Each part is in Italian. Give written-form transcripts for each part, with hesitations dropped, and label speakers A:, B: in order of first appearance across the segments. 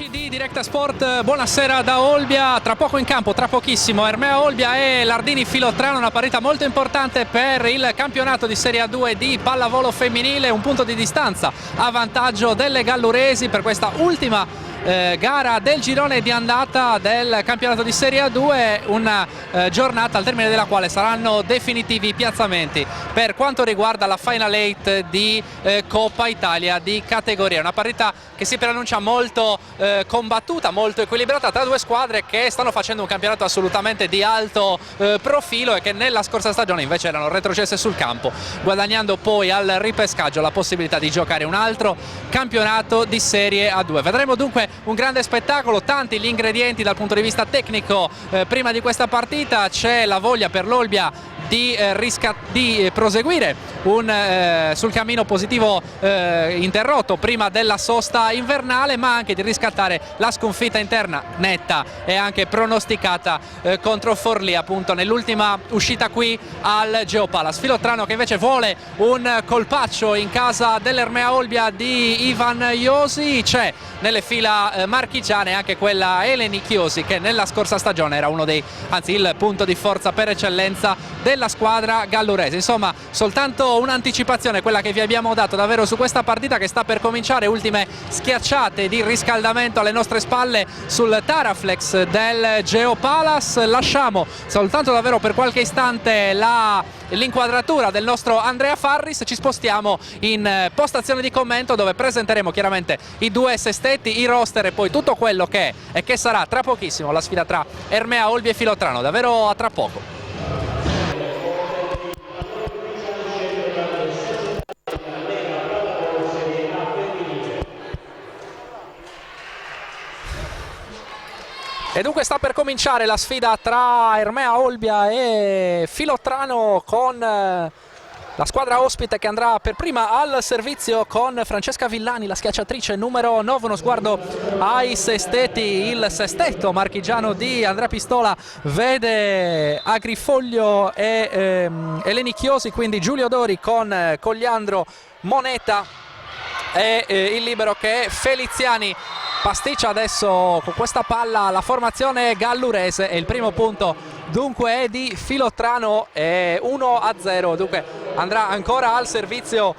A: Di Directa Sport, buonasera da Olbia. Tra poco in campo, tra pochissimo, Ermea Olbia e Lardini Filottrano, una partita molto importante per il campionato di Serie A2 di pallavolo femminile, un punto di distanza a vantaggio delle galluresi per questa ultima gara del girone di andata del campionato di Serie A2, una giornata al termine della quale saranno definitivi i piazzamenti per quanto riguarda la Final 8 di Coppa Italia di categoria. Una partita che si preannuncia molto combattuta, molto equilibrata tra due squadre che stanno facendo un campionato assolutamente di alto profilo e che nella scorsa stagione invece erano retrocesse sul campo, guadagnando poi al ripescaggio la possibilità di giocare un altro campionato di Serie A2. Vedremo dunque un grande spettacolo, tanti gli ingredienti dal punto di vista tecnico. Prima di questa partita c'è la voglia per l'Olbia di proseguire sul cammino positivo interrotto prima della sosta invernale, ma anche di riscattare la sconfitta interna netta e anche pronosticata contro Forlì, appunto nell'ultima uscita qui al Geopalas. Filottrano che invece vuole un colpaccio in casa dell'Ermea Olbia di Ivan Iosi. C'è nelle fila marchigiane anche quella Eleni Chiosi, che nella scorsa stagione era il punto di forza per eccellenza della squadra gallurese. Insomma, soltanto un'anticipazione, quella che vi abbiamo dato davvero su questa partita che sta per cominciare. Ultime schiacciate di riscaldamento alle nostre spalle sul Taraflex del Geopalas. Lasciamo soltanto davvero per qualche istante l'inquadratura del nostro Andrea Farris. Ci spostiamo in postazione di commento, dove presenteremo chiaramente i due sestetti, i roster e poi tutto quello che è e che sarà tra pochissimo la sfida tra Ermea Olbia e Filottrano. Davvero a tra poco. E dunque sta per cominciare la sfida tra Ermea Olbia e Filottrano, con la squadra ospite che andrà per prima al servizio con Francesca Villani, la schiacciatrice numero 9. Uno sguardo ai sestetti: il sestetto marchigiano di Andrea Pistola vede Agrifoglio e Eleni Chiosi, quindi Giulio Dori con Cogliandro Moneta, e il libero che è Feliziani. Pasticcia adesso con questa palla la formazione gallurese e il primo punto dunque è di Filottrano, è 1-0. Dunque andrà ancora al servizio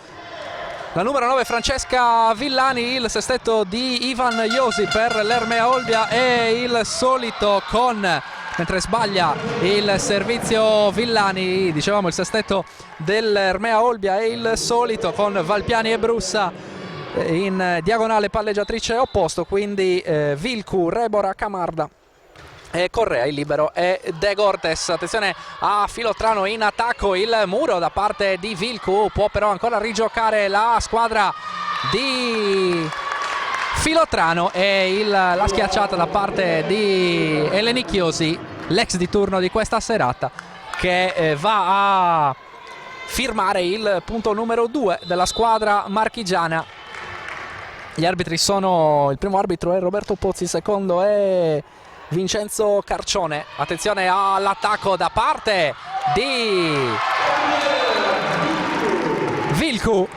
A: la numero 9 Francesca Villani, il sestetto di Ivan Iosi per l'Ermea Olbia e il solito mentre sbaglia il servizio Villani, dicevamo il sestetto dell'Ermea Olbia e il solito con Valpiani e Brussa in diagonale palleggiatrice opposto, quindi Vilcu, Rebora, Camarda e Correa. Il libero è De Gortes. Attenzione a Filottrano in attacco, il muro da parte di Vilcu, può però ancora rigiocare la squadra di Filottrano e la schiacciata da parte di Eleni Chiosi, l'ex di turno di questa serata, che va a firmare il punto numero 2 della squadra marchigiana. Gli arbitri sono: il primo arbitro è Roberto Pozzi, il secondo è Vincenzo Carcione. Attenzione all'attacco da parte di Vilcu,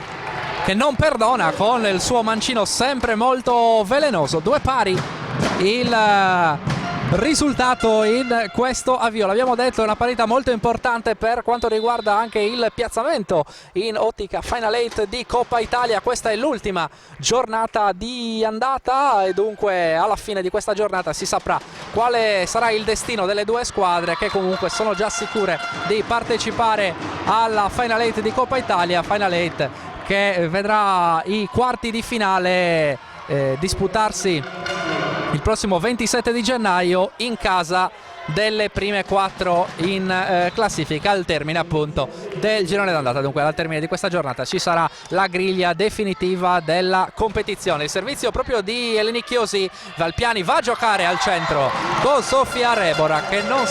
A: che non perdona con il suo mancino sempre molto velenoso. 2 pari il risultato in questo avvio. L'abbiamo detto, è una partita molto importante per quanto riguarda anche il piazzamento in ottica Final 8 di Coppa Italia. Questa è l'ultima giornata di andata e dunque alla fine di questa giornata si saprà quale sarà il destino delle due squadre, che comunque sono già sicure di partecipare alla Final 8 di Coppa Italia. Final 8 che vedrà i quarti di finale disputarsi il prossimo 27 di gennaio in casa delle prime 4 in classifica al termine appunto del girone d'andata. Dunque al termine di questa giornata ci sarà la griglia definitiva della competizione. Il servizio proprio di Eleni Chiosi, Valpiani va a giocare al centro con Sofia Rebora che non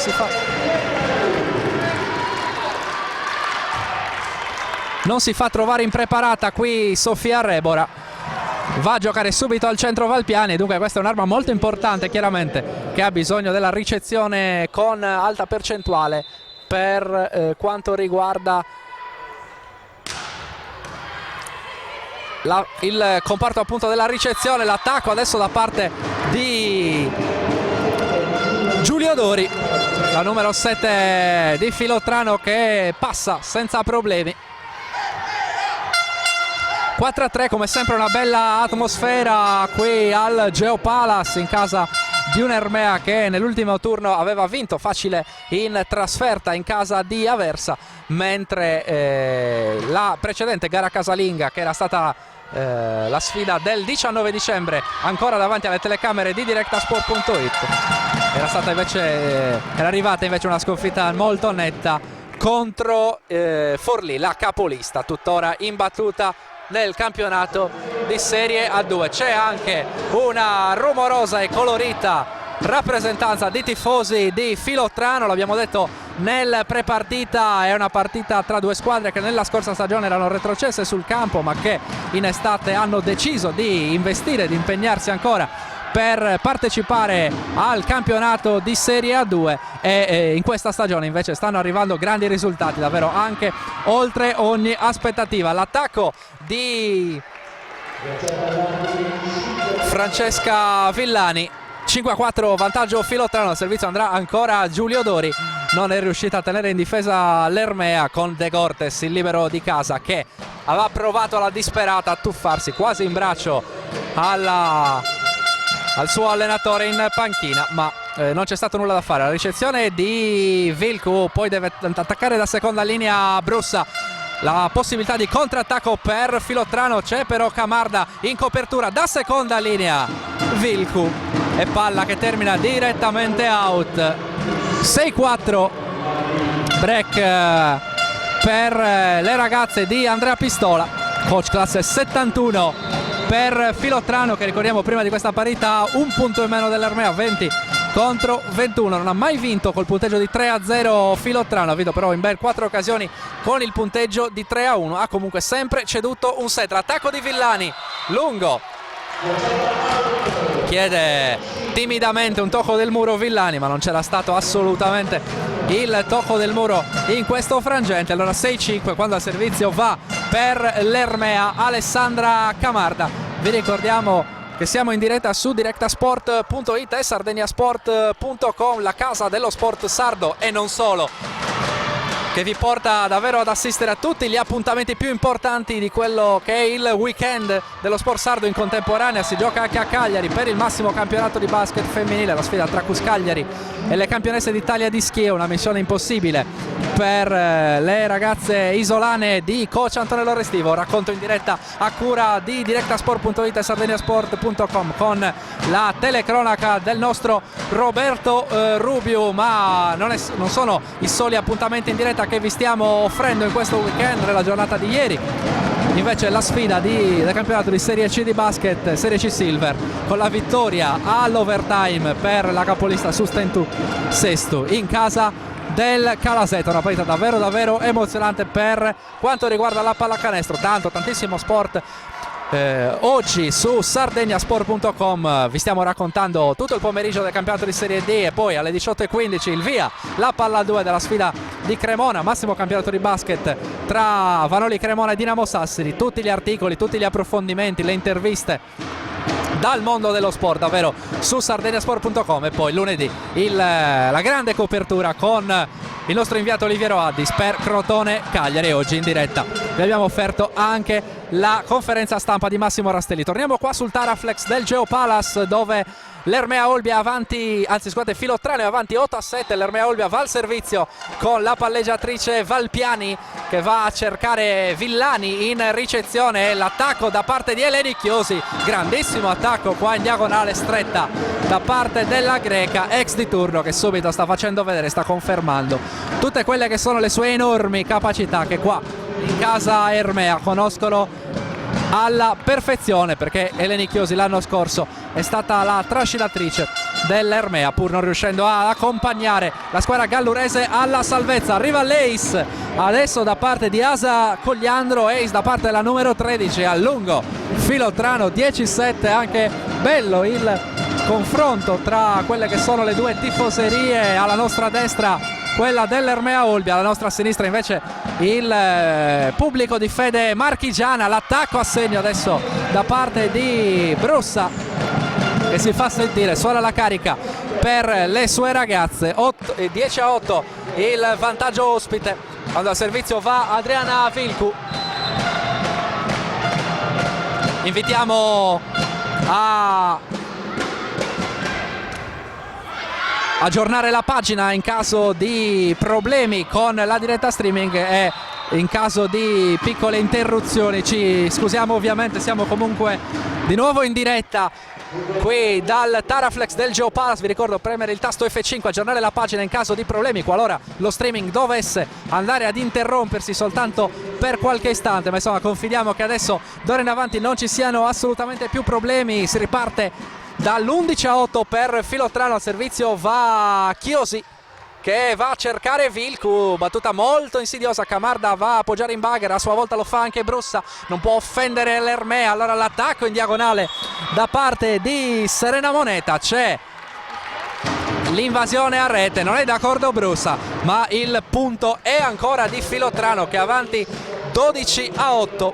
A: si fa trovare impreparata qui. Sofia Rebora va a giocare subito al centro Valpiani, dunque questa è un'arma molto importante chiaramente che ha bisogno della ricezione con alta percentuale per quanto riguarda il comparto appunto della ricezione. L'attacco adesso da parte di Giulio Dori, la numero 7 di Filottrano, che passa senza problemi. 4-3, come sempre una bella atmosfera qui al Geopalace in casa di un Ermea che nell'ultimo turno aveva vinto facile in trasferta in casa di Aversa, mentre la precedente gara casalinga, che era stata la sfida del 19 dicembre ancora davanti alle telecamere di directasport.it, era arrivata invece una sconfitta molto netta contro Forlì, la capolista tuttora imbattuta nel campionato di Serie A2. C'è anche una rumorosa e colorita rappresentanza di tifosi di Filottrano, l'abbiamo detto nel prepartita, è una partita tra due squadre che nella scorsa stagione erano retrocesse sul campo ma che in estate hanno deciso di investire, di impegnarsi ancora per partecipare al campionato di Serie A2 e in questa stagione invece stanno arrivando grandi risultati, davvero anche oltre ogni aspettativa. L'attacco di Francesca Villani, 5-4 vantaggio Filottrano, il servizio andrà ancora a Giulio Dori, non è riuscita a tenere in difesa l'Ermea con De Cortes, il libero di casa, che aveva provato alla disperata a tuffarsi quasi in braccio al suo allenatore in panchina, ma non c'è stato nulla da fare. La ricezione di Vilcu, poi deve attaccare da seconda linea Brussa, la possibilità di contrattacco per Filottrano, c'è però Camarda in copertura da seconda linea, Vilcu, e palla che termina direttamente out. 6-4 break per le ragazze di Andrea Pistola, coach classe 71 per Filottrano, che ricordiamo prima di questa parità un punto in meno dell'Ermea, 20 contro 21, non ha mai vinto col punteggio di 3-0 Filottrano, ha vinto però in ben 4 occasioni con il punteggio di 3-1, ha comunque sempre ceduto un set. L'attacco di Villani, lungo, chiede timidamente un tocco del muro Villani, ma non c'era stato assolutamente il tocco del muro in questo frangente. Allora 6-5 quando al servizio va per l'Ermea Alessandra Camarda. Vi ricordiamo che siamo in diretta su directasport.it e sardegnasport.com, la casa dello sport sardo e non solo, che vi porta davvero ad assistere a tutti gli appuntamenti più importanti di quello che è il weekend dello sport sardo in contemporanea. Si gioca anche a Cagliari per il massimo campionato di basket femminile, la sfida tra Cus Cagliari e le campionesse d'Italia di schi, una missione impossibile per le ragazze isolane di coach Antonello Restivo. Racconto in diretta a cura di directasport.it e sardegnasport.com con la telecronaca del nostro Roberto Rubio, ma non sono i soli appuntamenti in diretta che vi stiamo offrendo in questo weekend. Nella giornata di ieri invece la sfida del campionato di Serie C di basket, Serie C Silver, con la vittoria all'overtime per la capolista Sustentu Sestu in casa del Calaseto, una partita davvero emozionante per quanto riguarda la pallacanestro. Tantissimo sport. Oggi su sardegnasport.com vi stiamo raccontando tutto il pomeriggio del campionato di Serie D e poi alle 18:15 il via, la palla 2 della sfida di Cremona, massimo campionato di basket tra Vanoli Cremona e Dinamo Sassari. Tutti gli articoli, tutti gli approfondimenti, le interviste dal mondo dello sport davvero su sardegnasport.com, e poi lunedì la grande copertura con il nostro inviato Oliviero Addis per Crotone Cagliari. Oggi in diretta vi abbiamo offerto anche la conferenza stampa di Massimo Rastelli. Torniamo qua sul Taraflex del Geopalace, dove l'Ermea Olbia avanti, anzi scusate, Filottrano è avanti 8-7, l'Ermea Olbia va al servizio con la palleggiatrice Valpiani che va a cercare Villani in ricezione, l'attacco da parte di Eleni Chiosi, grandissimo attacco qua in diagonale stretta da parte della greca, ex di turno, che subito sta facendo vedere, sta confermando tutte quelle che sono le sue enormi capacità che qua in casa Ermea conoscono alla perfezione, perché Eleni Chiosi l'anno scorso è stata la trascinatrice dell'Ermea, pur non riuscendo a accompagnare la squadra gallurese alla salvezza. Arriva l'Ace adesso da parte di Asa Cogliandro, Ace da parte della numero 13, a lungo Filottrano 10-7, anche bello il confronto tra quelle che sono le due tifoserie. Alla nostra destra quella dell'Ermea Olbia, alla nostra sinistra invece il pubblico di fede marchigiana. L'attacco a segno adesso da parte di Brussa che si fa sentire, suona la carica per le sue ragazze. 10-8 il vantaggio ospite, quando al servizio va Adriana Vilcu. Invitiamo a aggiornare la pagina in caso di problemi con la diretta streaming e in caso di piccole interruzioni. Ci scusiamo ovviamente, siamo comunque di nuovo in diretta qui dal Taraflex del Geopalas. Vi ricordo premere il tasto F5, aggiornare la pagina in caso di problemi, qualora lo streaming dovesse andare ad interrompersi soltanto per qualche istante, ma insomma confidiamo che adesso d'ora in avanti non ci siano assolutamente più problemi. Si riparte dall'11-8 per Filottrano, al servizio va Chiosi che va a cercare Vilcu, battuta molto insidiosa, Camarda va a appoggiare in bagger, a sua volta lo fa anche Brussa, non può offendere l'Ermea, allora l'attacco in diagonale da parte di Serena Moneta, c'è l'invasione a rete, non è d'accordo Brussa, ma il punto è ancora di Filottrano che è avanti 12-8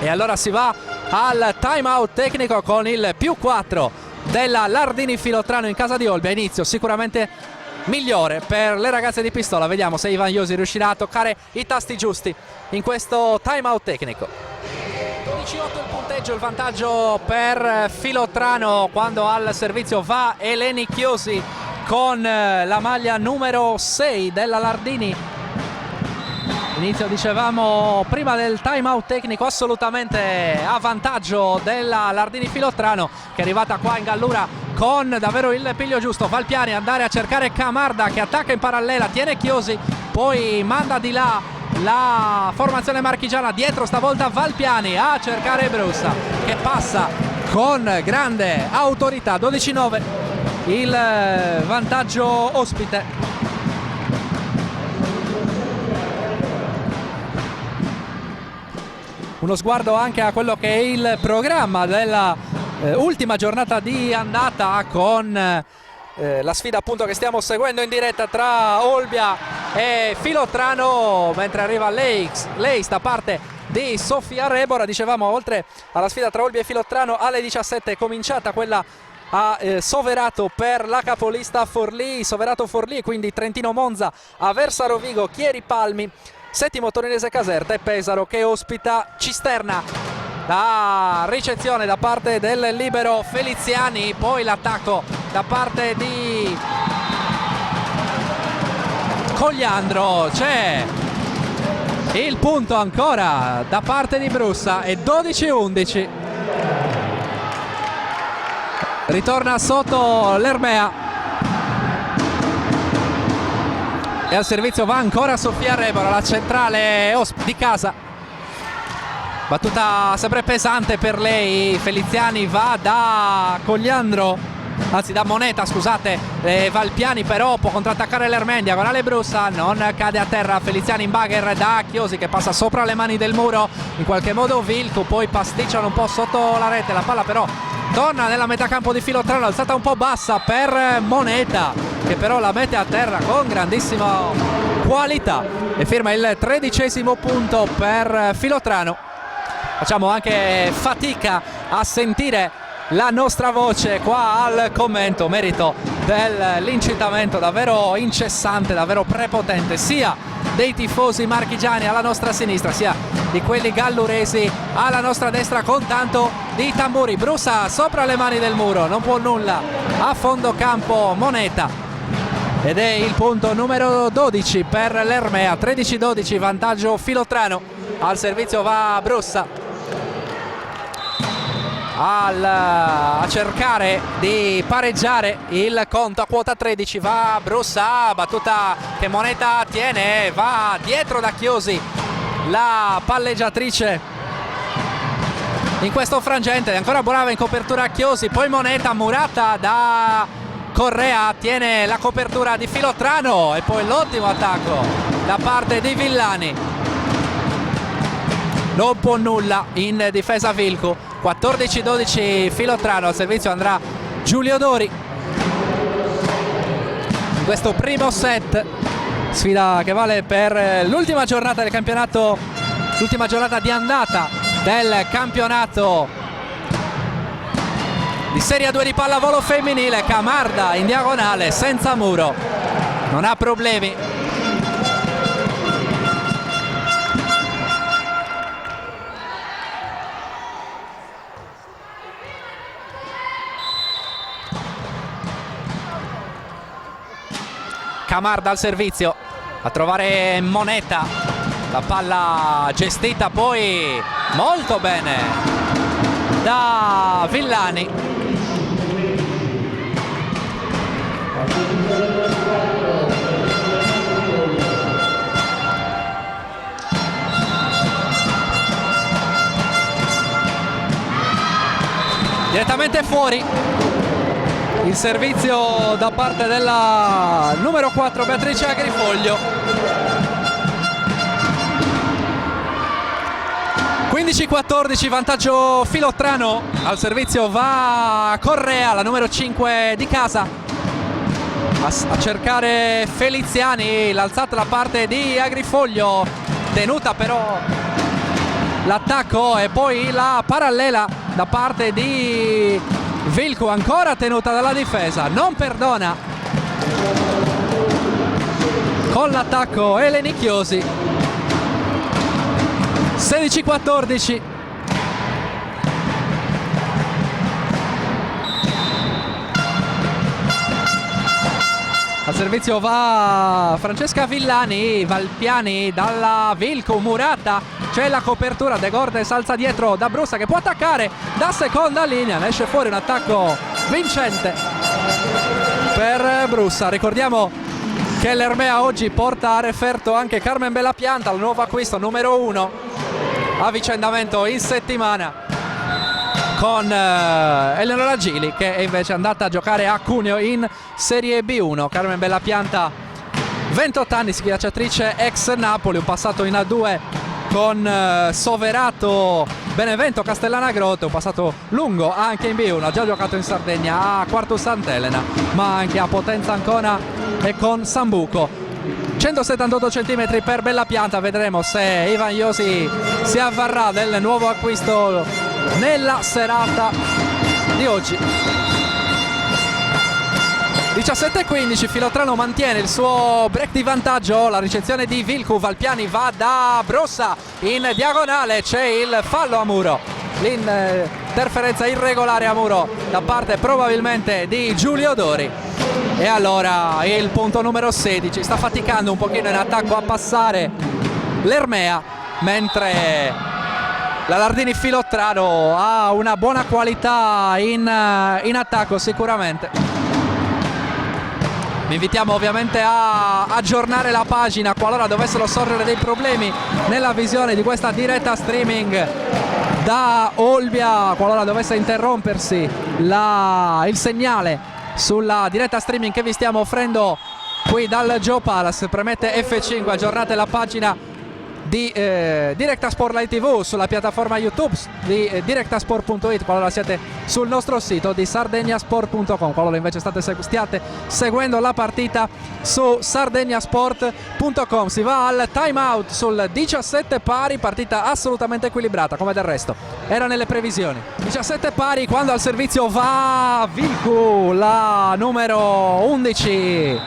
A: e allora si va al time out tecnico con il +4 della Lardini Filottrano in casa di Olbia. Inizio sicuramente migliore per le ragazze di Pistola, vediamo se Ivan Iosi riuscirà a toccare i tasti giusti in questo time out tecnico. 12-8 il punteggio, il vantaggio per Filottrano quando al servizio va Eleni Chiosi con la maglia numero 6 della Lardini. Inizio, dicevamo, prima del time out tecnico assolutamente a vantaggio della Lardini Filottrano, che è arrivata qua in Gallura con davvero il piglio giusto. Valpiani andare a cercare Camarda che attacca in parallela, tiene Chiosi, poi manda di là la formazione marchigiana, dietro stavolta Valpiani a cercare Brussa che passa con grande autorità. 12-9 il vantaggio ospite. Uno sguardo anche a quello che è il programma della ultima giornata di andata, con la sfida appunto che stiamo seguendo in diretta tra Olbia e Filottrano, mentre arriva l'Ace da parte di Sofia Rebora. Dicevamo, oltre alla sfida tra Olbia e Filottrano, alle 17 è cominciata quella a Soverato per la capolista Forlì, Soverato-Forlì, quindi Trentino-Monza, Aversa Rovigo, Chieri Palmi, settimo Torinese Caserta e Pesaro che ospita Cisterna. La ricezione da parte del libero Feliziani, poi l'attacco da parte di Cogliandro, c'è il punto ancora da parte di Brussa e 12-11. Ritorna sotto l'Ermea e al servizio va ancora Sofia Rebora, la centrale di casa. Battuta sempre pesante per lei, Feliziani va da Cogliandro, anzi da Moneta, scusate, Valpiani però può contrattaccare l'Ermea, diagonale Brussa, non cade a terra, Feliziani in bagger da Chiosi che passa sopra le mani del muro, in qualche modo Vilcu, poi pasticciano un po' sotto la rete, la palla però torna nella metà campo di Filottrano, alzata un po' bassa per Moneta che però la mette a terra con grandissima qualità e firma il 13° punto per Filottrano. Facciamo anche fatica a sentire la nostra voce qua al commento, merito dell'incitamento davvero incessante, davvero prepotente, sia dei tifosi marchigiani alla nostra sinistra, sia di quelli galluresi alla nostra destra, con tanto di tamburi. Brussa sopra le mani del muro, non può nulla, a fondo campo Moneta, ed è il punto numero 12 per l'Ermea. 13-12, vantaggio Filottrano. Al servizio va Brussa a cercare di pareggiare il conto. A quota 13 va Brussa, battuta che Moneta tiene, va dietro da Chiosi la palleggiatrice in questo frangente, è ancora brava in copertura Chiosi, poi Moneta murata da Correa, tiene la copertura di Filottrano, e poi l'ottimo attacco da parte di Villani. Non può nulla in difesa Vilcu. 14-12 Filottrano, al servizio andrà Giulio Dori. In questo primo set, sfida che vale per l'ultima giornata del campionato, l'ultima giornata di andata del campionato di Serie 2 di pallavolo femminile. Camarda in diagonale senza muro, non ha problemi. Camarda al servizio a trovare Moneta, la palla gestita poi molto bene da Villani. Direttamente fuori il servizio da parte della numero 4 Beatrice Agrifoglio. 15-14, vantaggio Filottrano. Al servizio va Correa, la numero 5 di casa, a cercare Feliziani. L'alzata da parte di Agrifoglio, tenuta però l'attacco, e poi la parallela da parte di Vilcu, ancora tenuta dalla difesa, non perdona con l'attacco Eleni Chiosi. 16-14. Al servizio va Francesca Villani, Valpiani dalla Vilcu, murata, c'è la copertura, De Gordes alza dietro da Brussa che può attaccare da seconda linea, ne esce fuori un attacco vincente per Brussa. Ricordiamo che l'Ermea oggi porta a referto anche Carmen Bellapianta, il nuovo acquisto numero 1, avvicendamento in settimana con Eleonora Gili, che è invece andata a giocare a Cuneo in Serie B1. Carmen Bellapianta, 28 anni, schiacciatrice ex Napoli, un passato in A2 con Soverato, Benevento, Castellana Grotte, un passato lungo anche in B1, ha già giocato in Sardegna a Quartus Sant'Elena, ma anche a Potenza Ancona e con Sambuco. 178 cm per Bellapianta, vedremo se Ivan Iosi si avvarrà del nuovo acquisto nella serata di oggi. 17-15, Filottrano mantiene il suo break di vantaggio, la ricezione di Vilcu, Valpiani va da Brussa in diagonale, c'è il fallo a muro, l'interferenza irregolare a muro da parte probabilmente di Giulio Dori. E allora il punto numero 16, sta faticando un pochino in attacco a passare l'Ermea, mentre la Lardini Filottrano ha una buona qualità in attacco sicuramente. Vi invitiamo ovviamente a aggiornare la pagina qualora dovessero sorgere dei problemi nella visione di questa diretta streaming da Olbia, qualora dovesse interrompersi il segnale sulla diretta streaming che vi stiamo offrendo qui dal Joe Palace. Premete F5, aggiornate la pagina di Directasport Live TV sulla piattaforma YouTube di directasport.it qualora siete sul nostro sito di sardegnasport.com, qualora invece stiate seguendo la partita su sardegnasport.com. Si va al time out sul 17 pari, partita assolutamente equilibrata come del resto era nelle previsioni. 17 pari quando al servizio va Vilcu, la numero 11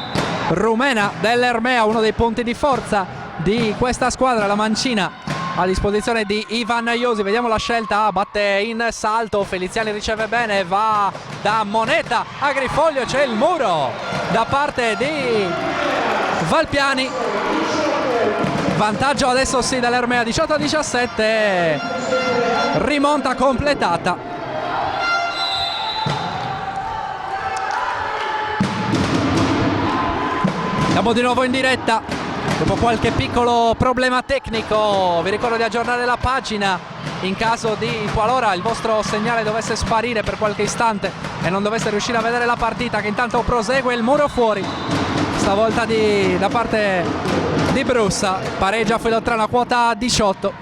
A: rumena dell'Ermea, uno dei punti di forza di questa squadra, la mancina a disposizione di Ivan Iosi. Vediamo la scelta, batte in salto, Feliziani riceve bene, va da Moneta a Grifoglio, c'è il muro da parte di Valpiani. Vantaggio adesso sì dell'Ermea, 18-17, rimonta completata. Siamo di nuovo in diretta dopo qualche piccolo problema tecnico. Vi ricordo di aggiornare la pagina in caso di qualora il vostro segnale dovesse sparire per qualche istante e non dovesse riuscire a vedere la partita, che intanto prosegue. Il muro fuori stavolta da parte di Brussa, pareggia Filottrano a quota 18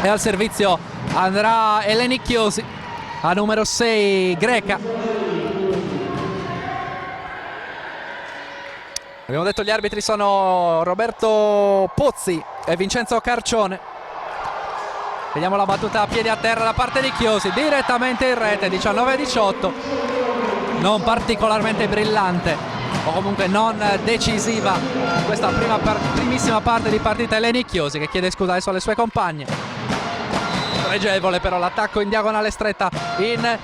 A: e al servizio andrà Eleni Chiosi, a numero 6 greca. Abbiamo detto gli arbitri sono Roberto Pozzi e Vincenzo Carcione. Vediamo la battuta a piedi a terra da parte di Chiosi, direttamente in rete, 19-18. Non particolarmente brillante, o comunque non decisiva questa primissima parte di partita. Eleni Chiosi che chiede scusa adesso alle sue compagne. Pregevole però l'attacco in diagonale stretta in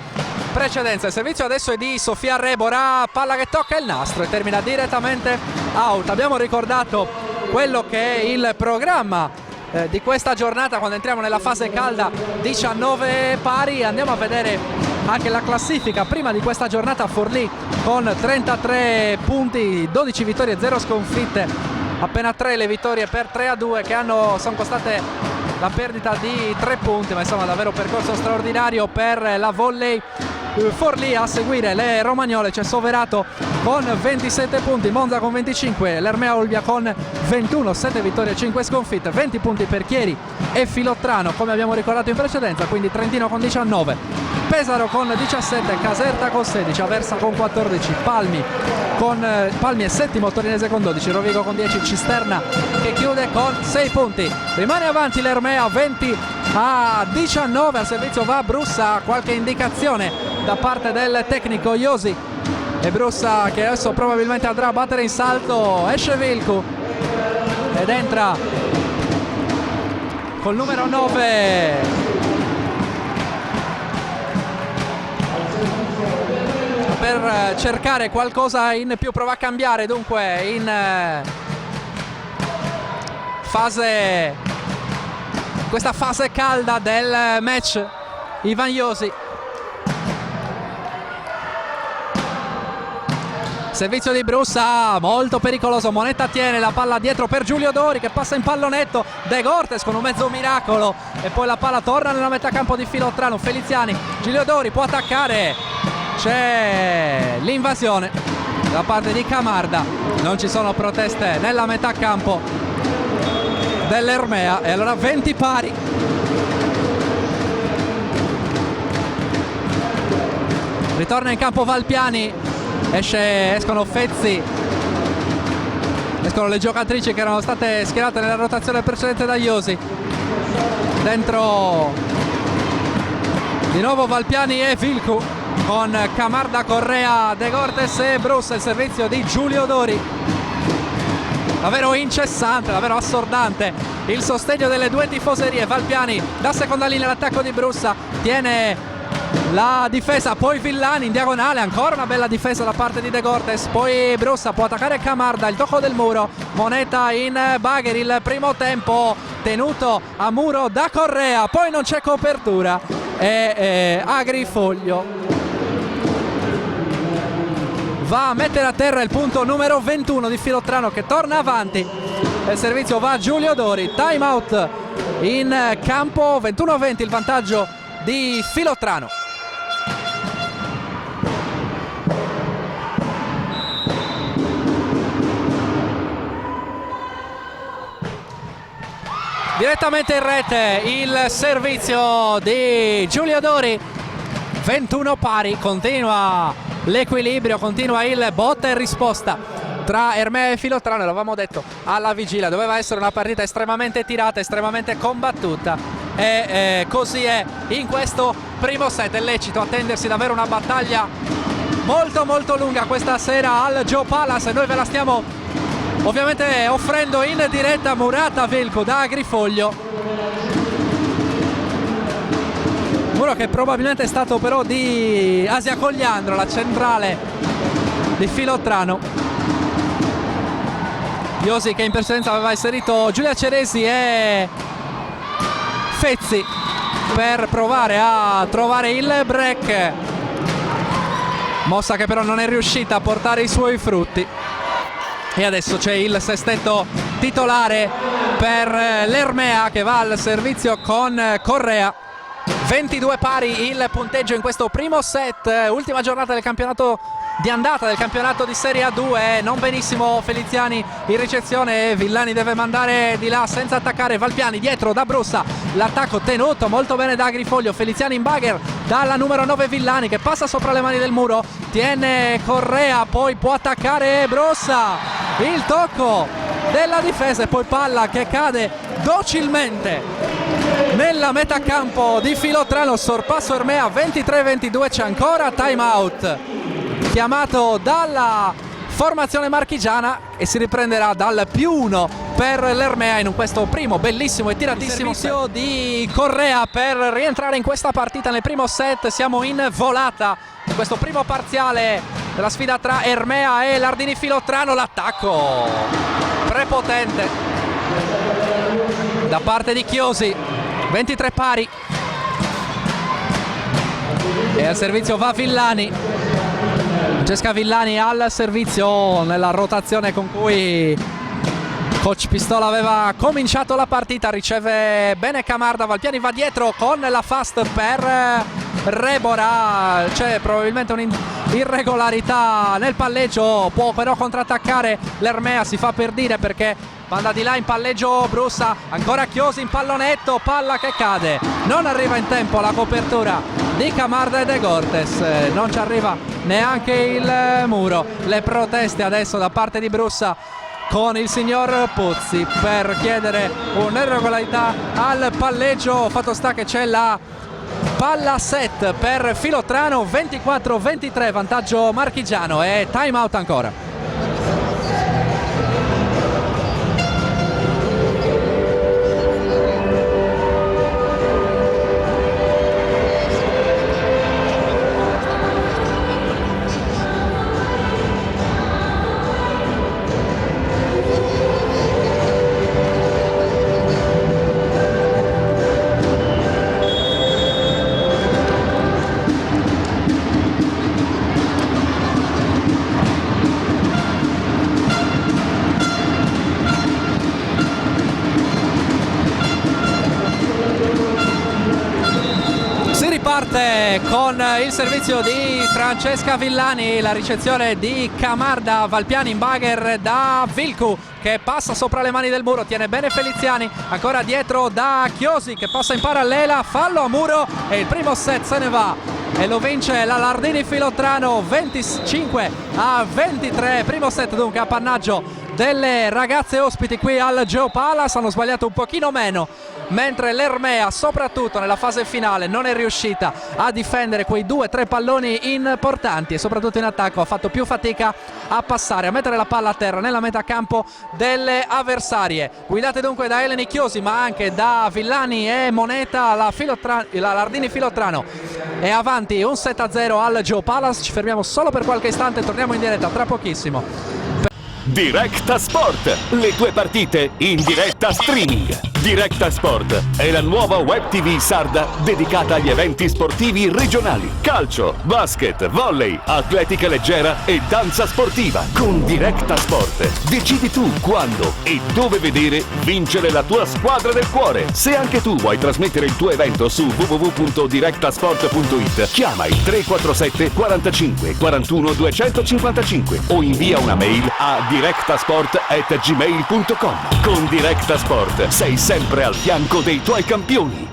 A: precedenza. Il servizio adesso è di Sofia Rebora, palla che tocca il nastro e termina direttamente out. Abbiamo ricordato quello che è il programma di questa giornata quando entriamo nella fase calda, 19 pari. Andiamo a vedere anche la classifica prima di questa giornata. Forlì con 33 punti, 12 vittorie e 0 sconfitte, appena 3 le vittorie per 3-2 che sono costate la perdita di 3 punti, ma insomma davvero percorso straordinario per la volley. Forlì a seguire le romagnole, c'è Soverato con 27 punti, Monza con 25, l'Ermea Olbia con 21, 7 vittorie e 5 sconfitte, 20 punti per Chieri e Filottrano come abbiamo ricordato in precedenza, quindi Trentino con 19, Pesaro con 17, Caserta con 16, Aversa con 14, Palmi è settimo, Torinese con 12, Rovigo con 10, Cisterna che chiude con 6 punti. Rimane avanti l'Ermea 20-19, al servizio va Brussa, qualche indicazione da parte del tecnico Iosi e Brussa che adesso probabilmente andrà a battere in salto. Esce Vilcu ed entra col numero 9 per cercare qualcosa in più, prova a cambiare dunque in questa fase calda del match Ivan Iosi. Servizio di Brussa molto pericoloso, Moneta tiene la palla dietro per Giulio Dori che passa in pallonetto, De Gortes con un mezzo miracolo e poi la palla torna nella metà campo di Filottrano. Feliziani, Giulio Dori può attaccare, c'è l'invasione da parte di Camarda, non ci sono proteste nella metà campo dell'Ermea e allora 20 pari. Ritorna in campo Valpiani, escono Fezzi, escono le giocatrici che erano state schierate nella rotazione precedente da Iosi. Dentro di nuovo Valpiani e Vilcu con Camarda, Correa, De Gortes e Brussa. Il servizio di Giulio Dori, davvero incessante, davvero assordante il sostegno delle due tifoserie. Valpiani da seconda linea, l'attacco di Brussa, tiene la difesa, poi Villani in diagonale, ancora una bella difesa da parte di De Gortes, poi Brussa può attaccare Camarda, il tocco del muro, Moneta in bagher, il primo tempo tenuto a muro da Correa, poi non c'è copertura e Agrifoglio va a mettere a terra il punto numero 21 di Filottrano che torna avanti. Il servizio va a Giulio Dori, time out in campo, 21-20 il vantaggio di Filottrano. Direttamente in rete il servizio di Giulio Dori, 21 pari, continua l'equilibrio, continua il botta e risposta tra Ermea e Filottrano. L'avevamo detto alla vigilia, doveva essere una partita estremamente tirata, estremamente combattuta e così è in questo primo set. È lecito attendersi davvero una battaglia molto molto lunga questa sera al Joe Palace e noi ve la stiamo ovviamente offrendo in diretta. Murata Vilcu da Agrifoglio, muro che probabilmente è stato però di Asia Cogliandro, la centrale di Filottrano. Iosi che in precedenza aveva inserito Giulia Ceresi e Fezzi per provare a trovare il break, mossa che però non è riuscita a portare i suoi frutti. E adesso c'è il sestetto titolare per l'Ermea che va al servizio con Correa. 22 pari il punteggio in questo primo set, ultima giornata del campionato di andata del campionato di Serie A2. Non benissimo Feliziani in ricezione, Villani deve mandare di là senza attaccare. Valpiani dietro da Brussa, l'attacco tenuto molto bene da Agrifoglio. Feliziani in bagger dalla numero 9 Villani che passa sopra le mani del muro, tiene Correa, poi può attaccare Brussa, il tocco della difesa e poi palla che cade docilmente nella metà campo di Filottrano. Sorpasso Ermea 23-22, c'è ancora time out chiamato dalla formazione marchigiana e si riprenderà dal +1 per l'Ermea in questo primo bellissimo e tiratissimo servizio di Correa per rientrare in questa partita nel primo set. Siamo in volata in questo primo parziale della sfida tra Ermea e Lardini Filottrano. L'attacco prepotente da parte di Chiosi, 23 pari e al servizio va Villani. Francesca Villani al servizio nella rotazione con cui coach Pistola aveva cominciato la partita. Riceve bene Camarda, Valpiani va dietro con la fast per Rebora. C'è probabilmente un'irregolarità nel palleggio, può però contrattaccare l'Ermea, si fa per dire perché manda di là in palleggio Brussa, ancora Chiosi in pallonetto, palla che cade, non arriva in tempo la copertura di Camarda e De Gortes, non ci arriva neanche il muro. Le proteste adesso da parte di Brussa con il signor Puzzi per chiedere un'irregolarità al palleggio. Fatto sta che c'è la palla set per Filottrano, 24-23 vantaggio marchigiano e time out ancora. Parte con il servizio di Francesca Villani, la ricezione di Camarda, Valpiani in bagger da Vilcu che passa sopra le mani del muro, tiene bene Feliziani, ancora dietro da Chiosi che passa in parallela, fallo a muro e il primo set se ne va e lo vince la Lardini Filottrano 25-23. Primo set dunque appannaggio delle ragazze ospiti qui al Joe Palace, hanno sbagliato un pochino meno, mentre l'Ermea soprattutto nella fase finale non è riuscita a difendere quei 2-3 palloni importanti e soprattutto in attacco ha fatto più fatica a passare, a mettere la palla a terra nella metà campo delle avversarie. Guidate dunque da Eleni Chiosi ma anche da Villani e Moneta, la Lardini Filottrano è avanti 1-7-0 al Joe Palace. Ci fermiamo solo per qualche istante, torniamo in diretta tra pochissimo.
B: Directa Sport, le tue partite in diretta streaming. Directa Sport è la nuova web TV sarda dedicata agli eventi sportivi regionali. Calcio, basket, volley, atletica leggera e danza sportiva. Con Directa Sport decidi tu quando e dove vedere vincere la tua squadra del cuore. Se anche tu vuoi trasmettere il tuo evento su www.directasport.it, chiama il 347 45 41 255 o invia una mail a directasport@gmail.com. Con Directa Sport sei sempre al fianco dei tuoi campioni.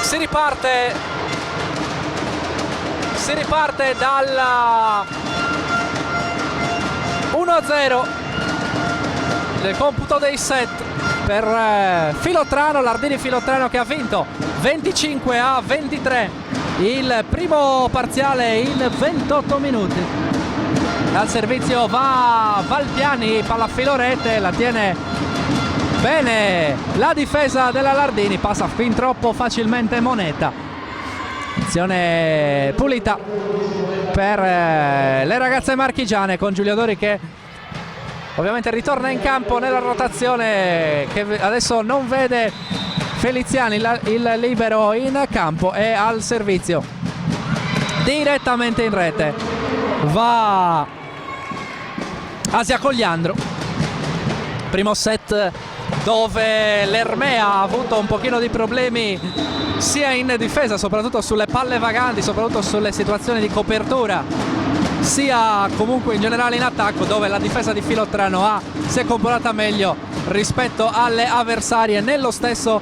A: Si riparte dalla 1-0 del computo dei set per Filotrano, Lardini Filotrano che ha vinto 25-23 il primo parziale in 28 minuti. Al servizio va Valpiani, palla filo rete, la tiene bene la difesa della Lardini, passa fin troppo facilmente Moneta. Azione pulita per le ragazze marchigiane, con Giulio Dori che ovviamente ritorna in campo nella rotazione, che adesso non vede Feliziani, il libero in campo, e al servizio direttamente in rete va Asia Cogliandro. Primo set dove l'Ermea ha avuto un pochino di problemi sia in difesa, soprattutto sulle palle vaganti, soprattutto sulle situazioni di copertura, sia comunque in generale in attacco, dove la difesa di Filotrano si è comportata meglio rispetto alle avversarie nello stesso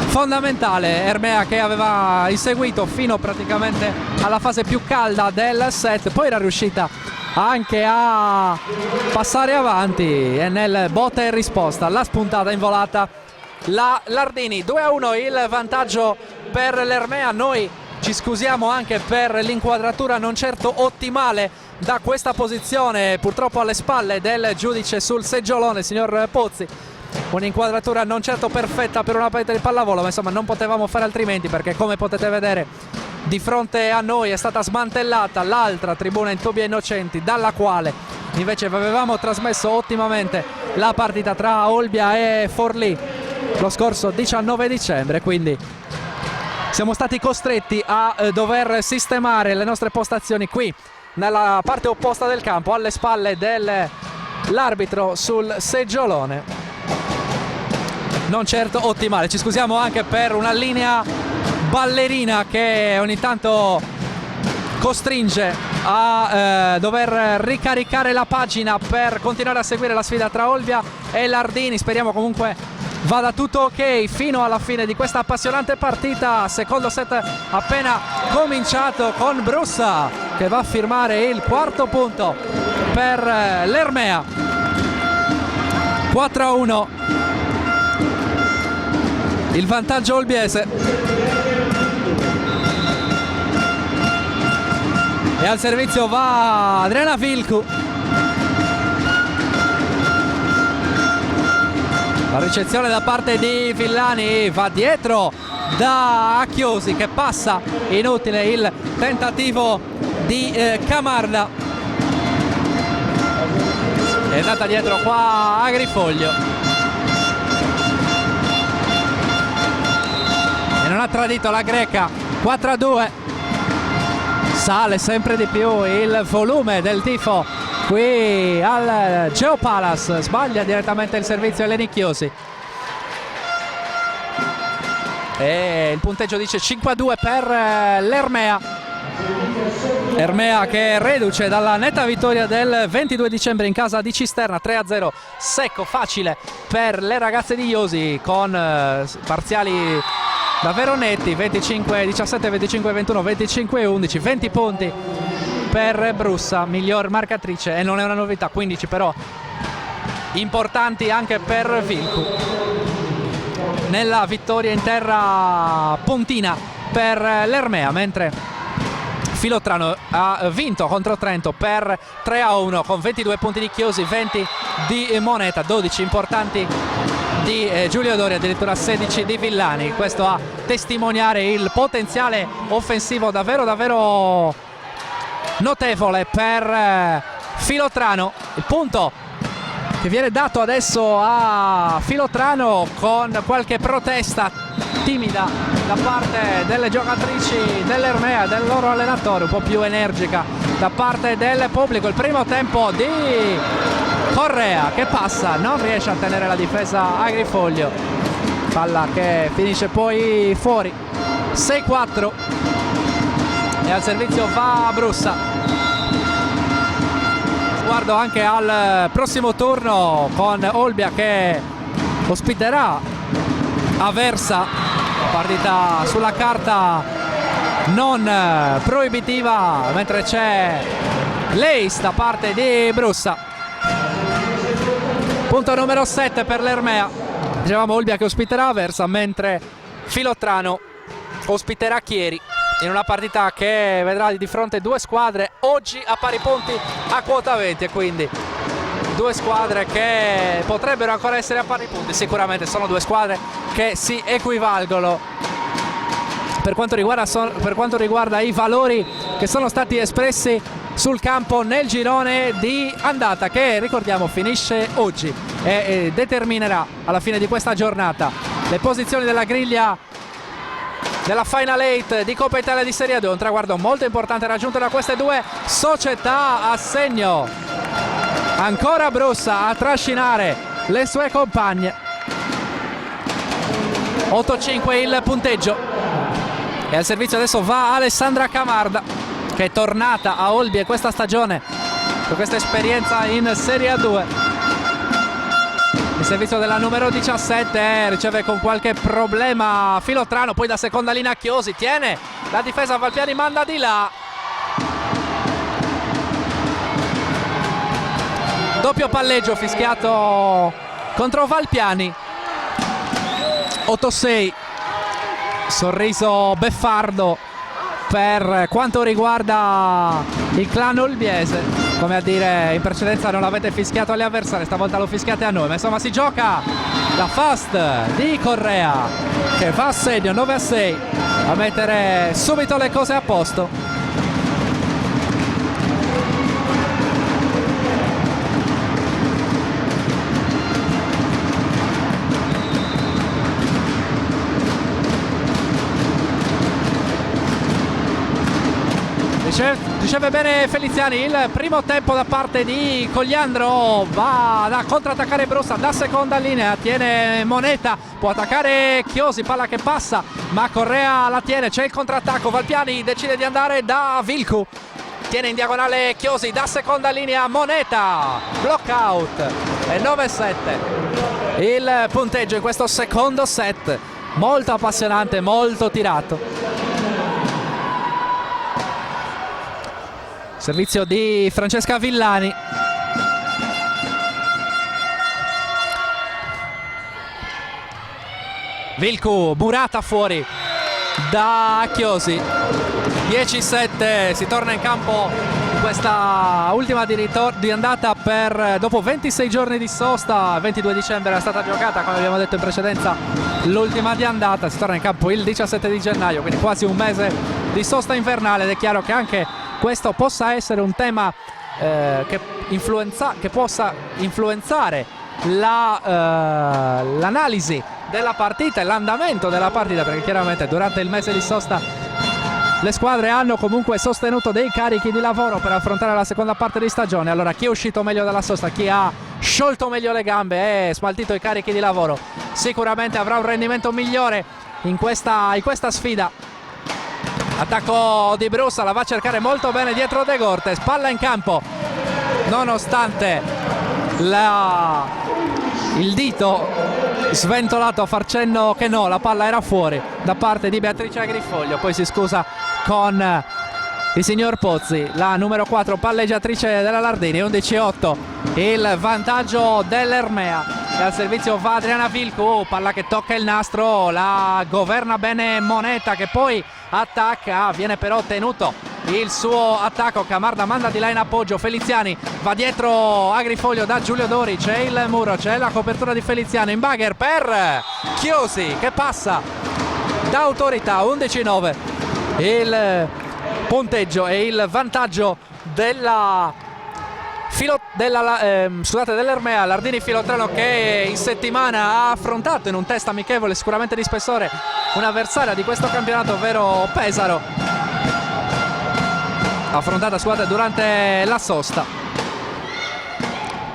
A: fondamentale. Ermea che aveva inseguito fino praticamente alla fase più calda del set, poi era riuscita anche a passare avanti, e nel botta e risposta la spuntata in volata la Lardini. 2-1 il vantaggio per l'Ermea. Noi ci scusiamo anche per l'inquadratura non certo ottimale da questa posizione, purtroppo alle spalle del giudice sul seggiolone, signor Pozzi. Un'inquadratura non certo perfetta per una partita di pallavolo, ma insomma non potevamo fare altrimenti, perché come potete vedere di fronte a noi è stata smantellata l'altra tribuna in Tobia Innocenti, dalla quale invece avevamo trasmesso ottimamente la partita tra Olbia e Forlì lo scorso 19 dicembre, quindi siamo stati costretti a dover sistemare le nostre postazioni qui nella parte opposta del campo, alle spalle dell'arbitro sul seggiolone. Non certo ottimale, ci scusiamo anche per una linea ballerina che ogni tanto costringe a dover ricaricare la pagina per continuare a seguire la sfida tra Olbia e Lardini. Speriamo comunque vada tutto ok fino alla fine di questa appassionante partita. Secondo set appena cominciato, con Brussa che va a firmare il quarto punto per l'Ermea. 4-1 il vantaggio olbiese, e al servizio va Adriana Vilcu. La ricezione da parte di Villani va dietro da Acchiosi, che passa, inutile il tentativo di Camarda. È andata dietro qua Agrifoglio e non ha tradito la greca. 4-2, sale sempre di più il volume del tifo qui al Geopalace. Sbaglia direttamente il servizio Eleni Chiosi e il punteggio dice 5-2 per l'Ermea. Ermea che è reduce dalla netta vittoria del 22 dicembre in casa di Cisterna, 3-0 secco, facile per le ragazze di Iosi, con parziali davvero netti, 25-17, 25-21, 25-11, 20 punti per Brussa, miglior marcatrice, e non è una novità, 15 però importanti anche per Vilcu nella vittoria in terra pontina per l'Ermea, mentre Filotrano ha vinto contro Trento per 3-1 con 22 punti di Chiosi, 20 di Moneta, 12 importanti di Giulio Dori, addirittura 16 di Villani. Questo a testimoniare il potenziale offensivo davvero notevole per Filotrano. Il punto che viene dato adesso a Filotrano con qualche protesta timida da parte delle giocatrici dell'Ermea, del loro allenatore, un po' più energica da parte del pubblico. Il primo tempo di Correa che passa, non riesce a tenere la difesa Agrifoglio, palla che finisce poi fuori. 6-4 e al servizio va Brussa. Sguardo anche al prossimo turno con Olbia che ospiterà Aversa, partita sulla carta non proibitiva, mentre c'è l'ace da parte di Brussa. Punto numero 7 per l'Ermea, Dicevamo Olbia che ospiterà Aversa, mentre Filottrano ospiterà Chieri in una partita che vedrà di fronte due squadre oggi a pari punti a quota 20, e quindi due squadre che potrebbero ancora essere a pari punti. Sicuramente sono due squadre che si equivalgono per quanto riguarda i valori che sono stati espressi sul campo nel girone di andata, che ricordiamo finisce oggi e determinerà alla fine di questa giornata le posizioni della griglia della Final 8 di Coppa Italia di Serie 2. Un traguardo molto importante raggiunto da queste due società. A segno ancora Brussa a trascinare le sue compagne. 8-5 il punteggio, e al servizio adesso va Alessandra Camarda, che è tornata a Olbia questa stagione con questa esperienza in Serie A2. Il servizio della numero 17 riceve con qualche problema Filottrano, poi da seconda linea Chiosi, tiene la difesa, Valpiani manda di là. Doppio palleggio fischiato contro Valpiani. 8-6, sorriso beffardo per quanto riguarda il clan olbiese, come a dire in precedenza non avete fischiato agli avversari, stavolta lo fischiate a noi. Ma insomma si gioca la fast di Correa, che va a segno 9-6 a mettere subito le cose a posto. Riceve bene Feliziani, il primo tempo da parte di Cogliandro, va ad contrattaccare Brussa da seconda linea, tiene Moneta, può attaccare Chiosi, palla che passa ma Correa la tiene, c'è il contrattacco, Valpiani decide di andare da Vilcu, tiene in diagonale Chiosi da seconda linea, Moneta, blockout, e 9-7 il punteggio in questo secondo set, molto appassionante, molto tirato. Servizio di Francesca Villani. Vilcu, murata fuori da Chiosi. 10-7, si torna in campo in questa ultima di andata per dopo 26 giorni di sosta. 22 dicembre era stata giocata, come abbiamo detto in precedenza, l'ultima di andata. Si torna in campo il 17 di gennaio, quindi quasi un mese di sosta invernale, ed è chiaro che anche questo possa essere un tema che possa influenzare l'analisi della partita e l'andamento della partita, perché chiaramente durante il mese di sosta le squadre hanno comunque sostenuto dei carichi di lavoro per affrontare la seconda parte di stagione. Allora chi è uscito meglio dalla sosta, chi ha sciolto meglio le gambe e smaltito i carichi di lavoro, sicuramente avrà un rendimento migliore in questa sfida. Attacco di Brussa, la va a cercare molto bene dietro De Gortes, palla in campo nonostante il dito sventolato a far cenno che no, la palla era fuori da parte di Beatrice Agrifoglio. Poi si scusa con il signor Pozzi, la numero 4 palleggiatrice della Lardini. 11-8 il vantaggio dell'Ermea, e al servizio va Adriana Vilcu, palla che tocca il nastro, la governa bene Moneta, che poi attacca, viene però tenuto il suo attacco. Camarda manda di là in appoggio, Feliziani va dietro Agrifoglio da Giulio Dori, c'è il muro, c'è la copertura di Feliziani, in bagger per Chiosi che passa da autorità. 11-9 il punteggio e il vantaggio dell'Ermea. Lardini Filottrano, che in settimana ha affrontato in un test amichevole sicuramente di spessore un'avversaria di questo campionato, ovvero Pesaro, affrontata durante la sosta,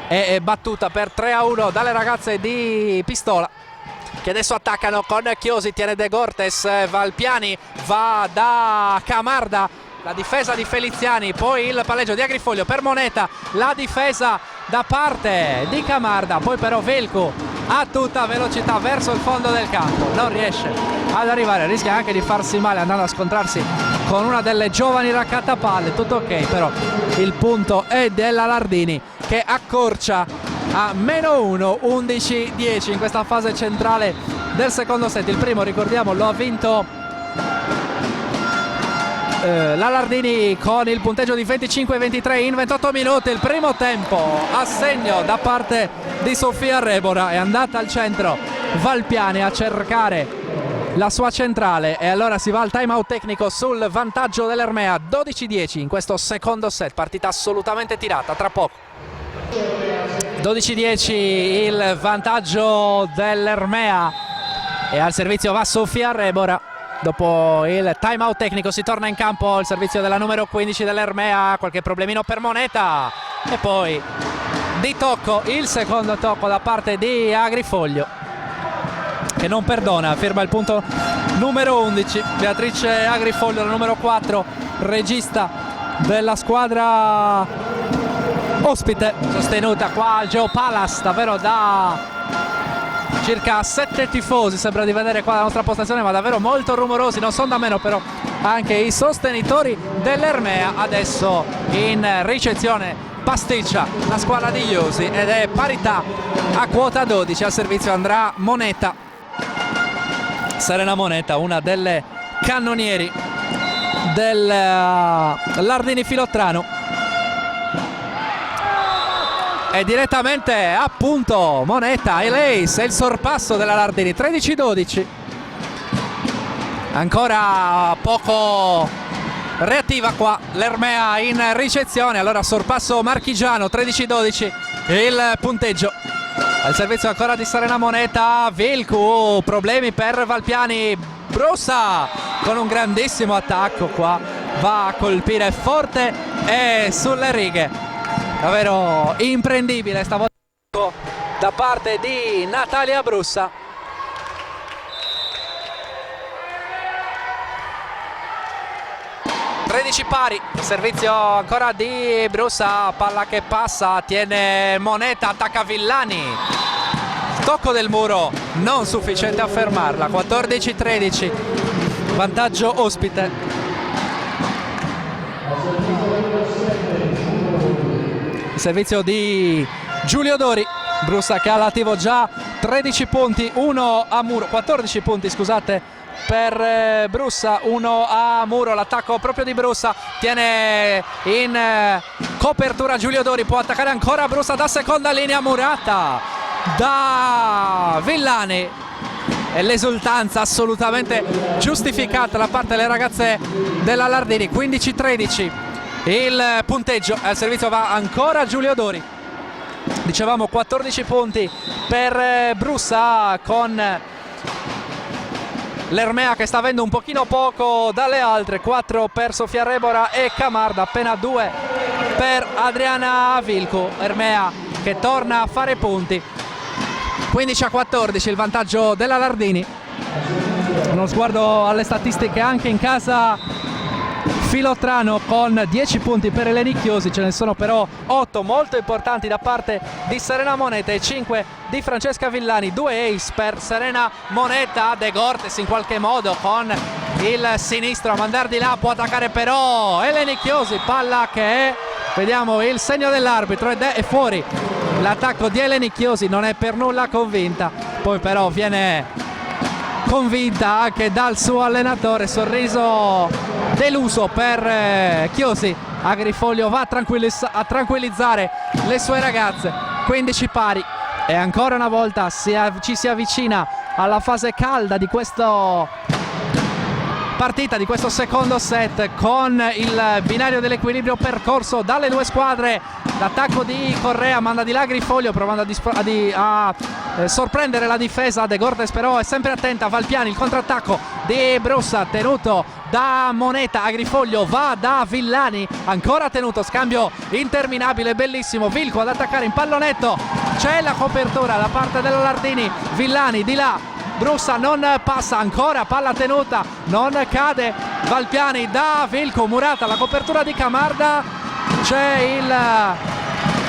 A: è battuta per 3-1 dalle ragazze di Pistola, che adesso attaccano con Chiosi, tiene De Gortes, Valpiani va da Camarda, la difesa di Feliziani, poi il palleggio di Agrifoglio per Moneta, la difesa da parte di Camarda, poi però Vilcu a tutta velocità verso il fondo del campo, non riesce ad arrivare, rischia anche di farsi male andando a scontrarsi con una delle giovani raccattapalle. Tutto ok, però il punto è della Lardini, che accorcia a -1, 11-10 in questa fase centrale del secondo set. Il primo, ricordiamo, lo ha vinto la Lardini con il punteggio di 25-23 in 28 minuti. Il primo tempo a segno da parte di Sofia Rebora. È andata al centro Valpiani a cercare la sua centrale e allora si va al time out tecnico sul vantaggio dell'Ermea. 12-10 in questo secondo set, partita assolutamente tirata. Tra poco 12-10 il vantaggio dell'Ermea e al servizio va Sofia Rebora. Dopo il time out tecnico si torna in campo il servizio della numero 15 dell'Ermea. Qualche problemino per Moneta e poi di tocco, il secondo tocco da parte di Agrifoglio, che non perdona, firma il punto numero 11. Beatrice Agrifoglio, la numero 4, regista della squadra ospite, sostenuta qua al Geo Palace davvero da circa 7 tifosi, sembra di vedere qua la nostra postazione, ma davvero molto rumorosi, non sono da meno però anche i sostenitori dell'Ermea. Adesso in ricezione pasticcia la squadra di Iosi ed è parità a quota 12. Al servizio andrà Moneta, Serena Moneta, una delle cannonieri del Lardini Filottrano. E direttamente appunto Moneta e l'ace, è il sorpasso della Lardini, 13-12. Ancora poco reattiva qua l'Ermea in ricezione, allora sorpasso marchigiano, 13-12 il punteggio. Al servizio ancora di Serena Moneta, Vilcu, problemi per Valpiani, Brussa con un grandissimo attacco qua, va a colpire forte e sulle righe. Davvero imprendibile stavolta da parte di Natalia Brussa. Pari, servizio ancora di Brussa, palla che passa, tiene Moneta, attacca Villani, tocco del muro non sufficiente a fermarla. 14-13 vantaggio ospite. Il servizio di Giulio Dori, Brussa che ha all'attivo già 13 punti, 1 a muro, 14 punti scusate per Brussa, 1 a muro. L'attacco proprio di Brussa, tiene in copertura Giulio Dori, può attaccare ancora Brussa da seconda linea, murata da Villani e l'esultanza assolutamente giustificata da parte delle ragazze della Lardini. 15-13 il punteggio, al servizio va ancora Giulio Dori. Dicevamo 14 punti per Brussa, con l'Ermea che sta avendo un pochino poco dalle altre. 4 per Sofia Rebora e Camarda, appena 2 per Adriana Vilco. Ermea che torna a fare punti. 15-14 il vantaggio della Lardini. Uno sguardo alle statistiche anche in casa Filottrano, con 10 punti per Eleni Chiosi, ce ne sono però 8 molto importanti da parte di Serena Moneta e 5 di Francesca Villani. 2 ace per Serena Moneta, De Gortes in qualche modo con il sinistro a mandar di là, può attaccare però Eleni Chiosi, palla che è, vediamo il segno dell'arbitro ed è fuori. L'attacco di Eleni Chiosi non è per nulla convinta, poi però viene convinta anche dal suo allenatore. Sorriso deluso per Chiosi. Agrifoglio va a tranquillizzare le sue ragazze. 15 pari e ancora una volta ci si avvicina alla fase calda di questa partita, di questo secondo set, con il binario dell'equilibrio percorso dalle due squadre. L'attacco di Correa manda di là Agrifoglio, provando a sorprendere la difesa. De Gortes però è sempre attenta. Valpiani, il contrattacco di Brussa tenuto da Moneta. Agrifoglio va da Villani, ancora tenuto, scambio interminabile, bellissimo. Vilco ad attaccare in pallonetto, c'è la copertura da parte della Lardini. Villani di là, Brussa non passa, ancora palla tenuta, non cade. Valpiani da Vilco, murata la copertura di Camarda, c'è il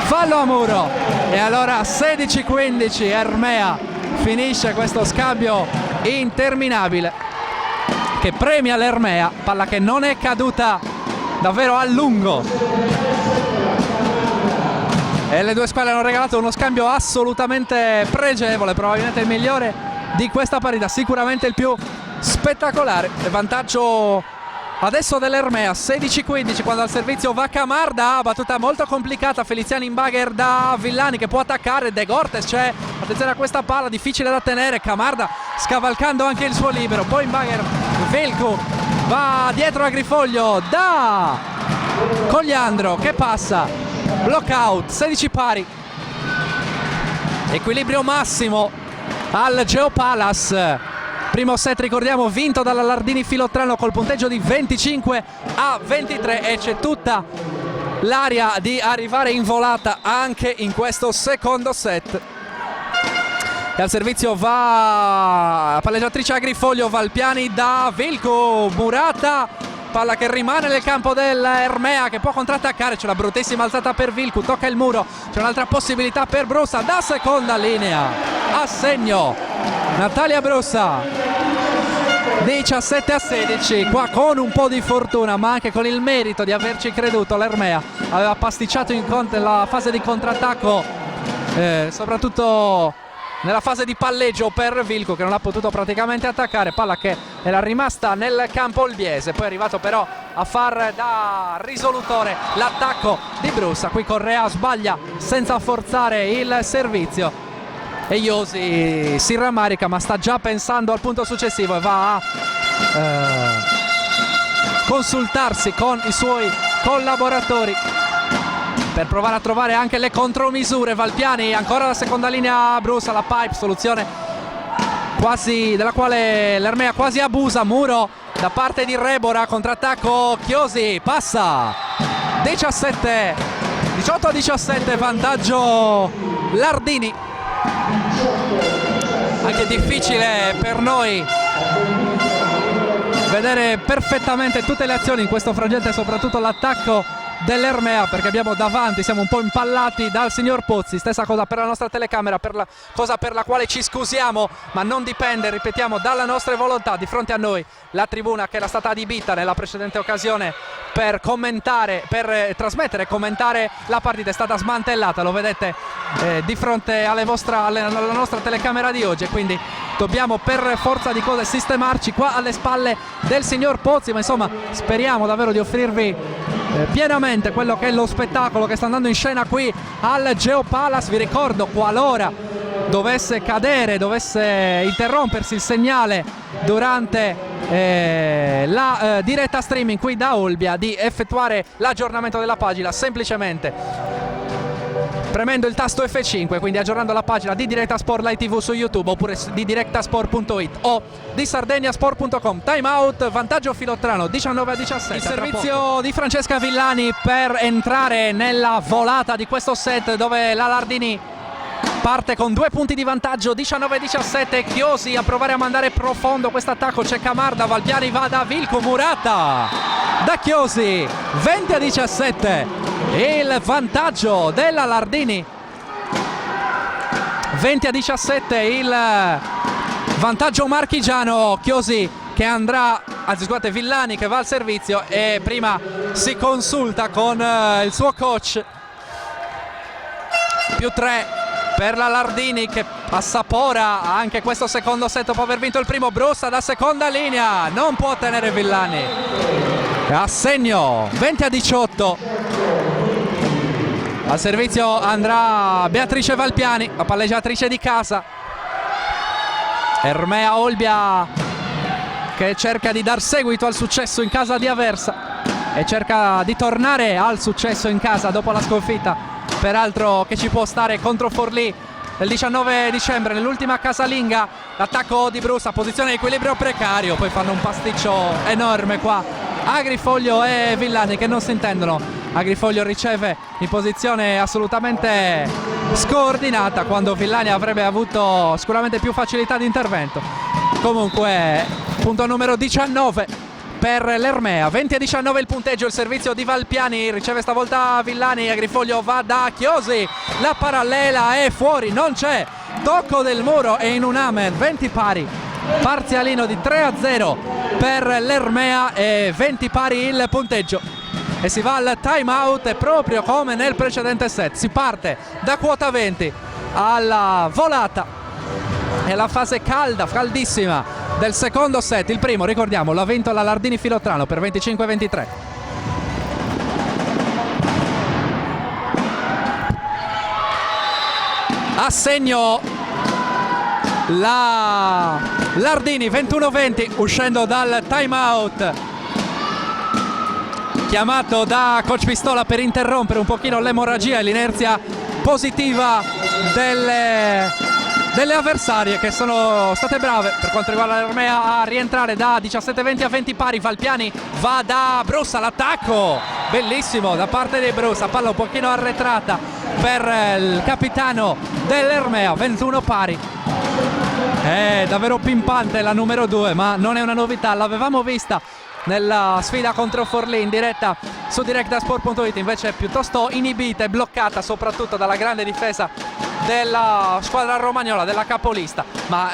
A: fallo a muro e allora 16-15 Ermea finisce questo scambio interminabile che premia l'Ermea. Palla che non è caduta davvero a lungo e le due squadre hanno regalato uno scambio assolutamente pregevole, probabilmente il migliore di questa partita, sicuramente il più spettacolare. Il vantaggio adesso dell'Ermea, 16-15, quando al servizio va Camarda, battuta molto complicata, Feliziani in bagger da Villani che può attaccare, De Gortes c'è, attenzione a questa palla, difficile da tenere, Camarda scavalcando anche il suo libero, poi in bagger Velko, va dietro a Grifoglio da Cogliandro che passa, blockout, 16 pari, equilibrio massimo al Geopalas. Primo set, ricordiamo, vinto dalla Lardini Filottrano col punteggio di 25-23 e c'è tutta l'aria di arrivare in volata anche in questo secondo set. E al servizio va palleggiatrice a Grifoglio, Valpiani da Vilco, Murata, palla che rimane nel campo dell'Ermea che può contrattaccare, c'è una bruttissima alzata per Vilco, tocca il muro, c'è un'altra possibilità per Brussa da seconda linea, a segno Natalia Brussa, 17-16, qua con un po' di fortuna ma anche con il merito di averci creduto. L'Ermea aveva pasticciato nella fase di contrattacco, soprattutto nella fase di palleggio per Vilco che non ha potuto praticamente attaccare, palla che era rimasta nel campo olbiese, poi è arrivato però a far da risolutore l'attacco di Brussa. Qui Correa sbaglia senza forzare il servizio e Iosi si rammarica ma sta già pensando al punto successivo e va a consultarsi con i suoi collaboratori per provare a trovare anche le contromisure. Valpiani ancora la seconda linea, Brussa, la pipe, soluzione quasi della quale l'Ermea quasi abusa, muro da parte di Rebora, contrattacco Chiosi, passa, 18-17, vantaggio Lardini. Anche difficile per noi vedere perfettamente tutte le azioni in questo frangente, soprattutto l'attacco dell'Ermea, perché abbiamo davanti, siamo un po' impallati dal signor Pozzi. Stessa cosa per la nostra telecamera, cosa per la quale ci scusiamo, ma non dipende, ripetiamo, dalla nostra volontà. Di fronte a noi la tribuna che era stata adibita nella precedente occasione per commentare, per trasmettere e commentare la partita è stata smantellata, lo vedete di fronte alla nostra telecamera di oggi, e quindi dobbiamo per forza di cose sistemarci qua alle spalle del signor Pozzi, ma insomma speriamo davvero di offrirvi pienamente quello che è lo spettacolo che sta andando in scena qui al Geopalas. Vi ricordo, qualora dovesse cadere, dovesse interrompersi il segnale durante la diretta streaming qui da Olbia, di effettuare l'aggiornamento della pagina semplicemente premendo il tasto F5, quindi aggiornando la pagina di Diretta Sport Live TV su YouTube, oppure di direttasport.it o di sardegnasport.com. Time out, vantaggio Filottrano, 19-17. Il servizio di Francesca Villani per entrare nella volata di questo set, dove la Lardini parte con 2 punti di vantaggio, 19-17. Chiosi a provare a mandare profondo questo attacco, c'è Camarda, Valpiani va da Vilco, Murata da Chiosi, 20-17 il vantaggio della Lardini, 20-17 il vantaggio marchigiano. Chiosi che andrà, anzi scusate, Villani che va al servizio e prima si consulta con il suo coach. +3 per la Lardini che assapora anche questo secondo set dopo aver vinto il primo. Brussa da seconda linea, non può tenere Villani, a segno, 20-18. Al servizio andrà Beatrice Valpiani, la palleggiatrice di casa. Ermea Olbia che cerca di dar seguito al successo in casa di Aversa e cerca di tornare al successo in casa dopo la sconfitta, peraltro, che ci può stare contro Forlì il 19 dicembre nell'ultima casalinga. L'attacco di Brussa, posizione di equilibrio precario, poi fanno un pasticcio enorme qua Agrifoglio e Villani che non si intendono. Agrifoglio riceve in posizione assolutamente scordinata, quando Villani avrebbe avuto sicuramente più facilità di intervento. Comunque punto numero 19 per l'Ermea, 20-19 il punteggio. Il servizio di Valpiani, riceve stavolta Villani, Agrifoglio va da Chiosi, la parallela è fuori, non c'è tocco del muro e in un amen, 20 pari, parzialino di 3-0 per l'Ermea e 20 pari il punteggio. e si va al time out, e proprio come nel precedente set si parte da quota 20 alla volata e la fase calda, caldissima del secondo set. Il primo, ricordiamo, l'ha vinto la Lardini Filotrano per 25-23. A segno la Lardini 21-20 uscendo dal time out chiamato da coach Pistola per interrompere un pochino l'emorragia e l'inerzia positiva delle avversarie, che sono state brave per quanto riguarda l'Ermea a rientrare da 17-20 a 20 pari. Valpiani va da Brussa, l'attacco bellissimo da parte di Brussa, palla un pochino arretrata per il capitano dell'Ermea. 21 pari, è davvero pimpante la numero 2, ma non è una novità, l'avevamo vista nella sfida contro Forlì in diretta su directasport.it, invece è piuttosto inibita e bloccata soprattutto dalla grande difesa della squadra romagnola, della capolista. Ma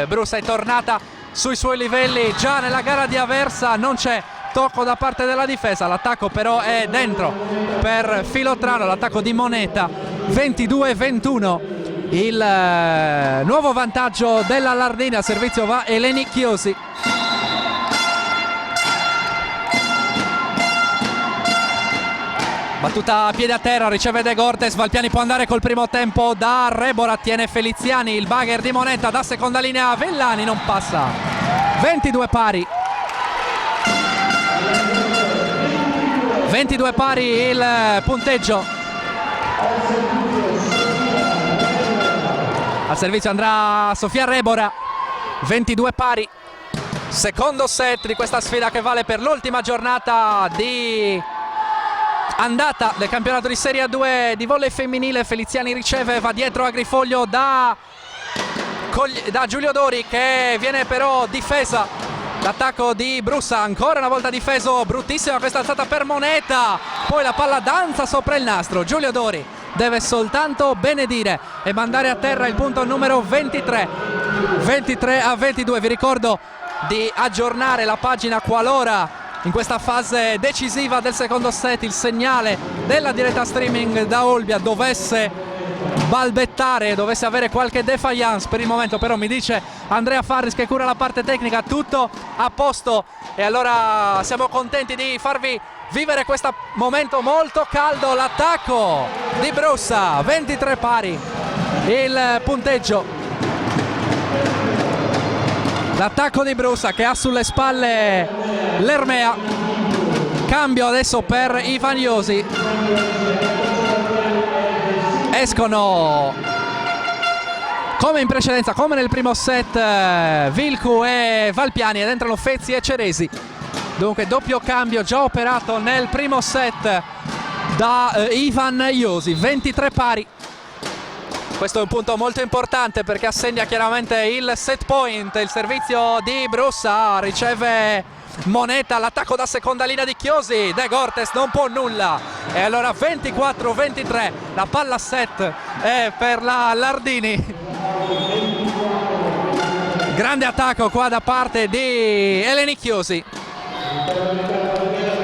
A: Brussa è tornata sui suoi livelli già nella gara di Aversa, non c'è tocco da parte della difesa, l'attacco però è dentro per Filotrano, l'attacco di Moneta. 22-21 il nuovo vantaggio della Lardini, al servizio va Eleni Chiosi. Battuta a piede a terra, riceve De Gortes, Valpiani può andare col primo tempo da Rebora, tiene Feliziani, il bagger di Moneta da seconda linea, Vellani non passa. 22 pari. 22 pari il punteggio. Al servizio andrà Sofia Rebora. 22 pari. Secondo set di questa sfida che vale per l'ultima giornata di andata del campionato di Serie A2 di volley femminile. Feliziani riceve, va dietro a Grifoglio da Giulio Dori, che viene però difesa. L'attacco di Brussa, ancora una volta difeso, bruttissima questa alzata per Moneta, poi la palla danza sopra il nastro. Giulio Dori deve soltanto benedire e mandare a terra il punto numero 23. 23-22. Vi ricordo di aggiornare la pagina qualora in questa fase decisiva del secondo set il segnale della diretta streaming da Olbia dovesse balbettare, dovesse avere qualche defiance. Per il momento però mi dice Andrea Farris, che cura la parte tecnica, tutto a posto, e allora siamo contenti di farvi vivere questo momento molto caldo. L'attacco di Brussa, 23 pari il punteggio. L'attacco di Brussa che ha sulle spalle l'Ermea. Cambio adesso per Ivan Iosi. Escono come in precedenza, come nel primo set, Vilcu e Valpiani, ed entrano Fezzi e Ceresi. Dunque doppio cambio già operato nel primo set da Ivan Iosi. 23 pari. Questo è un punto molto importante perché assegna chiaramente il set point. Il servizio di Brussa, riceve Moneta, l'attacco da seconda linea di Chiosi, De Gortes non può nulla, e allora 24-23, la palla set è per la Lardini. Grande attacco qua da parte di Eleni Chiosi.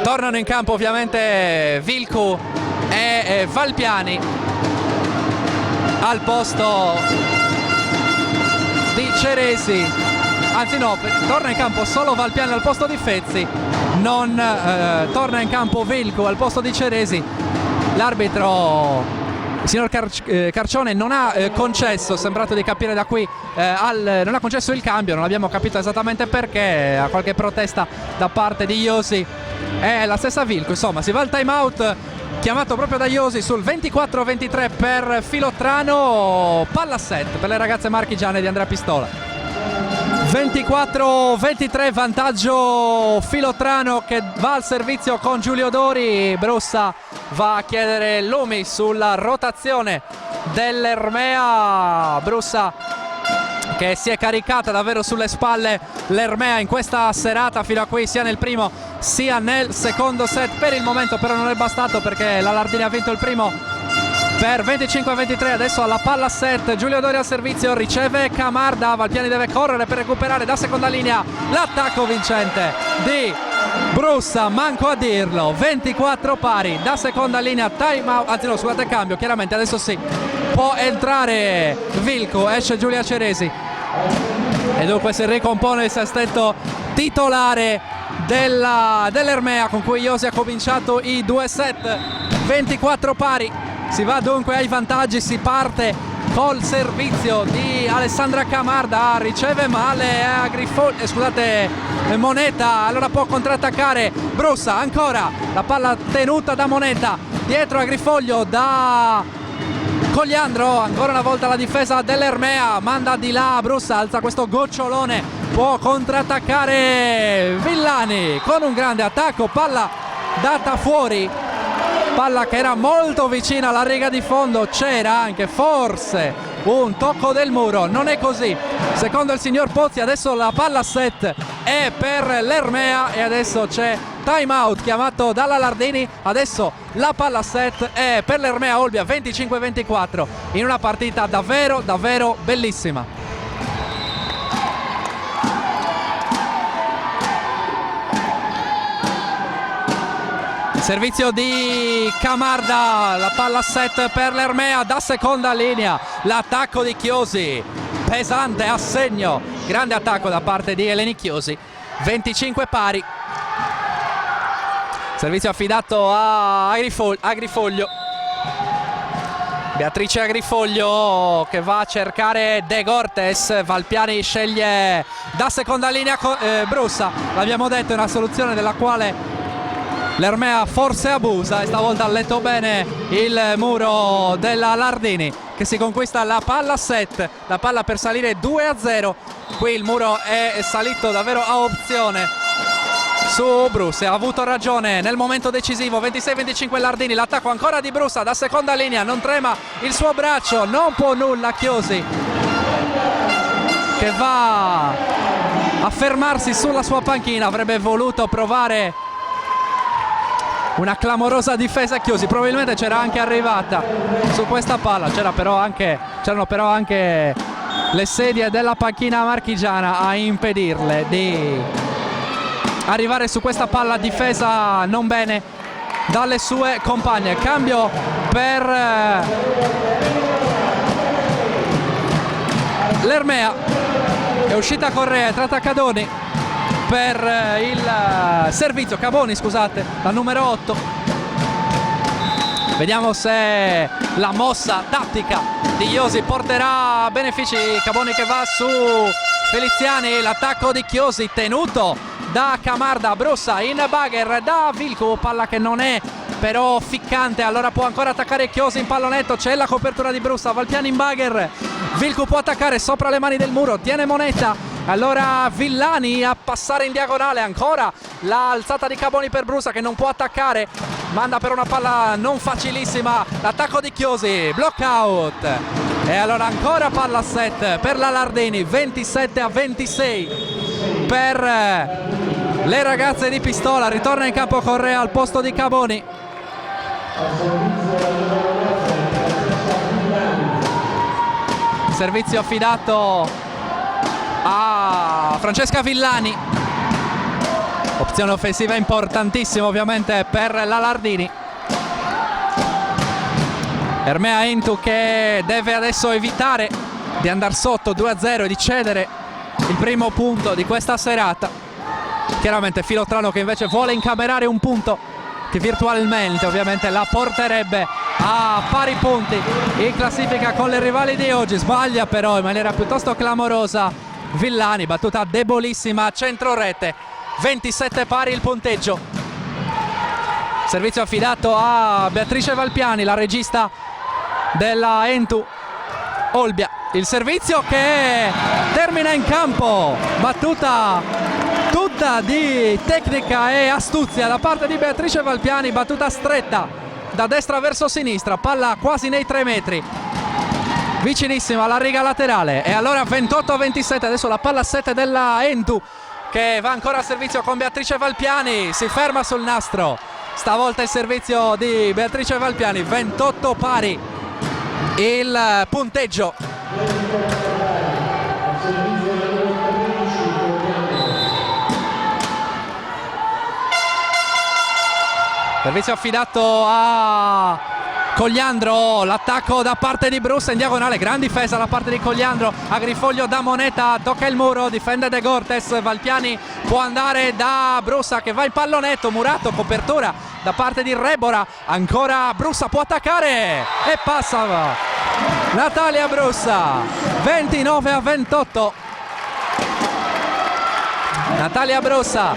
A: Tornano in campo ovviamente Vilcu e Valpiani al posto di Ceresi, anzi no, torna in campo solo Valpiani al posto di Fezzi, non torna in campo Vilcu al posto di Ceresi. L'arbitro, il signor Carcione, non ha concesso, è sembrato di capire da qui, non ha concesso il cambio, non abbiamo capito esattamente perché, a qualche protesta da parte di Iosi e la stessa Vilcu. Insomma, si va al time out chiamato proprio da Iosi sul 24-23 per Filotrano. Palla set per le ragazze marchigiane di Andrea Pistola. 24-23, vantaggio Filotrano che va al servizio con Giulio Dori. Brussa va a chiedere lumi sulla rotazione dell'Ermea. Brussa che si è caricata davvero sulle spalle l'Ermea in questa serata fino a qui, sia nel primo sia nel secondo set. Per il momento però non è bastato, perché la Lardini ha vinto il primo per 25-23. Adesso alla palla set, Giulio Dori al servizio, riceve Camarda, Valpiani deve correre per recuperare da seconda linea l'attacco vincente di Brussa, manco a dirlo, 24 pari, da seconda linea time out, anzi no, scusate, cambio, chiaramente adesso sì, può entrare Vilco, esce Giulia Ceresi e dunque si ricompone il sestetto titolare dell'Ermea, con cui Iosi ha cominciato i 2 set, 24 pari, si va dunque ai vantaggi, si parte col servizio di Alessandra Camarda, riceve male Moneta, allora può contrattaccare Brussa, ancora la palla tenuta da Moneta, dietro a Grifoglio da Cogliandro, ancora una volta la difesa dell'Ermea, manda di là Brussa, alza questo gocciolone, può contrattaccare Villani con un grande attacco, palla data fuori, palla che era molto vicina alla riga di fondo, c'era anche forse un tocco del muro, non è così, secondo il signor Pozzi. Adesso la palla set è per l'Ermea e adesso c'è time out chiamato dalla Lardini, adesso la palla set è per l'Ermea Olbia, 25-24 in una partita davvero davvero bellissima. Servizio di Camarda, la palla set per l'Ermea da seconda linea, l'attacco di Chiosi, pesante a segno, grande attacco da parte di Eleni Chiosi, 25 pari. Servizio affidato a Agrifoglio. Beatrice Agrifoglio che va a cercare De Gortes, Valpiani sceglie da seconda linea Brussa, l'abbiamo detto, è una soluzione della quale l'Ermea forse abusa e stavolta ha letto bene il muro della Lardini che si conquista la palla set, la palla per salire 2-0. Qui il muro è salito davvero a opzione su Brussa, ha avuto ragione nel momento decisivo. 26-25 Lardini, l'attacco ancora di Brussa da seconda linea, non trema il suo braccio, non può nulla Chiosi che va a fermarsi sulla sua panchina, avrebbe voluto provare una clamorosa difesa Chiosi, probabilmente c'era anche arrivata su questa palla, c'erano però anche le sedie della panchina marchigiana a impedirle di arrivare su questa palla difesa non bene dalle sue compagne. Cambio per l'Ermea, è uscita Correa, è tratta Cadoni per il servizio, Caboni scusate, la numero 8. Vediamo se la mossa tattica di Iosi porterà benefici. Caboni che va su Feliziani, l'attacco di Chiosi tenuto da Camarda, Brussa in bagger da Vilco, palla che non è però ficcante, allora può ancora attaccare Chiosi in pallonetto, c'è la copertura di Brussa, Valpiani in bagger, Vilco può attaccare sopra le mani del muro, tiene Moneta. Allora Villani a passare in diagonale, ancora l'alzata di Caboni per Brussa che non può attaccare, manda per una palla non facilissima, l'attacco di Chiosi, block out e allora ancora palla set per la Lardini, 27-26 per le ragazze di Pistola. Ritorna in campo Correa al posto di Caboni. Servizio affidato a Francesca Villani, opzione offensiva importantissima ovviamente per la Lardini. Ermea Entu che deve adesso evitare di andare sotto 2-0 e di cedere il primo punto di questa serata. Chiaramente Filotrano che invece vuole incamerare un punto che virtualmente ovviamente la porterebbe a pari punti in classifica con le rivali di oggi. Sbaglia però in maniera piuttosto clamorosa Villani, battuta debolissima a centro rete, 27 pari il punteggio. Servizio affidato a Beatrice Valpiani, la regista della Entu Olbia. Il servizio che termina in campo, battuta tutta di tecnica e astuzia da parte di Beatrice Valpiani, battuta stretta da destra verso sinistra, palla quasi nei 3 metri, vicinissima alla riga laterale. E allora 28-27, adesso la palla 7 della Entu che va ancora a servizio con Beatrice Valpiani, si ferma sul nastro, stavolta il servizio di Beatrice Valpiani, 28 pari il punteggio. Servizio affidato a Cogliandro, l'attacco da parte di Brussa in diagonale, gran difesa da parte di Cogliandro, Agrifoglio da Moneta, tocca il muro, difende De Gortes, Valpiani può andare da Brussa che va in pallonetto, Murato, copertura da parte di Rebora, ancora Brussa può attaccare e passa Natalia Brussa, 29-28. Natalia Brussa,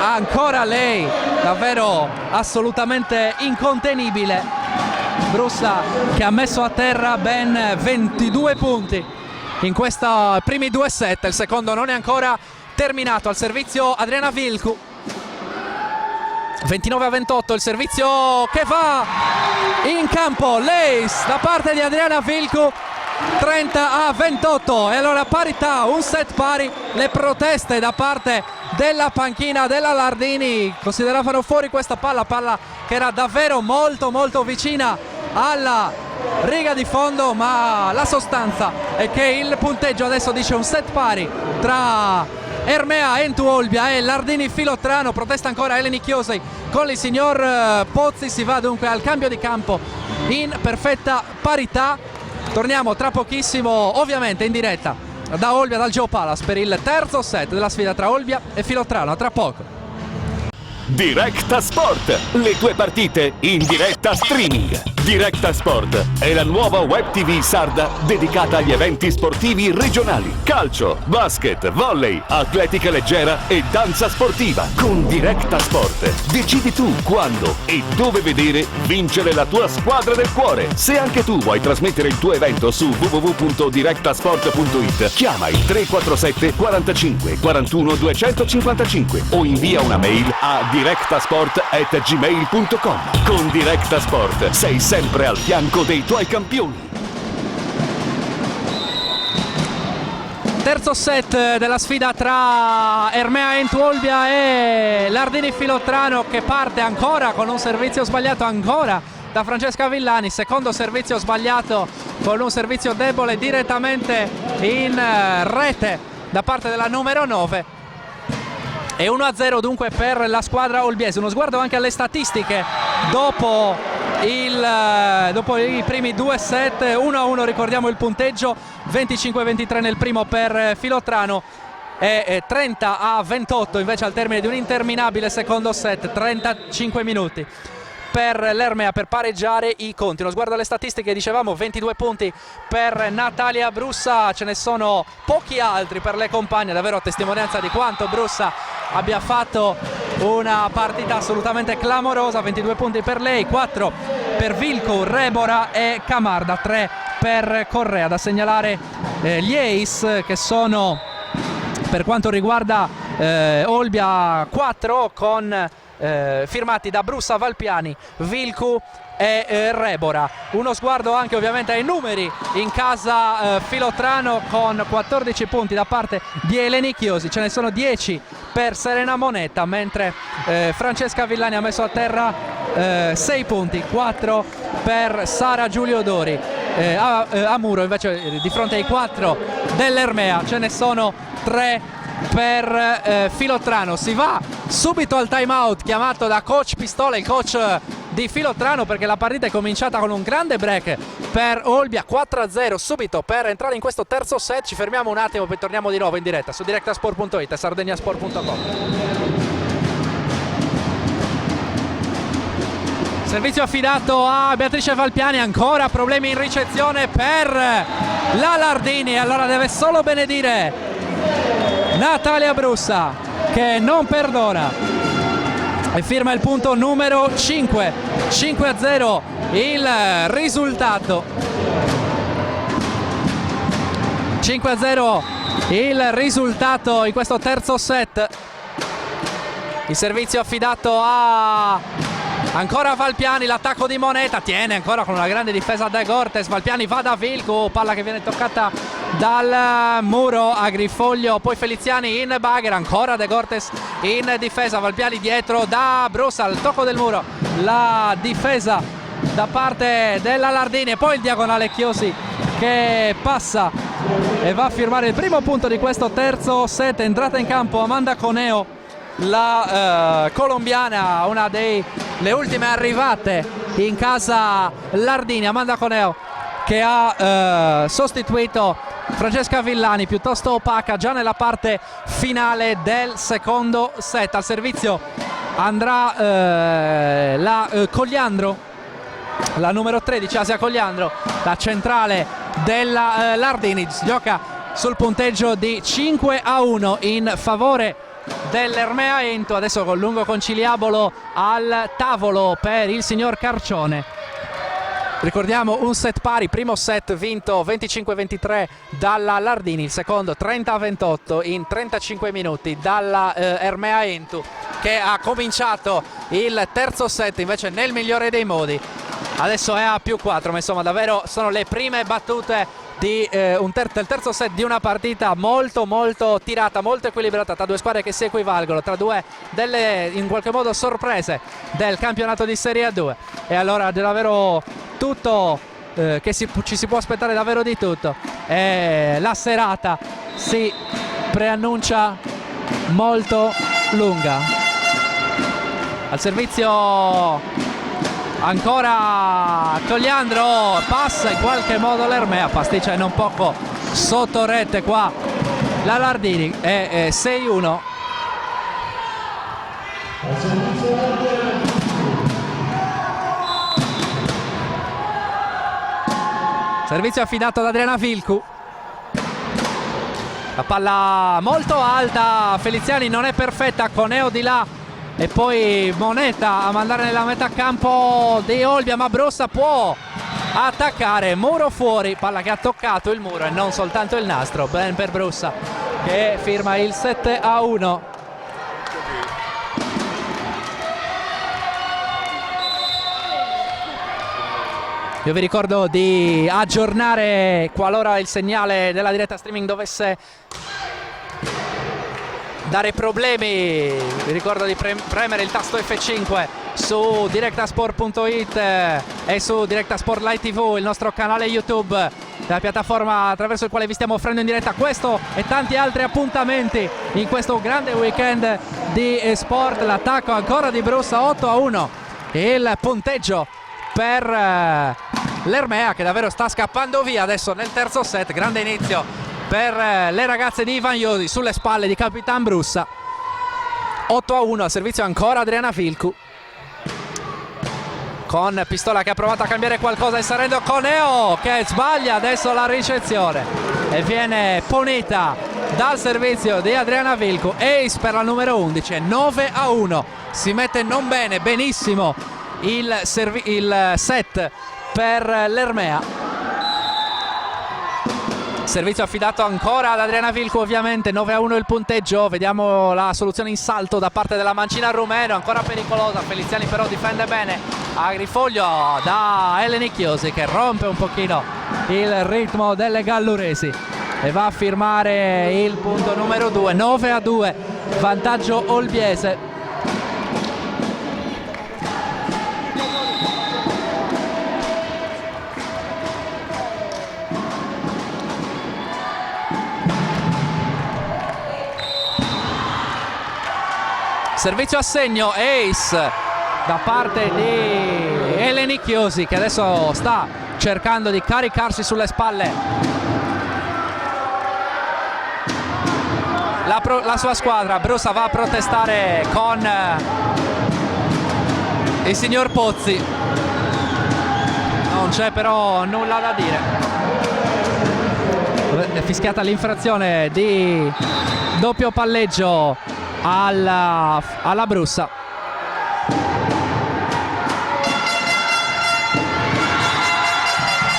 A: ancora lei, davvero assolutamente incontenibile. Brussa che ha messo a terra ben 22 punti in questi primi due set, il secondo non è ancora terminato. Al servizio Adriana Vilcu, 29-28, il servizio che va in campo, l'ace da parte di Adriana Vilcu, 30-28 e allora parità, un set pari. Le proteste da parte della panchina della Lardini consideravano fuori questa palla che era davvero molto vicina alla riga di fondo, ma la sostanza è che il punteggio adesso dice un set pari tra Ermea Entu Olbia e Lardini Filottrano. Protesta ancora Eleni Chiosi con il signor Pozzi, si va dunque al cambio di campo in perfetta parità. Torniamo tra pochissimo ovviamente in diretta da Olbia, dal Geo Palace, per il terzo set della sfida tra Olbia e Filottrano. A tra poco.
B: Directa Sport, le tue partite in diretta streaming. Directa Sport è la nuova web TV sarda dedicata agli eventi sportivi regionali. Calcio, basket, volley, atletica leggera e danza sportiva. Con Directa Sport decidi tu quando e dove vedere vincere la tua squadra del cuore. Se anche tu vuoi trasmettere il tuo evento su www.directasport.it, chiama il 347 45 41 255 o invia una mail a directasport@gmail.com. Con Directa Sport sei sempre al fianco dei tuoi campioni.
A: Terzo set della sfida tra Ermea Entu Olbia e Lardini Filottrano, che parte ancora con un servizio sbagliato ancora da Francesca Villani. Secondo servizio sbagliato con un servizio debole direttamente in rete da parte della numero 9. E 1-0 dunque per la squadra olbiese. Uno sguardo anche alle statistiche dopo i primi due set. 1-1, ricordiamo il punteggio, 25-23 nel primo per Filottrano e 30-28 invece al termine di un interminabile secondo set, 35 minuti per l'Ermea per pareggiare i conti. Uno sguardo alle statistiche, dicevamo 22 punti per Natalia Brussa, ce ne sono pochi altri per le compagne, davvero a testimonianza di quanto Brussa abbia fatto una partita assolutamente clamorosa. 22 punti per lei, 4 per Vilco, Rebora e Camarda, 3 per Correa. Da segnalare gli ace che sono, per quanto riguarda Olbia, 4 con firmati da Brussa, Valpiani, Vilcu e Rebora. Uno sguardo anche ovviamente ai numeri in casa Filottrano, con 14 punti da parte di Eleni Chiosi, ce ne sono 10 per Serena Moneta, mentre Francesca Villani ha messo a terra 6 punti, 4 per Sara Giulio Dori. A muro invece, di fronte ai 4 dell'Ermea, ce ne sono 3 per Filottrano. Si va subito al time out chiamato da coach Pistola, il coach di Filottrano, perché la partita è cominciata con un grande break per Olbia, 4-0 subito per entrare in questo terzo set. Ci fermiamo un attimo, poi torniamo di nuovo in diretta su directasport.it e sardegnasport.com. Servizio affidato a Beatrice Valpiani, ancora problemi in ricezione per la Lardini, allora deve solo benedire Natalia Brussa, che non perdona e firma il punto numero 5. 5-0 il risultato. 5-0 il risultato in questo terzo set. Il servizio affidato a ancora Valpiani, l'attacco di Moneta, tiene ancora con una grande difesa De Gortes. Valpiani va da Vilco, palla che viene toccata dal muro, Agrifoglio, poi Feliziani in bagger, ancora De Gortes in difesa, Valpiani dietro da Brussa, al tocco del muro, la difesa da parte della Lardini e poi il diagonale Chiosi che passa e va a firmare il primo punto di questo terzo set. Entrata in campo Amanda Coneo la colombiana, una delle ultime arrivate in casa Lardini, Amanda Coneo, che ha sostituito Francesca Villani, piuttosto opaca già nella parte finale del secondo set. Al servizio andrà la Cogliandro, la numero 13 Asia Cogliandro, la centrale della Lardini. Si gioca sul punteggio di 5-1 in favore dell'Ermea Ento. Adesso con lungo conciliabolo al tavolo per il signor Carcione. Ricordiamo un set pari, primo set vinto 25-23 dalla Lardini, il secondo 30-28 in 35 minuti dalla Ermea Ento, che ha cominciato il terzo set invece nel migliore dei modi. Adesso è a +4, ma insomma davvero sono le prime battute di del terzo set di una partita molto tirata, molto equilibrata, tra due squadre che si equivalgono, tra due delle in qualche modo sorprese del campionato di Serie A2. E allora davvero tutto, che ci si può aspettare davvero di tutto. La serata si preannuncia molto lunga. Al servizio ancora Cogliandro, passa in qualche modo l'Ermea, pasticcia non poco sotto rete qua la Lardini, è 6-1. Servizio affidato ad Adriana Vilcu, la palla molto alta, Feliziani non è perfetta, Coneo di là e poi Moneta a mandare nella metà campo di Olbia, ma Brussa può attaccare, muro fuori, palla che ha toccato il muro e non soltanto il nastro. Ben per Brussa che firma il 7-1. Io vi ricordo di aggiornare, qualora il segnale della diretta streaming dovesse dare problemi, vi ricordo di premere il tasto F5 su directasport.it e su Directasport Live TV, il nostro canale YouTube, la piattaforma attraverso il quale vi stiamo offrendo in diretta questo e tanti altri appuntamenti in questo grande weekend di sport. L'attacco ancora di Brussa, 8-1 il punteggio per l'Ermea, che davvero sta scappando via adesso nel terzo set. Grande inizio per le ragazze di Ivan Iosi sulle spalle di Capitan Brussa. 8-1 al servizio ancora Adriana Vilcu, con Pistola che ha provato a cambiare qualcosa e Sarendo Coneo che sbaglia adesso la ricezione e viene punita dal servizio di Adriana Vilcu. Ace per la numero 11, 9-1, si mette non bene, benissimo il set per l'Ermea. Servizio affidato ancora ad Adriana Vilcu, ovviamente 9-1 il punteggio. Vediamo la soluzione in salto da parte della mancina rumeno, ancora pericolosa. Feliziani però difende bene a rifoglio da Eleni Chiosi, che rompe un pochino il ritmo delle galluresi e va a firmare il punto numero 2. 9-2, vantaggio olbiese. Servizio a segno, ace da parte di Eleni Chiosi, che adesso sta cercando di caricarsi sulle spalle la sua squadra. Brussa va a protestare con il signor Pozzi, non c'è però nulla da dire. È fischiata l'infrazione di doppio palleggio alla Brussa.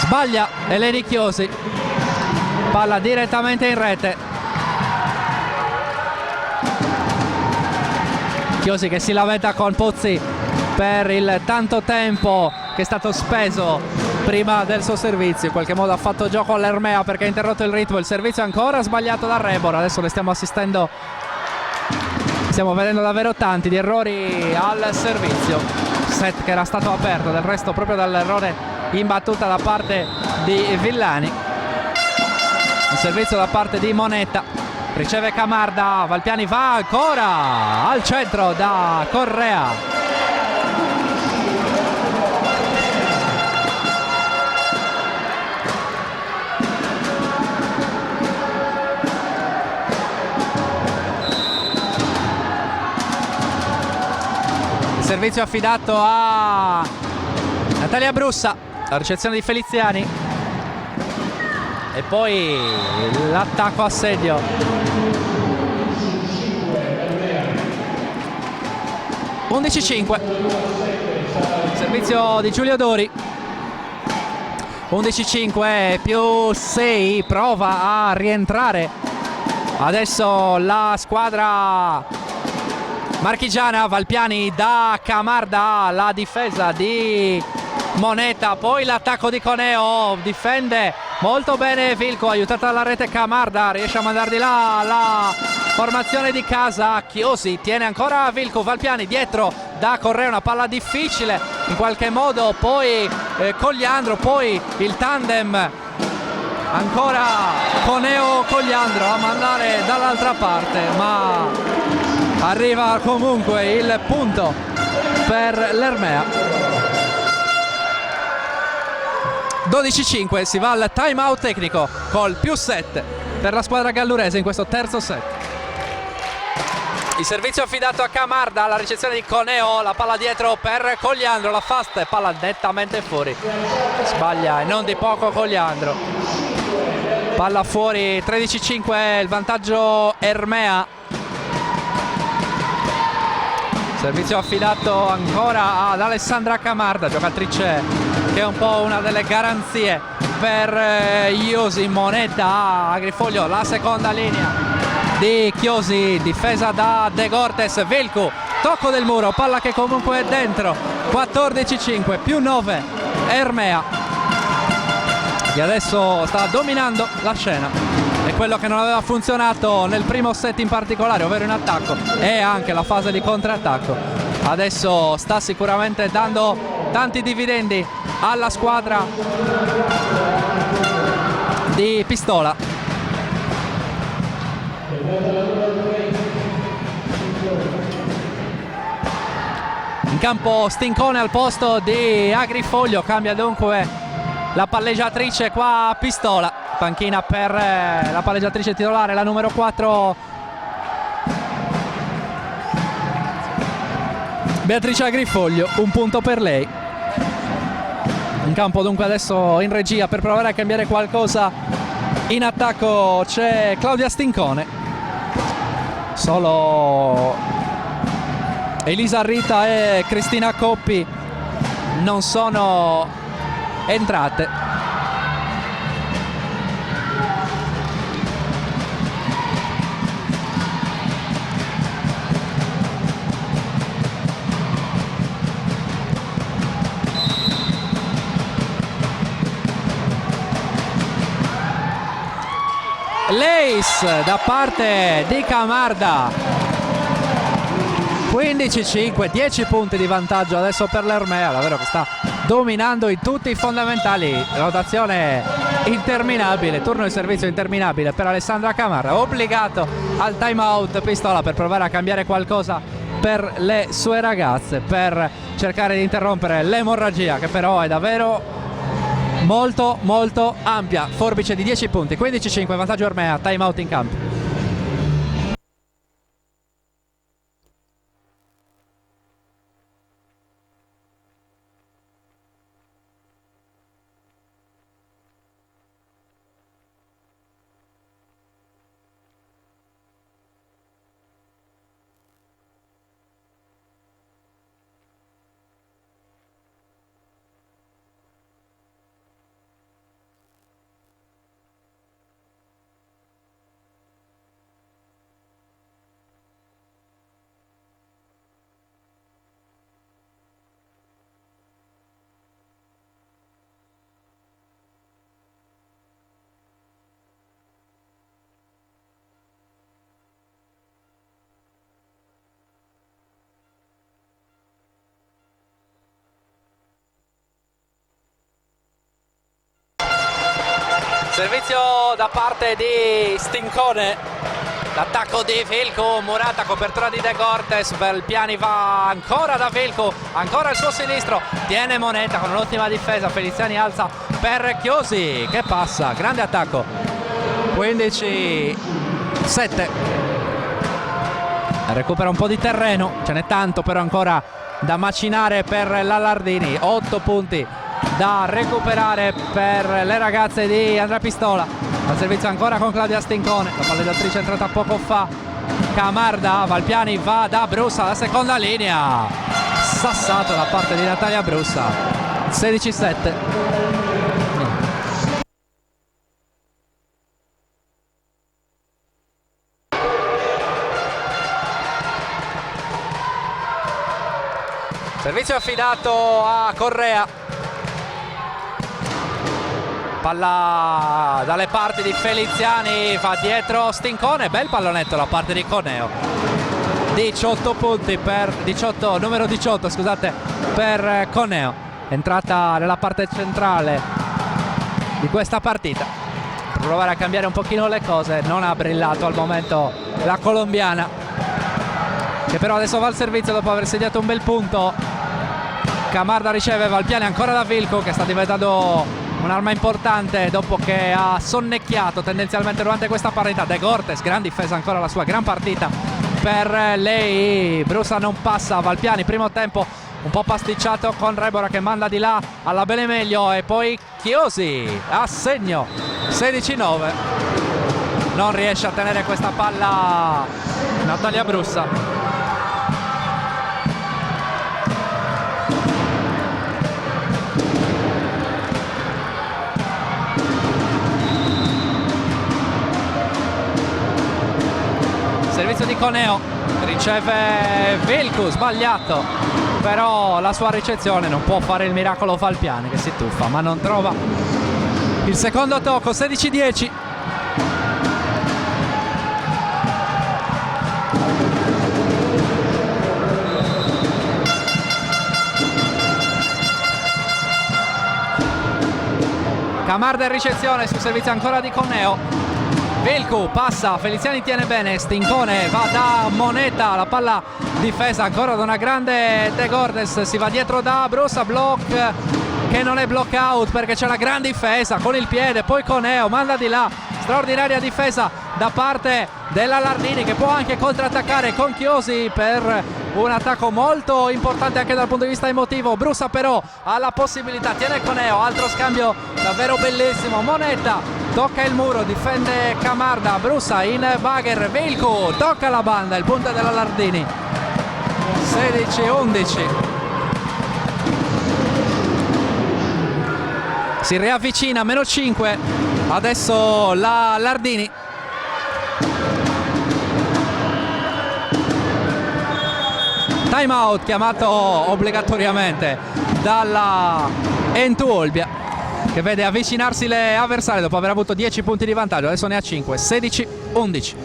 A: Sbaglia Eleni Chiosi, palla direttamente in rete. Chiosi che si lamenta con Pozzi per il tanto tempo che è stato speso prima del suo servizio. In qualche modo ha fatto gioco all'Ermea perché ha interrotto il ritmo. Il servizio ancora sbagliato da Rebor, adesso le stiamo assistendo. Stiamo vedendo davvero tanti di errori al servizio. Set che era stato aperto del resto proprio dall'errore in battuta da parte di Villani. Il servizio da parte di Moneta. riceve Camarda, Valpiani va ancora al centro da Correa. Servizio affidato a Natalia Brussa, la ricezione di Feliziani e poi l'attacco assedio. (11-5). Servizio di Giulio Dori. 11-5 più 6, prova a rientrare adesso la squadra marchigiana. Valpiani da Camarda, la difesa di Moneta, poi l'attacco di Coneo, difende molto bene Vilco, aiutata dalla rete Camarda, riesce a mandare di là la formazione di casa. Chiosi tiene ancora Vilco, Valpiani dietro da Correa, una palla difficile in qualche modo, poi Cogliandro, poi il tandem ancora Coneo-Cogliandro a mandare dall'altra parte, ma arriva comunque il punto per l'Ermea. 12-5, si va al time out tecnico col più 7 per la squadra gallurese in questo terzo set. Il servizio affidato a Camarda, la ricezione di Coneo, la palla dietro per Cogliandro, la fast, palla nettamente fuori, sbaglia e non di poco Cogliandro, palla fuori. 13-5 il vantaggio Ermea. Servizio affidato ancora ad Alessandra Camarda, giocatrice che è un po' una delle garanzie per Chiosi. Moneta a Agrifoglio, la seconda linea di Chiosi, difesa da De Gortes. Vilco, tocco del muro, palla che comunque è dentro. 14-5 più 9 Ermea, che adesso sta dominando la scena. È quello che non aveva funzionato nel primo set in particolare, ovvero in attacco e anche la fase di contrattacco. Adesso sta sicuramente dando tanti dividendi alla squadra di Pistola. In campo Stincone al posto di Agrifoglio, cambia dunque la palleggiatrice qua a Pistola. Panchina per la palleggiatrice titolare, la numero 4 Beatrice Agrifoglio, un punto per lei. In campo dunque adesso in regia per provare a cambiare qualcosa in attacco c'è Claudia Stincone, solo Elisa Rita e Cristina Coppi non sono entrate. L'ace da parte di Camarda. 15-5, 10 punti di vantaggio adesso per l'Ermea, davvero che sta dominando in tutti i fondamentali. Rotazione interminabile, turno di servizio interminabile per Alessandra Camarda, obbligato al time out Pistola per provare a cambiare qualcosa per le sue ragazze, per cercare di interrompere l'emorragia che però è davvero molto molto ampia. Forbice di 10 punti, 15-5 vantaggio Ermea, time out in campo. Servizio da parte di Stincone l'attacco di Vilcu, murata, copertura di De Gortes, Valpiani va ancora da Vilcu, ancora il suo sinistro, tiene Moneta con un'ottima difesa, Feliziani alza per Chiosi che passa, grande attacco, 15-7. Recupera un po' di terreno, ce n'è tanto però ancora da macinare per la Lardini. 8 punti da recuperare per le ragazze di Andrea Pistola. Al servizio ancora con Claudia Stincone, la palleggiatrice è entrata poco fa. Camarda, Valpiani va da Brussa, la seconda linea, sassato da parte di Natalia Brussa. 16-7. Servizio affidato a Correa, palla dalle parti di Feliziani, va dietro Stincone, bel pallonetto da parte di Coneo. 18 punti per numero 18 scusate, per Coneo, entrata nella parte centrale di questa partita per provare a cambiare un pochino le cose. Non ha brillato al momento la colombiana, che però adesso va al servizio dopo aver segnato un bel punto. Camarda riceve, Valpiani ancora da Vilcu che sta diventando un'arma importante dopo che ha sonnecchiato tendenzialmente durante questa partita. De Gortes, gran difesa, ancora la sua gran partita per lei. Brussa non passa, Valpiani primo tempo un po' pasticciato con Rebora che manda di là alla bene meglio, e poi Chiosi a segno. 16-9, non riesce a tenere questa palla Natalia Brussa. Servizio di Coneo, riceve Vilcu, sbagliato, però la sua ricezione non può fare il miracolo. Valpiani che si tuffa ma non trova il secondo tocco. 16-10. Camarda in ricezione sul servizio ancora di Coneo. Vilcu passa, Feliziani tiene bene, Stincone va da Moneta, la palla difesa ancora da una grande De Gordes, si va dietro da Brussa, block che non è block out perché c'è la gran difesa con il piede, poi Coneo manda di là, straordinaria difesa da parte della Lardini che può anche contrattaccare con Chiosi per un attacco molto importante anche dal punto di vista emotivo. Brussa però ha la possibilità, tiene Coneo, altro scambio davvero bellissimo, Moneta tocca il muro, difende Camarda, Brussa in bagger, Vilcu tocca la banda, il punto della Lardini. 16-11. Si riavvicina, meno 5 adesso la Lardini. Time out chiamato obbligatoriamente dalla Entu Olbia, che vede avvicinarsi le avversarie dopo aver avuto 10 punti di vantaggio, adesso ne ha 5. 16-11.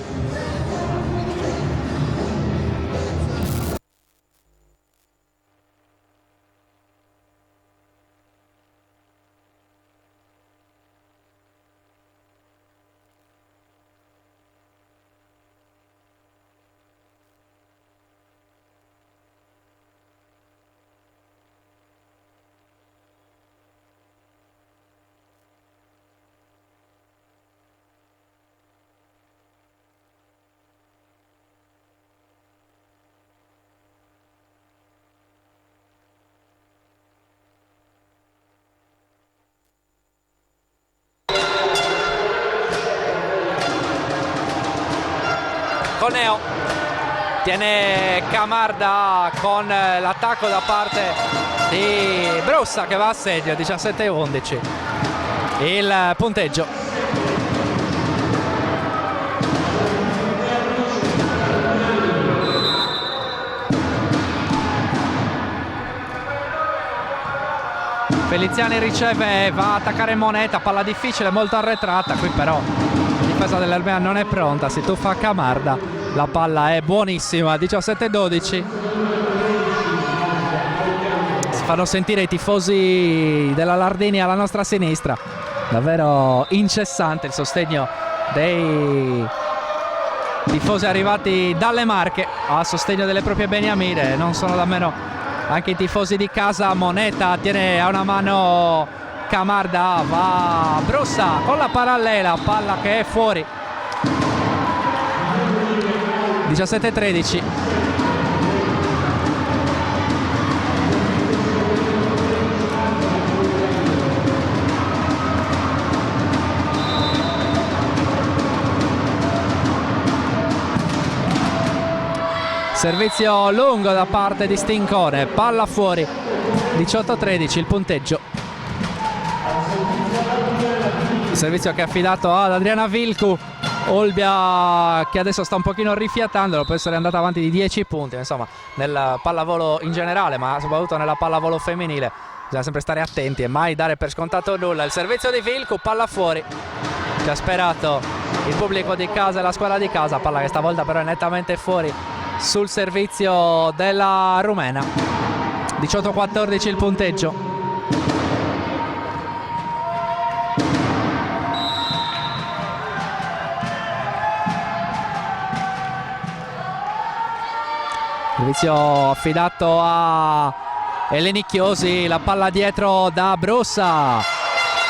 A: Coneo tiene Camarda con l'attacco da parte di Brussa che va a segno. 17-11 il punteggio. Feliziani riceve, va a attaccare Moneta, palla difficile, molto arretrata, qui però la difesa dell'Ermea non è pronta, si tuffa Camarda, la palla è buonissima. 17-12. Si fanno sentire i tifosi della Lardini alla nostra sinistra, davvero incessante il sostegno tifosi arrivati dalle Marche a sostegno delle proprie beniamine, non sono da meno anche i tifosi di casa. Moneta tiene a una mano Camarda, va Brussa con la parallela, palla che è fuori. 17-13. Servizio lungo da parte di Stincone, palla fuori. 18-13 il punteggio. Il servizio che è affidato ad Adriana Vilcu. Olbia che adesso sta un pochino rifiatando, può essere andata avanti di 10 punti, insomma, nel pallavolo in generale, ma soprattutto nella pallavolo femminile bisogna sempre stare attenti e mai dare per scontato nulla. Il servizio di Vilcu, palla fuori, che ha sperato il pubblico di casa e la squadra di casa, palla che stavolta però è nettamente fuori sul servizio della rumena. 18-14 il punteggio. Servizio affidato a Eleni Chiosi, la palla dietro da Brussa,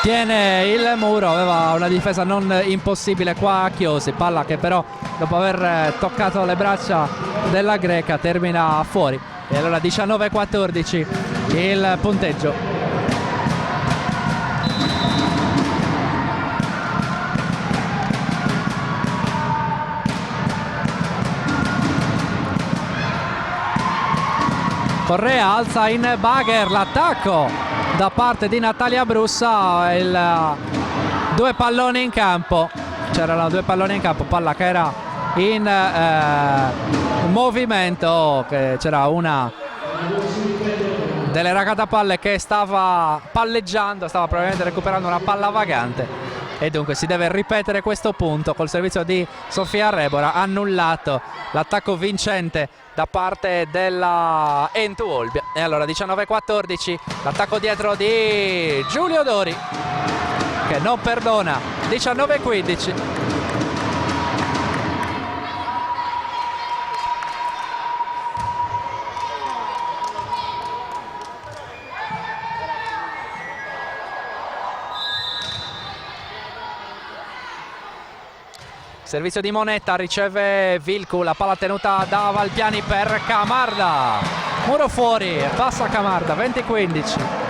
A: tiene il muro, aveva una difesa non impossibile qua a Chiosi, palla che però dopo aver toccato le braccia della greca termina fuori. E allora 19-14 il punteggio. Correa alza in bugger, l'attacco da parte di Natalia Brussa, due palloni in campo, c'erano due palloni in campo, palla che era in movimento, che c'era una delle ragazzapalle che stava palleggiando, stava probabilmente recuperando una palla vagante e dunque si deve ripetere questo punto col servizio di Sofia Rebora, annullato l'attacco vincente da parte della Entu Olbia. E allora 19-14 l'attacco dietro di Giulio Dori che non perdona. 19-15. Servizio di Moneta, riceve Vilcu, la palla tenuta da Valpiani per Camarda. Muro fuori, passa Camarda, 20-15.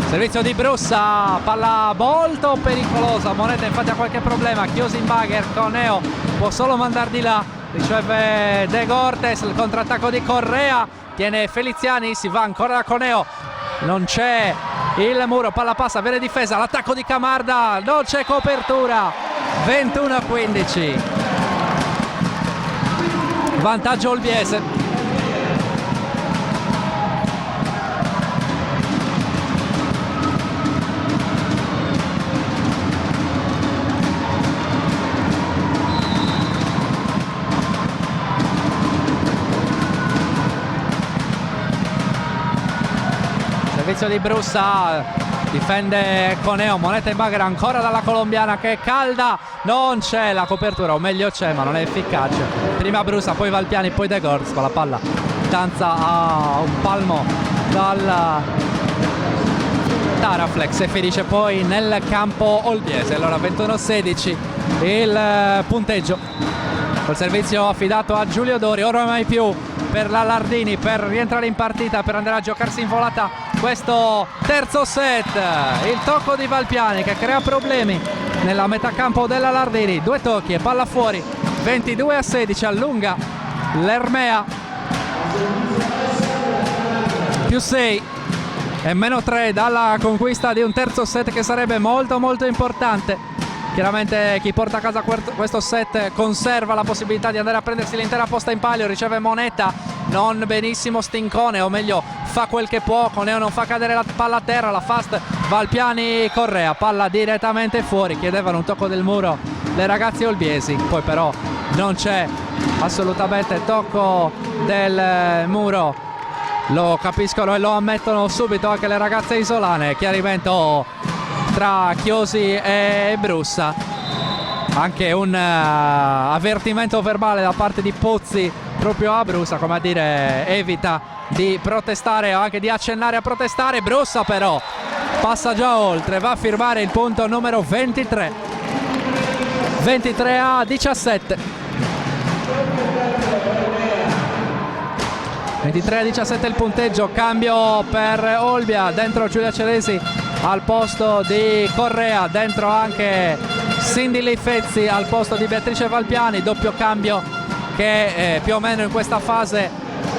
A: Servizio di Brussa, palla molto pericolosa, Moneta infatti ha qualche problema, Chiosi in bugger, Coneo può solo mandare di là, riceve De Gortes, il contrattacco di Correa, tiene Feliziani, si va ancora da Coneo, non c'è il muro, palla passa, viene difesa, l'attacco di Camarda, non c'è copertura, 21-15, vantaggio olbiese. Servizio di Brussa, difende Coneo, Moneta in bugger ancora dalla colombiana che è calda, non c'è la copertura, o meglio c'è ma non è efficace. Prima Brussa, poi Valpiani, poi De Gortes, con la palla danza a un palmo dal Taraflex e finisce poi nel campo olbiese. Allora 21-16 il punteggio, col servizio affidato a Giulio Dori, ora mai più per la Lardini per rientrare in partita, per andare a giocarsi in volata questo terzo set. Il tocco di Valpiani che crea problemi nella metà campo della Lardini, due tocchi e palla fuori. 22-16, allunga l'Ermea, più 6 e meno 3 dalla conquista di un terzo set che sarebbe molto molto importante. Chiaramente chi porta a casa questo set conserva la possibilità di andare a prendersi l'intera posta in palio, riceve Moneta, non benissimo Stincone, o meglio fa quel che può, Coneo non fa cadere la palla a terra, la fast Valpiani Correa, palla direttamente fuori, chiedevano un tocco del muro le ragazze olbiesi, poi però non c'è assolutamente tocco del muro, lo capiscono e lo ammettono subito anche le ragazze isolane. Chiarimento tra Chiosi e Brussa, anche un avvertimento verbale da parte di Pozzi proprio a Brussa, come a dire evita di protestare o anche di accennare a protestare. Brussa però passa già oltre, va a firmare il punto numero 23 a 17. 23 a 17 il punteggio, cambio per Olbia, dentro Giulia Ceresi al posto di Correa, dentro anche Cindy Lifezzi al posto di Beatrice Valpiani, doppio cambio che più o meno in questa fase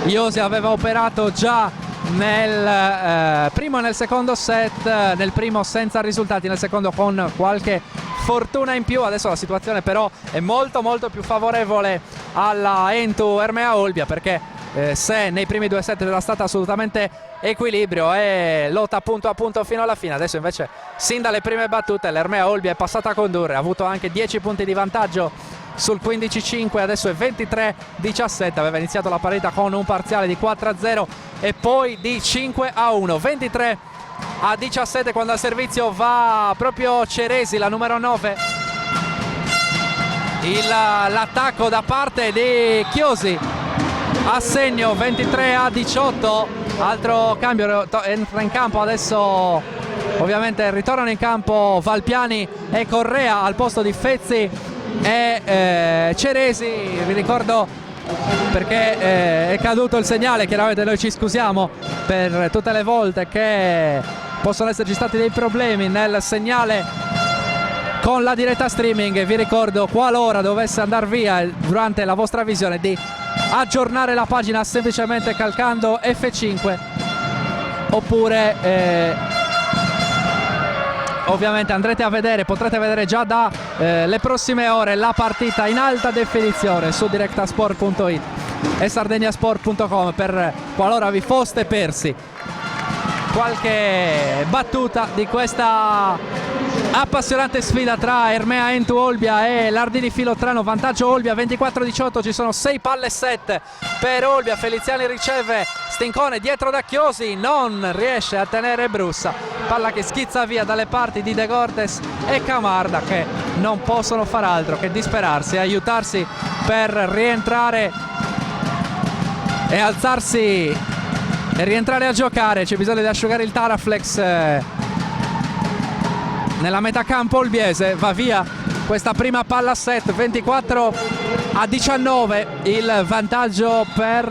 A: Iosi aveva operato già nel primo e nel secondo set, nel primo senza risultati, nel secondo con qualche fortuna in più. Adesso la situazione però è molto più favorevole alla Entu Ermea Olbia, perché se nei primi due set era stata assolutamente equilibrio e lotta punto a punto fino alla fine, adesso invece sin dalle prime battute l'Ermea Olbia è passata a condurre, ha avuto anche 10 punti di vantaggio sul 15-5, adesso è 23-17, aveva iniziato la partita con un parziale di 4-0 e poi di 5-1, 23-17 quando al servizio va proprio Ceresi, la numero 9. L'attacco da parte di Chiosi a segno, 23-18, altro cambio, entra in campo adesso, ovviamente ritornano in campo Valpiani e Correa al posto di Fezzi e Ceresi. Vi ricordo, perché è caduto il segnale, chiaramente noi ci scusiamo per tutte le volte che possono esserci stati dei problemi nel segnale con la diretta streaming. Vi ricordo, qualora dovesse andare via durante la vostra visione, di aggiornare la pagina semplicemente calcando F5, oppure ovviamente andrete a vedere, potrete vedere già da le prossime ore la partita in alta definizione su directasport.it e sardegnasport.com, per qualora vi foste persi qualche battuta di questa appassionante sfida tra Ermea Entu Olbia e Lardini Filottrano. Vantaggio Olbia 24-18, ci sono 6 palle set per Olbia. Feliziani riceve Stincone dietro da Chiosi, non riesce a tenere Brussa, palla che schizza via dalle parti di De Cortes e Camarda, che non possono far altro che disperarsi e aiutarsi per rientrare e alzarsi e rientrare a giocare. C'è bisogno di asciugare il Taraflex nella metacampo olbiese. Va via questa prima palla set, 24-19 il vantaggio per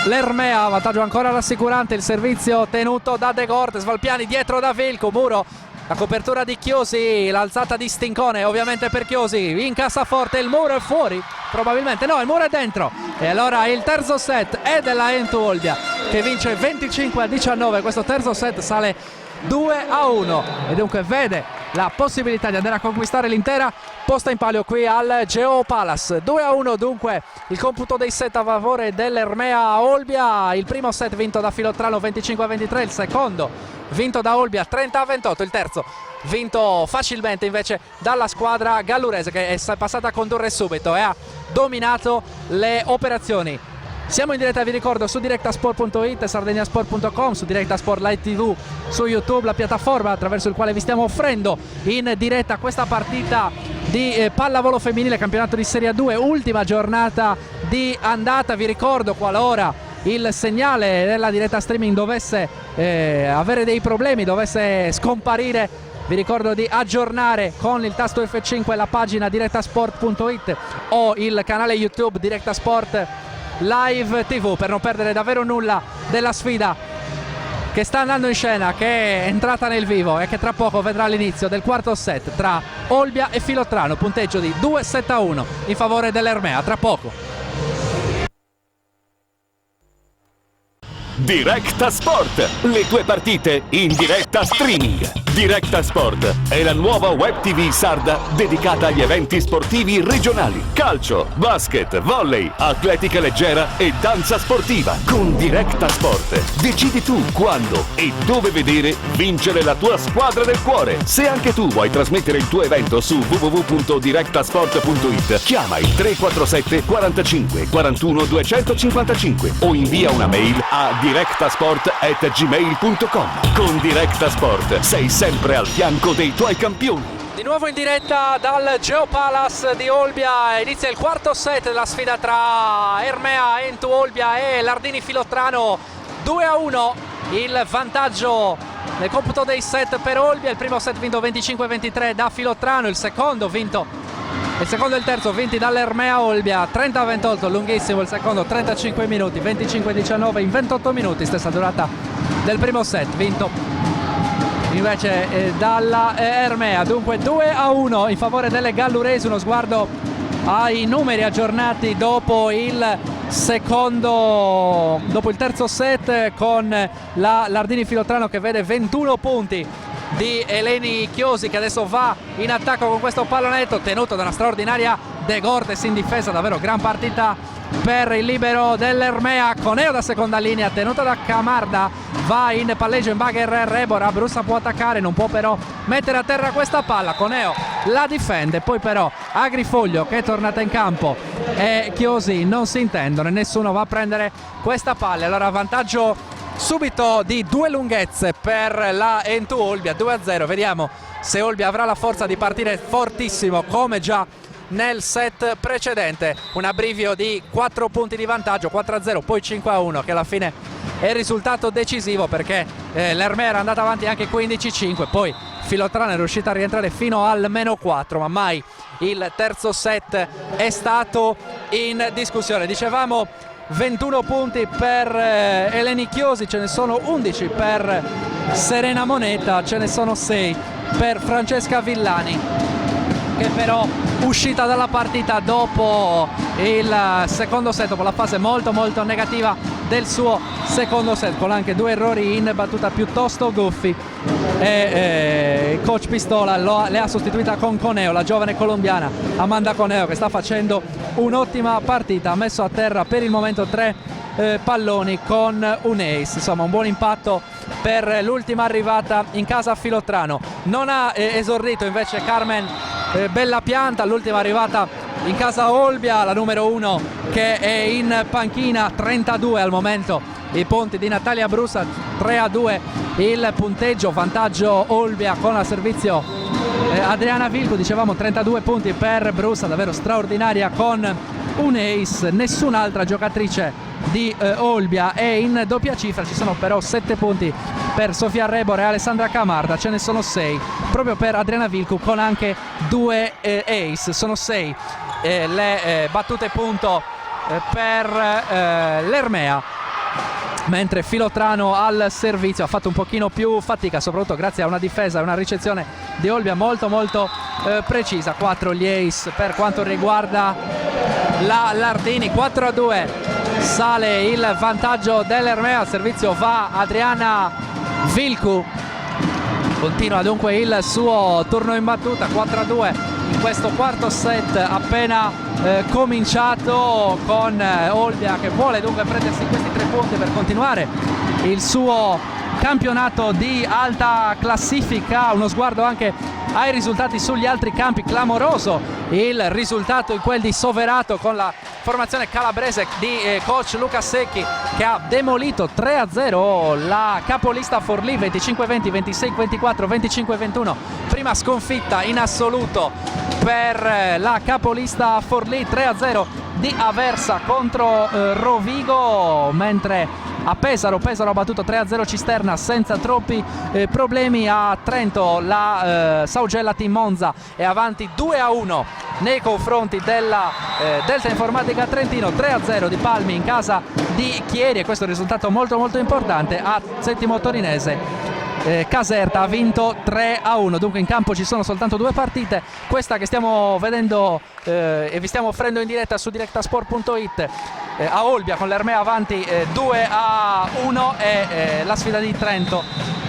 A: l'Ermea, vantaggio ancora rassicurante, il servizio tenuto da De Cortes, Valpiani dietro da Vilco, muro, la copertura di Chiosi, l'alzata di Stincone ovviamente per Chiosi, in cassaforte, il muro è fuori, probabilmente no, il muro è dentro, e allora il terzo set è della Entu Olbia che vince 25-19, questo terzo set sale 2-1 e dunque vede la possibilità di andare a conquistare l'intera posta in palio qui al Geo Palace. 2-1 dunque il computo dei set a favore dell'Ermea Olbia, il primo set vinto da Filottrano 25-23, il secondo vinto da Olbia 30-28, il terzo vinto facilmente invece dalla squadra gallurese, che è passata a condurre subito e ha dominato le operazioni. Siamo in diretta, vi ricordo, su directasport.it, sardegnasport.com, su Directasport Live TV, su YouTube, la piattaforma attraverso il quale vi stiamo offrendo in diretta questa partita di pallavolo femminile, campionato di Serie 2, ultima giornata di andata. Vi ricordo, qualora il segnale della diretta streaming dovesse avere dei problemi, dovesse scomparire, vi ricordo di aggiornare con il tasto F5 la pagina directasport.it o il canale YouTube Directasport Live TV, per non perdere davvero nulla della sfida che sta andando in scena, che è entrata nel vivo e che tra poco vedrà l'inizio del quarto set tra Olbia e Filottrano, punteggio di 2-7-1 in favore dell'Ermea. Tra poco.
B: Directa Sport, le tue partite in diretta streaming. Directa Sport è la nuova web TV sarda dedicata agli eventi sportivi regionali. Calcio, basket, volley, atletica leggera e danza sportiva. Con Directa Sport decidi tu quando e dove vedere vincere la tua squadra del cuore. Se anche tu vuoi trasmettere il tuo evento su www.directasport.it, chiama il 347 45 41 255 o invia una mail a directasport@gmail.com. Con Directa Sport sei sempre al fianco dei tuoi campioni.
A: Di nuovo in diretta dal Geopalace di Olbia, inizia il quarto set della sfida tra Ermea Entu Olbia e Lardini Filottrano. 2-1 il vantaggio nel computo dei set per Olbia. Il primo set vinto 25-23 da Filottrano, il secondo e il terzo vinti dall'Ermea Olbia. 30-28 lunghissimo il secondo, 35 minuti, 25-19 in 28 minuti, stessa durata del primo set, vinto invece dalla Ermea. Dunque 2-1 in favore delle galluresi. Uno sguardo ai numeri aggiornati dopo il terzo set, con la Lardini Filottrano che vede 21 punti di Eleni Chiosi, che adesso va in attacco con questo pallonetto tenuto da una straordinaria De Gortes in difesa. Davvero gran partita per il libero dell'Ermea. Coneo da seconda linea, tenuto da Camarda, va in palleggio in bagher Rebora. Brussa può attaccare, non può però mettere a terra questa palla. Coneo la difende, poi però Agrifoglio, che è tornata in campo, e Chiosi non si intendono e nessuno va a prendere questa palla. Allora vantaggio subito di 2 lunghezze per la Entu Olbia, 2-0. Vediamo se Olbia avrà la forza di partire fortissimo come già nel set precedente. Un abbrivio di 4 punti di vantaggio, 4-0 poi 5-1, che alla fine è il risultato decisivo, perché l'Ermea era andata avanti anche 15-5, poi Filottrano è riuscita a rientrare fino al -4, ma mai il terzo set è stato in discussione. Dicevamo 21 punti per Eleni Chiosi, ce ne sono 11 per Serena Moneta, ce ne sono 6 per Francesca Villani, che però uscita dalla partita dopo il secondo set, dopo la fase molto negativa del suo secondo set, con anche 2 errori in battuta piuttosto guffi, e coach Pistola le ha sostituita con Coneo, la giovane colombiana Amanda Coneo, che sta facendo un'ottima partita. Ha messo a terra per il momento 3 palloni con un ace, insomma un buon impatto per l'ultima arrivata in casa a Filottrano. Non ha esordito invece Carmen Bellapianta, l'ultima arrivata in casa Olbia, la numero 1 che è in panchina. 32 al momento i punti di Natalia Brusa, 3-2 il punteggio, vantaggio Olbia con a servizio Adriana Vilco. Dicevamo 32 punti per Brusa, davvero straordinaria con un ace. Nessun'altra giocatrice di Olbia è in doppia cifra, ci sono però 7 punti per Sofia Rebora e Alessandra Camarda, ce ne sono 6 proprio per Adriana Vilcu con anche 2 ace. Sono 6 le battute punto per l'Ermea, mentre Filottrano al servizio ha fatto un pochino più fatica, soprattutto grazie a una difesa e una ricezione di Olbia molto precisa. 4 gli ace per quanto riguarda la Lardini. 4-2 sale il vantaggio dell'Ermea, al servizio va Adriana Vilcu, continua dunque il suo turno in battuta. 4-2 in questo quarto set appena cominciato, con Olbia che vuole dunque prendersi questi 3 punti per continuare il suo campionato di alta classifica. Uno sguardo anche ai risultati sugli altri campi, clamoroso il risultato in quel di Soverato con la formazione calabrese di coach Luca Secchi, che ha demolito 3-0 la capolista Forlì, 25-20, 26-24, 25-21, prima sconfitta in assoluto per la capolista Forlì. 3-0 di Aversa contro Rovigo, mentre a Pesaro ha battuto 3-0 Cisterna senza troppi problemi. A Trento la Saugella Team Monza è avanti 2-1 nei confronti della Delta Informatica Trentino. 3-0 di Palmi in casa di Chieri, e questo è un risultato molto importante. A Settimo Torinese Caserta ha vinto 3-1. Dunque in campo ci sono soltanto 2 partite, questa che stiamo vedendo e vi stiamo offrendo in diretta su directasport.it, a Olbia con l'Ermea avanti 2-1 e la sfida di Trento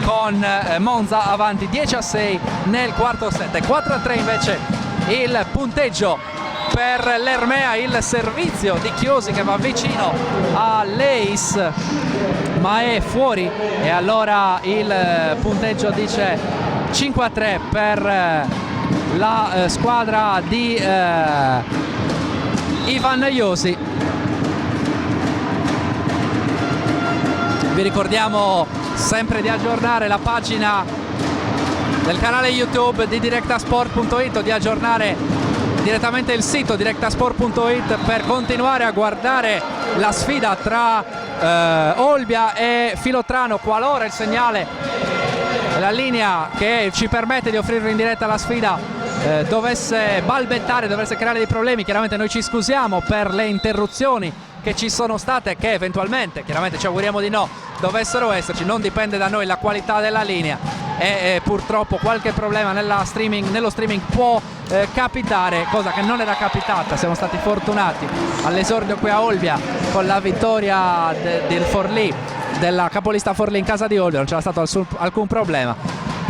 A: con Monza avanti 10-6 nel quarto set. 4-3 invece il punteggio per l'Ermea, il servizio di Chiosi che va vicino all'Ace ma è fuori, e allora il punteggio dice 5-3 per la squadra di Ivan Iosi. Vi ricordiamo sempre di aggiornare la pagina del canale YouTube di directasport.it o di aggiornare direttamente il sito directasport.it per continuare a guardare la sfida tra Olbia e Filotrano, qualora il segnale, la linea che ci permette di offrirvi in diretta la sfida dovesse balbettare, dovesse creare dei problemi. Chiaramente noi ci scusiamo per le interruzioni che ci sono state, che eventualmente, chiaramente ci auguriamo di no, dovessero esserci. Non dipende da noi la qualità della linea e purtroppo qualche problema nello streaming può capitare, cosa che non era capitata. Siamo stati fortunati all'esordio qui a Olbia con la vittoria del Forlì, della capolista Forlì in casa di Olbia, non c'era stato alcun problema.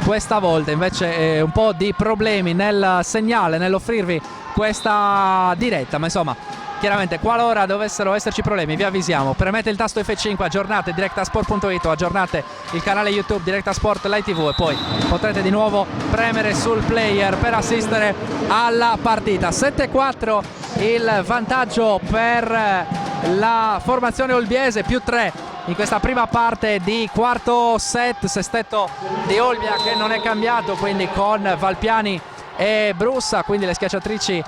A: Questa volta invece un po' di problemi nel segnale, nell'offrirvi questa diretta, ma insomma chiaramente qualora dovessero esserci problemi vi avvisiamo. Premete il tasto F5, aggiornate directasport.it o aggiornate il canale YouTube Directasport Live TV e poi potrete di nuovo premere sul player per assistere alla partita. 7-4 il vantaggio per la formazione olbiese, più 3 in questa prima parte di quarto set. Sestetto di Olbia che non è cambiato, quindi con Valpiani e Brussa, quindi le schiacciatrici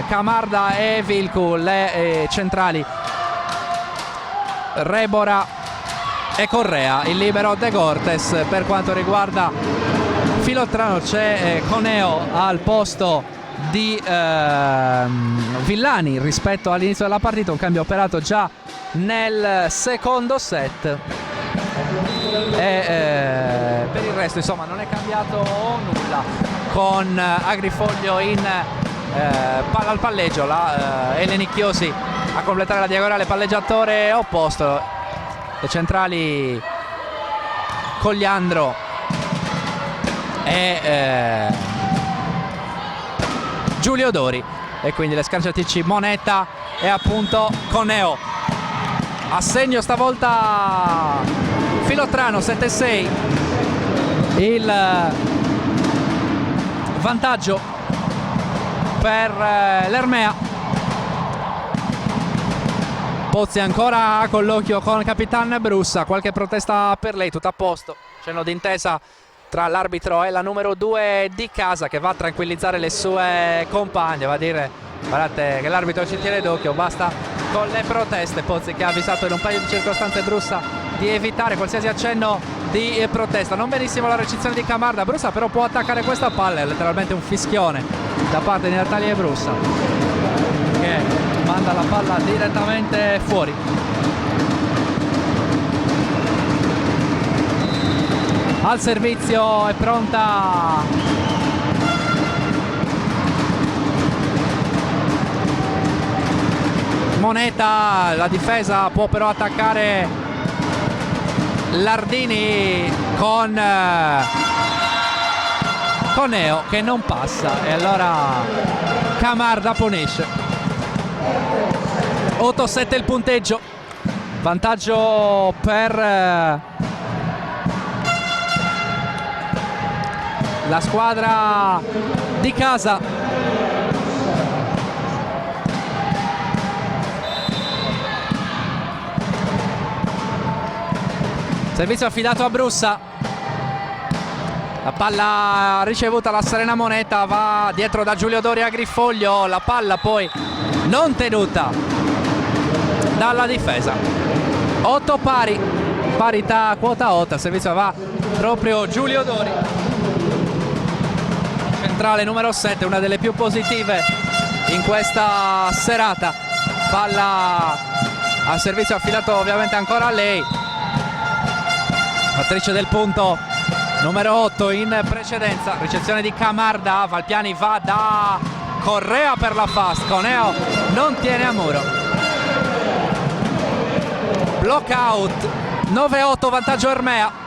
A: Camarda e Vilcu, le centrali Rebora e Correa, il libero De Cortes. Per quanto riguarda Filotrano c'è Coneo al posto di Villani rispetto all'inizio della partita, un cambio operato già nel secondo set e per il resto insomma non è cambiato nulla, con Agrifoglio in palla al palleggio, Eleni Chiosi a completare la diagonale, palleggiatore opposto, le centrali Cogliandro e Giulio Dori, e quindi le scarciatrici Monetta e appunto Coneo. Assegno stavolta Filotrano 7-6, il vantaggio per l'Ermea. Pozzi ancora con l'occhio con Capitan Brussa, qualche protesta per lei, tutto a posto, cenno d'intesa tra l'arbitro e la numero 2 di casa che va a tranquillizzare le sue compagne, va a dire guardate che l'arbitro ci tiene d'occhio, basta con le proteste. Pozzi che ha avvisato in un paio di circostanze Brussa di evitare qualsiasi accenno di protesta. Non benissimo la recinzione di Camarda, Brussa però può attaccare questa palla, è letteralmente un fischione da parte di Natalia Brussa che manda la palla direttamente fuori. Al servizio è pronta Moneta, la difesa può però attaccare Lardini con Neo che non passa, e allora Camarda punisce. 8-7 il punteggio, vantaggio per la squadra di casa. Servizio affidato a Brussa, la palla ricevuta la Serena Moneta, va dietro da Giulio Dori a Grifoglio, la palla poi non tenuta dalla difesa. 8 pari, parità quota 8, il servizio va proprio Giulio Dori, centrale numero 7, una delle più positive in questa serata. Palla al servizio affidato ovviamente ancora a lei, attrice del punto numero 8 in precedenza. Ricezione di Camarda, Valpiani va da Correa per la fast, Coneo non tiene a muro, block out, 9-8 vantaggio Ermea.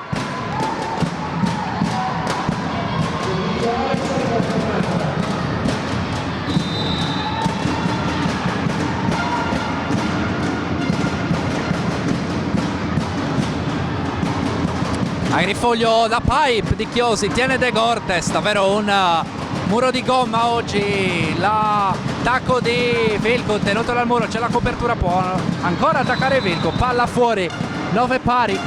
A: Agrifoglio da pipe di Chiosi, tiene De Gortes, davvero un muro di gomma oggi, l'attacco di Vilco tenuto dal muro, c'è la copertura, può ancora attaccare Vilco, palla fuori, 9 pari,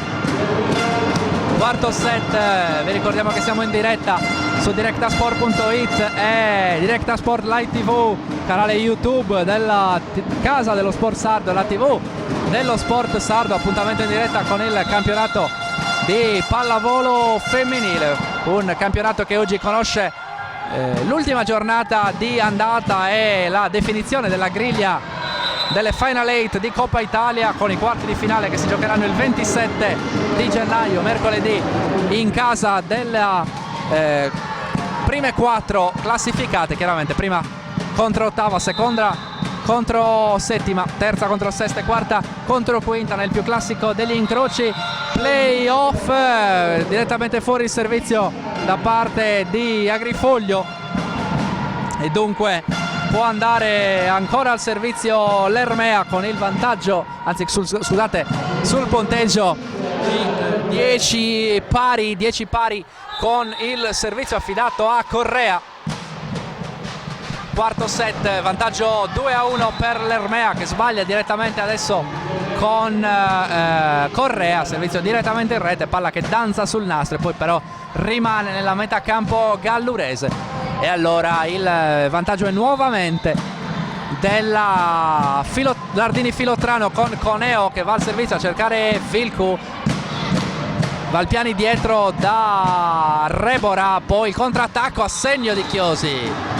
A: quarto set. Vi ricordiamo che siamo in diretta su directasport.it e Directasport Live TV, canale YouTube della casa dello sport sardo, la TV dello sport sardo, appuntamento in diretta con il campionato di pallavolo femminile, un campionato che oggi conosce l'ultima giornata di andata e la definizione della griglia delle Final 8 di Coppa Italia, con i quarti di finale che si giocheranno il 27 di gennaio, mercoledì, in casa delle prime 4 classificate, chiaramente prima contro ottava, seconda contro settima, terza contro sesta e quarta contro quinta nel più classico degli incroci playoff. Direttamente fuori il servizio da parte di Agrifoglio e dunque può andare ancora al servizio l'Ermea con il vantaggio, anzi scusate, sul punteggio di 10 pari con il servizio affidato a Correa. Quarto set, vantaggio 2-1 per l'Ermea, che sbaglia direttamente adesso con Correa, servizio direttamente in rete, palla che danza sul nastro e poi però rimane nella metà campo gallurese. E allora il vantaggio è nuovamente della Lardini Filotrano, con Coneo che va al servizio a cercare Vilcu. Valpiani dietro da Rebora, poi il contrattacco a segno di Chiosi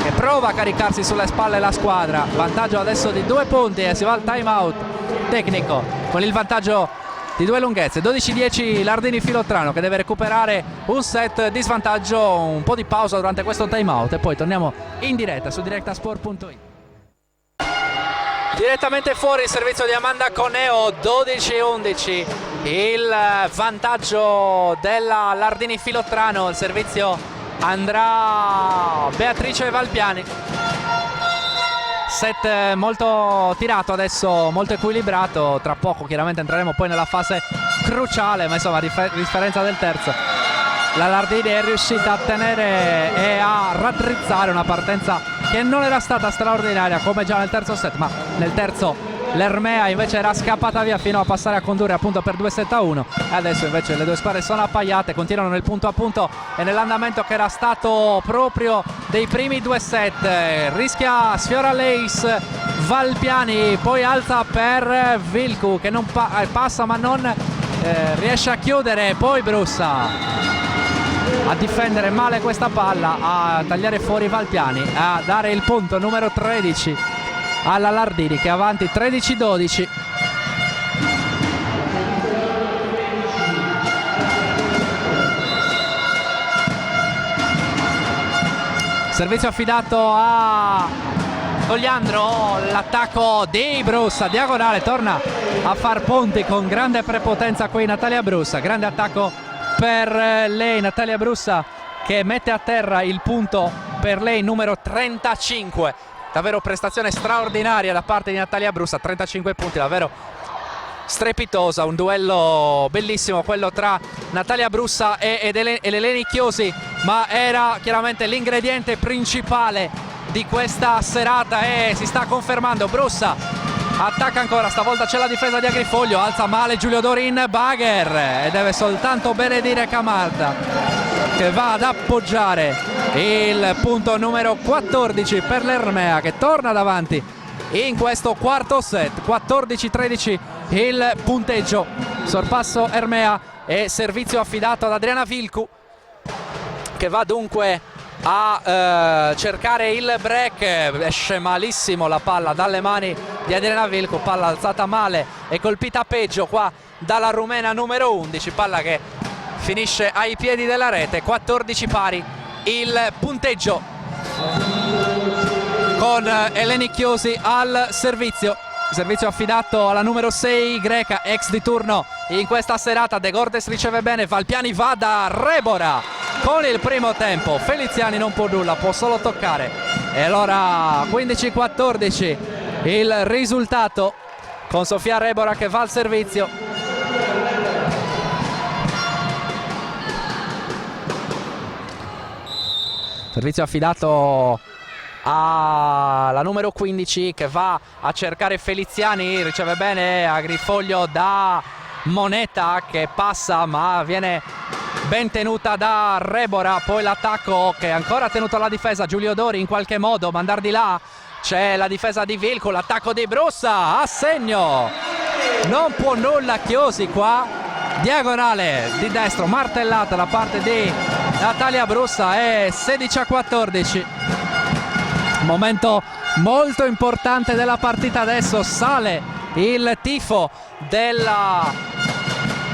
A: che prova a caricarsi sulle spalle la squadra. Vantaggio adesso di 2 punti e si va al time out tecnico con il vantaggio di 2 lunghezze. 12-10 Lardini Filotrano che deve recuperare un set di svantaggio, un po' di pausa durante questo time out e poi torniamo in diretta su directasport.it. Direttamente fuori il servizio di Amanda Coneo, 12-11 il vantaggio della Lardini Filotrano. Il servizio andrà Beatrice Valpiani. Set molto tirato adesso, molto equilibrato. Tra poco chiaramente entreremo poi nella fase cruciale, ma insomma a differenza del terzo la Lardini è riuscita a tenere e a raddrizzare una partenza che non era stata straordinaria come già nel terzo set, ma nel terzo l'Ermea invece era scappata via fino a passare a condurre appunto per 2-7-1 e adesso invece le due squadre sono appaiate, continuano nel punto a punto e nell'andamento che era stato proprio dei primi 2 set. Rischia, sfiora l'ace Valpiani, poi alza per Vilcu che non passa ma non riesce a chiudere, poi Brussa a difendere male questa palla, a tagliare fuori Valpiani, a dare il punto numero 13 alla Lardini che è avanti 13-12. Servizio affidato a Togliandro, l'attacco di Brussa, diagonale, torna a far punti con grande prepotenza qui Natalia Brussa, grande attacco per lei Natalia Brussa che mette a terra il punto per lei numero 35. Davvero prestazione straordinaria da parte di Natalia Brussa, 35 punti, davvero strepitosa, un duello bellissimo quello tra Natalia Brussa ed Eleni Chiosi, ma era chiaramente l'ingrediente principale di questa serata e si sta confermando. Brussa attacca ancora, stavolta c'è la difesa di Agrifoglio, alza male Giulio Dorin, Bagher e deve soltanto benedire Camarda che va ad appoggiare il punto numero 14 per l'Ermea che torna davanti in questo quarto set. 14-13 il punteggio, sorpasso Ermea e servizio affidato ad Adriana Vilcu che va dunque a cercare il break. Esce malissimo la palla dalle mani di Adriana Vilcu, palla alzata male e colpita peggio qua dalla rumena numero 11, palla che finisce ai piedi della rete. 14 pari il punteggio, con Eleni Chiosi al servizio affidato alla numero 6 greca, ex di turno in questa serata. De Gordes riceve bene, Valpiani va da Rebora con il primo tempo, Feliziani non può nulla, può solo toccare, e allora 15-14 il risultato, con Sofia Rebora che va al servizio. Servizio affidato alla numero 15 che va a cercare Feliziani, riceve bene Agrifoglio da Moneta che passa ma viene ben tenuta da Rebora. Poi l'attacco che è ancora tenuto alla difesa, Giulio Dori in qualche modo mandar di là, c'è la difesa di Vilco, l'attacco di Brussa a segno, non può nulla Chiosi qua, diagonale di destro martellata da parte di Natalia Brussa, è 16-14. Momento molto importante della partita, adesso sale il tifo della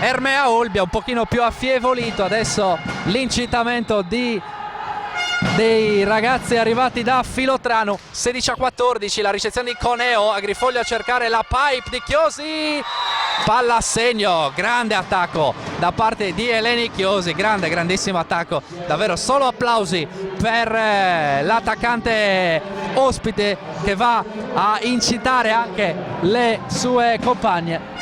A: Ermea Olbia, un pochino più affievolito, adesso l'incitamento dei ragazzi arrivati da Filotrano. 16-14 la ricezione di Coneo, Agrifoglio a cercare la pipe di Chiosi, palla a segno, grande attacco da parte di Eleni Chiosi, grandissimo attacco, davvero solo applausi per l'attaccante ospite che va a incitare anche le sue compagne.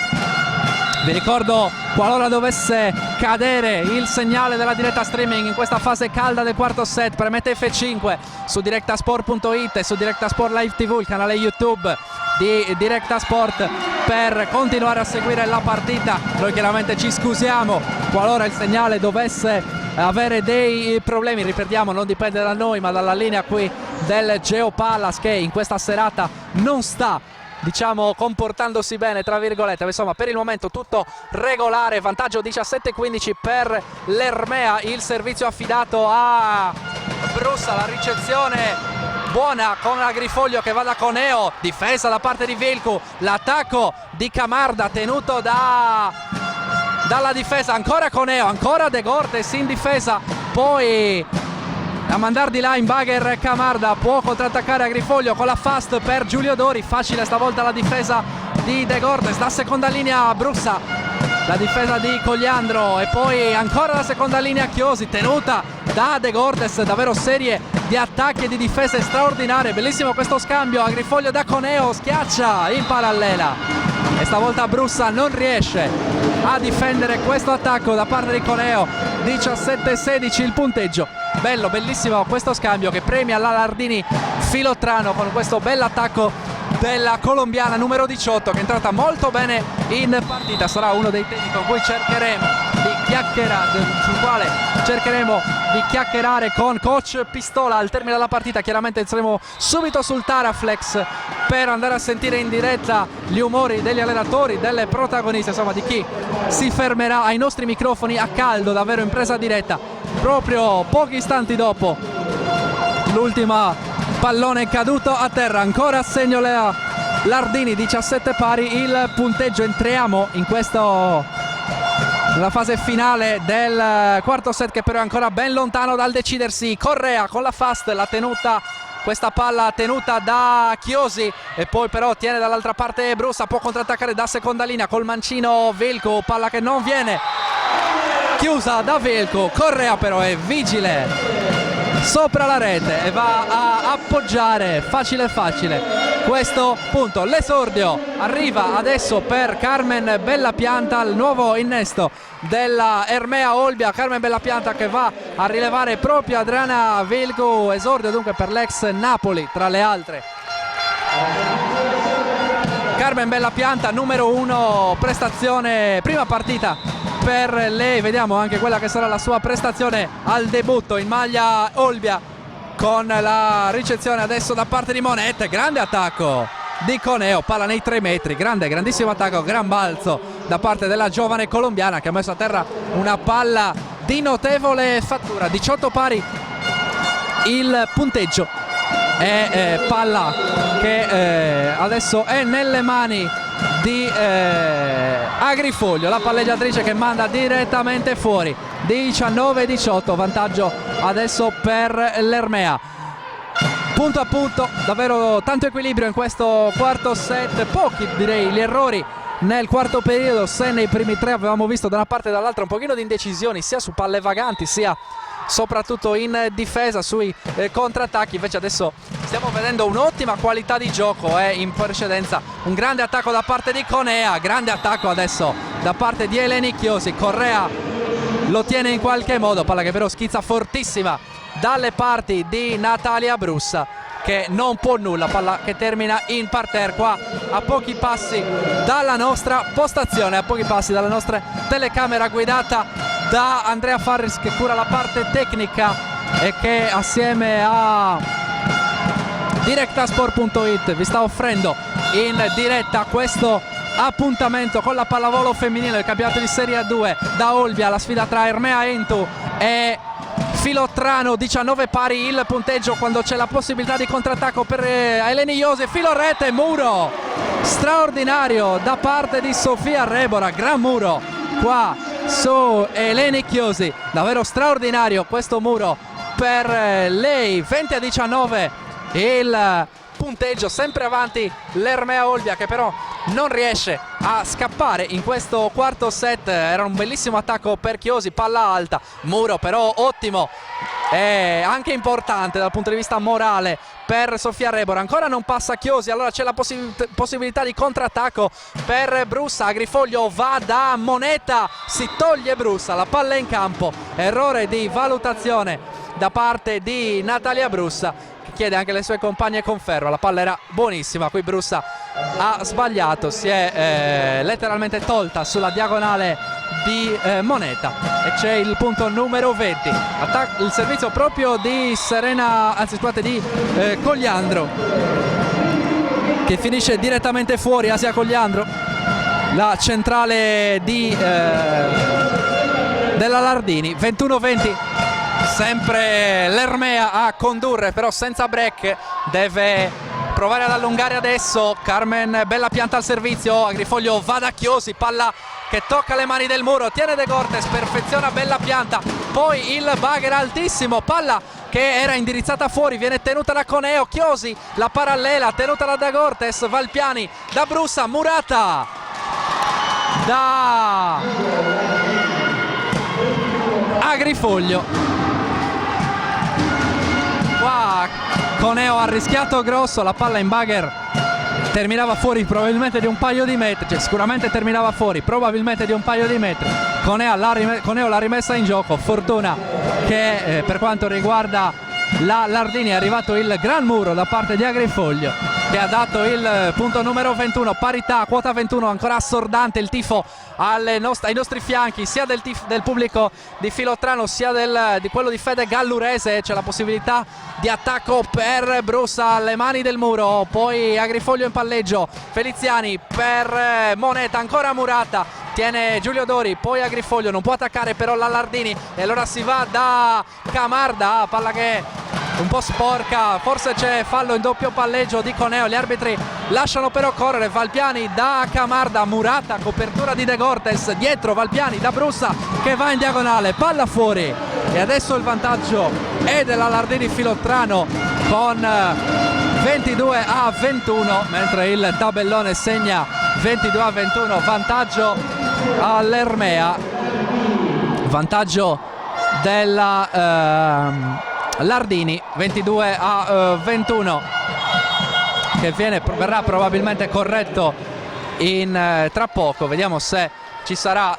A: Vi ricordo, qualora dovesse cadere il segnale della diretta streaming in questa fase calda del quarto set, premete F5 su directasport.it e su Directasport Live TV, il canale YouTube di Directasport, per continuare a seguire la partita. Noi chiaramente ci scusiamo qualora il segnale dovesse avere dei problemi, ripetiamo, non dipende da noi ma dalla linea qui del Geopallas, che in questa serata non sta, diciamo, comportandosi bene tra virgolette. Insomma, per il momento tutto regolare, vantaggio 17-15 per l'Ermea. Il servizio affidato a Brussa, la ricezione buona con Agrifoglio che va da Coneo, difesa da parte di Vilcu, l'attacco di Camarda tenuto dalla difesa, ancora Coneo, ancora De Gordes in difesa, poi a mandar di là in bagger Camarda, può contrattaccare Agrifoglio con la fast per Giulio Dori, facile stavolta la difesa di De Gordes, da seconda linea Brussa, la difesa di Cogliandro e poi ancora la seconda linea Chiosi tenuta da De Gordes, davvero serie di attacchi e di difese straordinarie. Bellissimo questo scambio, Agrifoglio da Coneo, schiaccia in parallela e stavolta Brussa non riesce a difendere questo attacco da parte di Coneo. 17-16 il punteggio. Bello, bellissimo questo scambio che premia la Lardini Filotrano con questo bell'attacco della colombiana numero 18 che è entrata molto bene in partita. Sarà uno dei temi con cui cercheremo di chiacchierare, sul quale cercheremo di chiacchierare con coach Pistola al termine della partita. Chiaramente saremo subito sul Taraflex per andare a sentire in diretta gli umori degli allenatori, delle protagoniste, insomma di chi si fermerà ai nostri microfoni a caldo, davvero in presa diretta, proprio pochi istanti dopo l'ultima pallone caduto a terra. Ancora a segno Lardini, 17 pari il punteggio. Entriamo in nella fase finale del quarto set, che però è ancora ben lontano dal decidersi. Correa con la fast, la tenuta, questa palla tenuta da Chiosi e poi però tiene dall'altra parte Brussa, può contrattaccare da seconda linea col mancino Vilco, palla che non viene chiusa da Vilco. Correa però è vigile sopra la rete e va a appoggiare facile questo punto. L'esordio arriva adesso per Carmen Bellapianta, il nuovo innesto della Ermea Olbia. Carmen Bellapianta che va a rilevare proprio Adriana Vilco, esordio dunque per l'ex Napoli tra le altre. Carmen Bellapianta numero 1, prestazione, prima partita per lei, vediamo anche quella che sarà la sua prestazione al debutto in maglia Olbia, con la ricezione adesso da parte di Monette. Grande attacco di Coneo, palla nei 3 metri, grandissimo attacco, gran balzo da parte della giovane colombiana che ha messo a terra una palla di notevole fattura. 18 pari il punteggio e palla che adesso è nelle mani di Agrifoglio, la palleggiatrice che manda direttamente fuori. 19-18, vantaggio adesso per l'Ermea. Punto a punto, davvero tanto equilibrio in questo quarto set, pochi direi gli errori nel quarto periodo, se nei primi tre avevamo visto da una parte e dall'altra un pochino di indecisioni sia su palle vaganti sia soprattutto in difesa sui contrattacchi, invece adesso stiamo vedendo un'ottima qualità di gioco, in precedenza un grande attacco da parte di Conea, grande attacco adesso da parte di Eleni Chiosi. Correa lo tiene in qualche modo, palla che però schizza fortissima dalle parti di Natalia Brussa, che non può nulla, palla che termina in parterre qua a pochi passi dalla nostra postazione, a pochi passi dalla nostra telecamera guidata da Andrea Farris, che cura la parte tecnica e che assieme a Directasport.it vi sta offrendo in diretta questo appuntamento con la pallavolo femminile del campionato di Serie A2 da Olbia, la sfida tra Ermea Entu e Filottrano. 19 pari il punteggio quando c'è la possibilità di contrattacco per Eleni Chiosi. Filo rete, muro straordinario da parte di Sofia Rebora, gran muro qua su Eleni Chiosi, davvero straordinario questo muro per lei. 20-19 il punteggio, sempre avanti l'Ermea Olbia, che però non riesce a scappare in questo quarto set. Era un bellissimo attacco per Chiosi, palla alta, muro però ottimo e anche importante dal punto di vista morale per Sofia Rebora. Ancora non passa Chiosi, allora c'è la possibilità di contrattacco per Brussa. Agrifoglio va da Moneta, si toglie Brussa, la palla in campo, errore di valutazione da parte di Natalia Brussa, che chiede anche le sue compagne conferma. La palla era buonissima, qui Brussa ha sbagliato, si è letteralmente tolta sulla diagonale di Moneta e c'è il punto numero 20. Il servizio proprio di Serena, anzi scusate, di Cogliandro, che finisce direttamente fuori. Asia Cogliandro, la centrale della Lardini. 21-20, sempre l'Ermea a condurre, però senza break. Deve provare ad allungare adesso Carmen, bella pianta al servizio. Agrifoglio va da Chiosi, palla che tocca le mani del muro, tiene De Cortes, perfeziona, bella pianta, poi il bugger altissimo, palla che era indirizzata fuori, viene tenuta da Coneo. Chiosi, la parallela tenuta da De Cortes, Valpiani da Brussa, Murata da Agrifoglio. Qua Coneo ha rischiato grosso, la palla in bugger terminava fuori probabilmente di un paio di metri, cioè sicuramente terminava fuori probabilmente di un paio di metri. Coneo l'ha rimessa in gioco. Fortuna che per quanto riguarda la Lardini è arrivato il gran muro da parte di Agrifoglio, che ha dato il punto numero 21, parità, quota 21, ancora assordante il tifo ai nostri fianchi, sia del pubblico di Filottrano sia di quello di Fede Gallurese. C'è la possibilità di attacco per Brussa alle mani del muro, poi Agrifoglio in palleggio, Feliziani per Moneta, ancora Murata, tiene Giulio Dori, poi Agrifoglio, non può attaccare però la Lardini e allora si va da Camarda, palla che un po' sporca, forse c'è fallo in doppio palleggio di Coneo, gli arbitri lasciano però correre. Valpiani da Camarda, Murata, copertura di De Cortes, dietro Valpiani da Brussa che va in diagonale, palla fuori e adesso il vantaggio è della Lardini Filottrano con 22-21, mentre il tabellone segna 22-21, vantaggio all'Ermea, vantaggio della Lardini, 22-21, che verrà probabilmente corretto tra poco. Vediamo se ci sarà,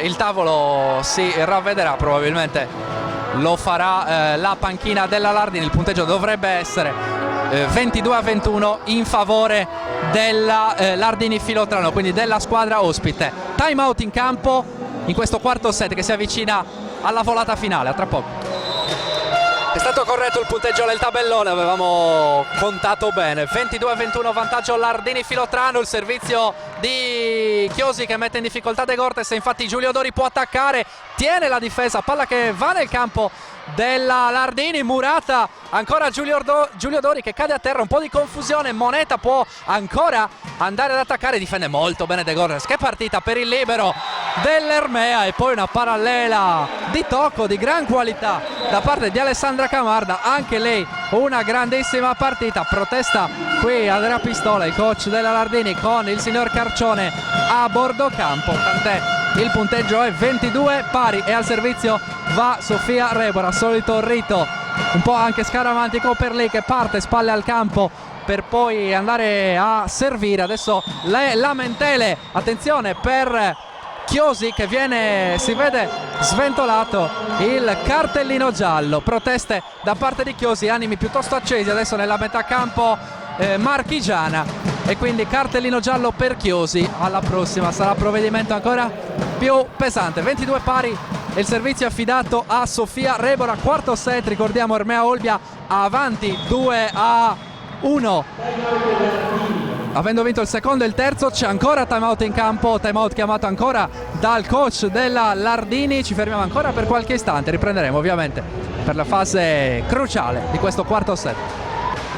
A: il tavolo si ravvederà, probabilmente lo farà la panchina della Lardini. Il punteggio dovrebbe essere 22-21 in favore della Lardini Filottrano, quindi della squadra ospite. Time out in campo in questo quarto set che si avvicina alla volata finale. A tra poco. È stato corretto il punteggio del tabellone, avevamo contato bene. 22-21 vantaggio Lardini Filottrano, il servizio di Chiosi che mette in difficoltà De Cortes, infatti Giulio Dori può attaccare, tiene la difesa, palla che va nel campo della Lardini. Murata, ancora Giulio Dori che cade a terra, un po' di confusione. Moneta può ancora andare ad attaccare, difende molto bene De Gorres. Che partita per il libero dell'Ermea, e poi una parallela di tocco di gran qualità da parte di Alessandra Camarda, anche lei una grandissima partita. Protesta qui Andrea Pistola, il coach della Lardini, con il signor Carcione a bordo campo, tant'è il punteggio è 22 pari, e al servizio va Sofia Rebora, solito rito un po' anche scaramantico per lei, che parte spalle al campo per poi andare a servire. Adesso le lamentele, attenzione per Chiosi che si vede sventolato il cartellino giallo. Proteste da parte di Chiosi, animi piuttosto accesi adesso nella metà campo marchigiana, e quindi cartellino giallo per Chiosi. Alla prossima sarà provvedimento ancora più pesante. 22 pari e il servizio è affidato a Sofia Rebora. Quarto set, ricordiamo, Ermea Olbia avanti 2-1. Avendo vinto il secondo e il terzo, c'è ancora timeout in campo, timeout chiamato ancora dal coach della Lardini. Ci fermiamo ancora per qualche istante, riprenderemo ovviamente per la fase cruciale di questo quarto set.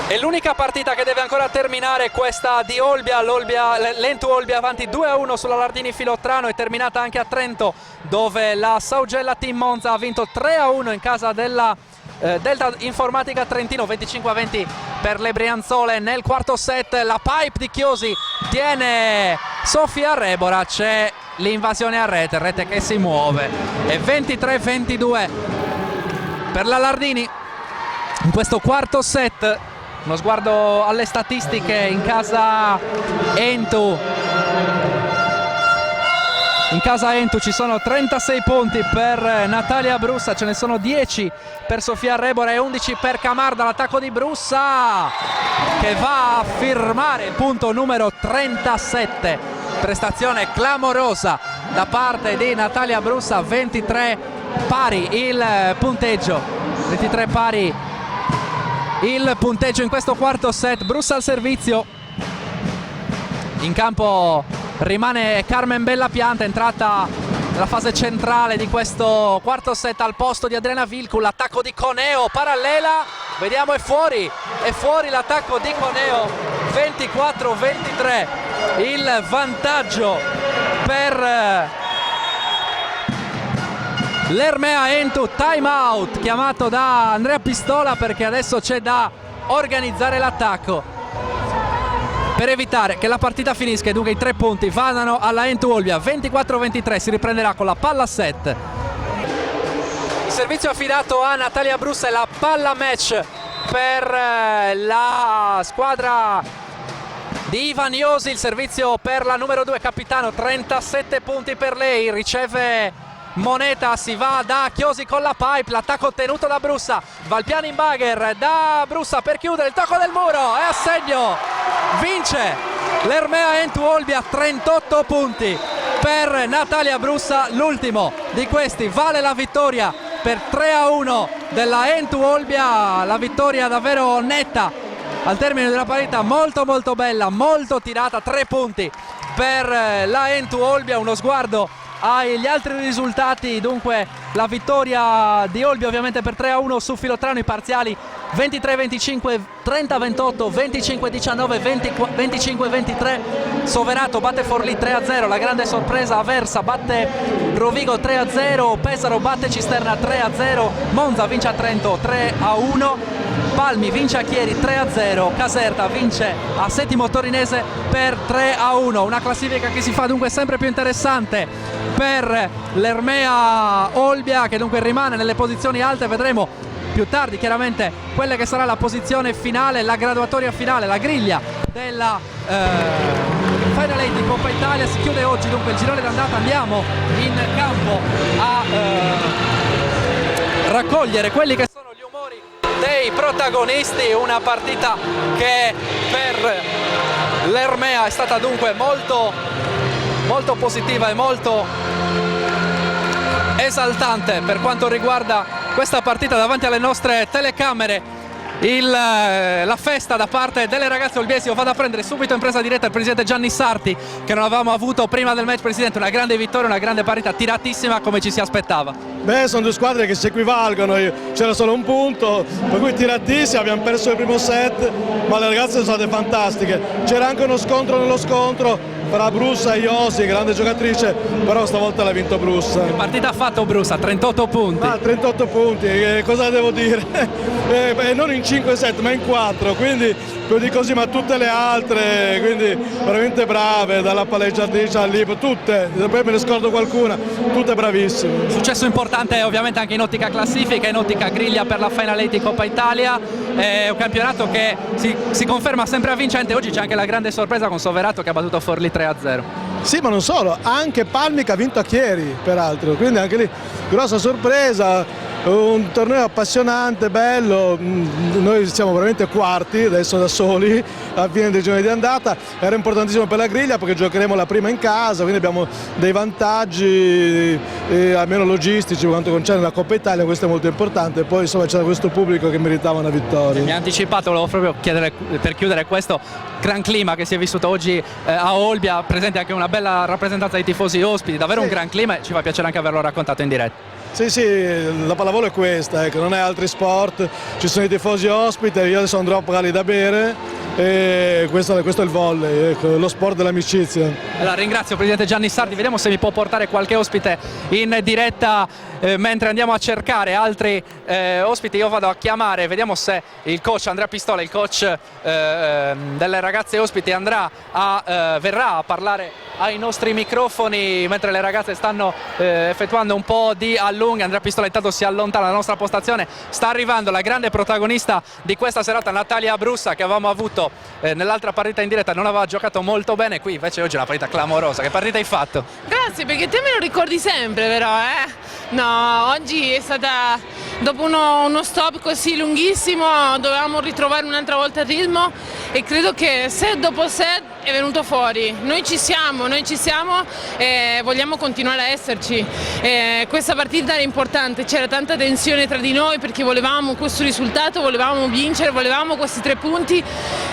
A: E l'unica partita che deve ancora terminare, questa di Olbia, l'Entu Olbia avanti 2-1 sulla Lardini Filottrano, è terminata anche a Trento, dove la Saugella Team Monza ha vinto 3-1 in casa della Delta Informatica Trentino, 25-20 per le Brianzole. Nel quarto set la pipe di Chiosi tiene Sofia Rebora, c'è l'invasione a rete che si muove, e 23-22 per la Lardini in questo quarto set. Uno sguardo alle statistiche in casa Entu. In casa Entu ci sono 36 punti per Natalia Brussa, ce ne sono 10 per Sofia Rebora e 11 per Camarda. L'attacco di Brussa che va a firmare il punto numero 37. Prestazione clamorosa da parte di Natalia Brussa. 23 pari il punteggio. 23 pari il punteggio in questo quarto set. Brussa al servizio. In campo rimane Carmen Bellapianta, entrata nella fase centrale di questo quarto set al posto di Adriana Vilcu. L'attacco di Coneo, parallela, vediamo, è fuori l'attacco di Coneo. 24-23 il vantaggio per l'Ermea Entu. Time out chiamato da Andrea Pistola, perché adesso c'è da organizzare l'attacco per evitare che la partita finisca, e dunque i 3 punti vadano alla Entu Olbia. 24-23, si riprenderà con la palla set. Il servizio affidato a Natalia Brussa e la palla match per la squadra di Ivan Iosi. Il servizio per la numero 2 capitano, 37 punti per lei. Riceve Moneta, si va da Chiosi con la pipe, l'attacco ottenuto da Brussa, Valpiani in bagger da Brussa per chiudere, il tocco del muro e a segno vince l'Ermea Entu Olbia. 38 punti per Natalia Brussa, l'ultimo di questi vale la vittoria per 3-1 della Entu Olbia. La vittoria davvero netta al termine della partita, molto molto bella, molto tirata. 3 punti per la Entu Olbia. Uno sguardo agli altri risultati, dunque la vittoria di Olbia ovviamente per 3-1 su Filottrano, i parziali 23-25, 30-28, 25-19, 25-23. Soverato batte Forlì 3-0, la grande sorpresa Aversa batte Rovigo 3-0, Pesaro batte Cisterna 3-0, Monza vince a Trento 3-1, Palmi vince a Chieri 3-0, Caserta vince a Settimo Torinese per 3-1. Una classifica che si fa dunque sempre più interessante per l'Ermea Olbia, che dunque rimane nelle posizioni alte. Vedremo più tardi chiaramente quella che sarà la posizione finale, la graduatoria finale, la griglia della Final 8 di Coppa Italia. Si chiude oggi dunque il girone d'andata, andiamo in campo a raccogliere quelli che sono gli umori dei protagonisti. Una partita che per l'Ermea è stata dunque molto positiva e molto esaltante per quanto riguarda questa partita davanti alle nostre telecamere. la festa da parte delle ragazze olbiesi. Lo vado a prendere subito in presa diretta il presidente Gianni Sarti, che non avevamo avuto prima del match. Presidente, una grande vittoria, una grande parità, tiratissima come ci si aspettava.
C: Beh, sono due squadre che si equivalgono, c'era solo un punto, per cui tiratissimi, abbiamo perso il primo set, ma le ragazze sono state fantastiche. C'era anche uno scontro nello scontro tra Brussa e Iosi, grande giocatrice, però stavolta l'ha vinto Brussa.
A: Che partita ha fatto Brussa? 38 punti.
C: 38 punti, cosa devo dire? Non in 5 set ma in 4, quindi più di così, ma tutte le altre, quindi veramente brave, dalla palleggiatrice al libro, tutte, poi me ne scordo qualcuna, tutte bravissime.
A: Successo importante ovviamente anche in ottica classifica, in ottica griglia per la Final 8 di Coppa Italia. È un campionato che si conferma sempre avvincente. Oggi c'è anche la grande sorpresa con Soverato che ha battuto Forlì 3-0.
C: Sì, ma non solo, anche Palmi che ha vinto a Chieri, peraltro, quindi anche lì grossa sorpresa. Un torneo appassionante, bello, noi siamo veramente quarti adesso da soli alla fine dei giorni di andata. Era importantissimo per la griglia perché giocheremo la prima in casa, quindi abbiamo dei vantaggi almeno logistici per quanto concerne la Coppa Italia, questo è molto importante. Poi insomma c'era questo pubblico che meritava una vittoria.
A: Mi ha anticipato, volevo proprio chiedere, per chiudere questo gran clima che si è vissuto oggi a Olbia, presente anche una bella rappresentanza di tifosi ospiti, davvero un gran clima, e ci fa piacere anche averlo raccontato in diretta.
C: Sì, la pallavolo è questa, ecco, non è altri sport, ci sono i tifosi ospiti, io adesso andrò a pagarli da bere e questo è il volley, ecco, lo sport dell'amicizia.
A: Allora, ringrazio Presidente Gianni Sardi, vediamo se mi può portare qualche ospite in diretta mentre andiamo a cercare altri ospiti. Io vado a chiamare, vediamo se il coach Andrea Pistola, il coach delle ragazze ospiti, verrà a parlare ai nostri microfoni mentre le ragazze stanno effettuando un po' di allunghe. Andrea Pistola intanto si allontana dalla nostra postazione. Sta arrivando la grande protagonista di questa serata, Natalia Brussa, che avevamo avuto nell'altra partita in diretta, non aveva giocato molto bene, qui invece oggi è una partita clamorosa. Che partita hai fatto?
D: Grazie, perché te me lo ricordi sempre però, No, oggi è stata, dopo uno stop così lunghissimo, dovevamo ritrovare un'altra volta il ritmo e credo che set dopo set è venuto fuori. Noi ci siamo e vogliamo continuare a esserci. Questa partita era importante, c'era tanta tensione tra di noi perché volevamo questo risultato, volevamo vincere, volevamo questi 3 punti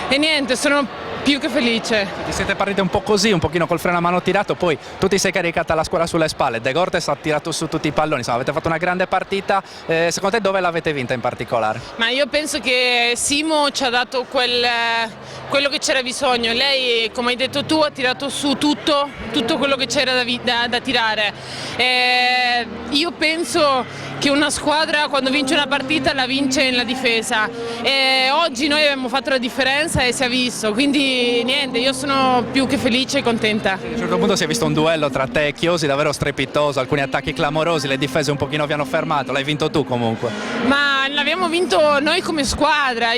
D: e niente, sono più che felice.
A: Ti siete partite un po' così, un pochino col freno a mano tirato, poi tu ti sei caricata la squadra sulle spalle, De Gortes ha tirato su tutti i palloni, insomma avete fatto una grande partita. Secondo te dove l'avete vinta in particolare?
D: Ma io penso che Simo ci ha dato quello che c'era bisogno. Lei, come hai detto tu, ha tirato su tutto quello che c'era da tirare. Io penso che una squadra quando vince una partita la vince nella difesa e oggi noi abbiamo fatto la differenza e si è visto, quindi niente, io sono più che felice e contenta.
A: A un certo punto si è visto un duello tra te e Chiosi davvero strepitoso, alcuni attacchi clamorosi, le difese un pochino vi hanno fermato, l'hai vinto tu comunque.
D: Ma l'abbiamo vinto noi come squadra,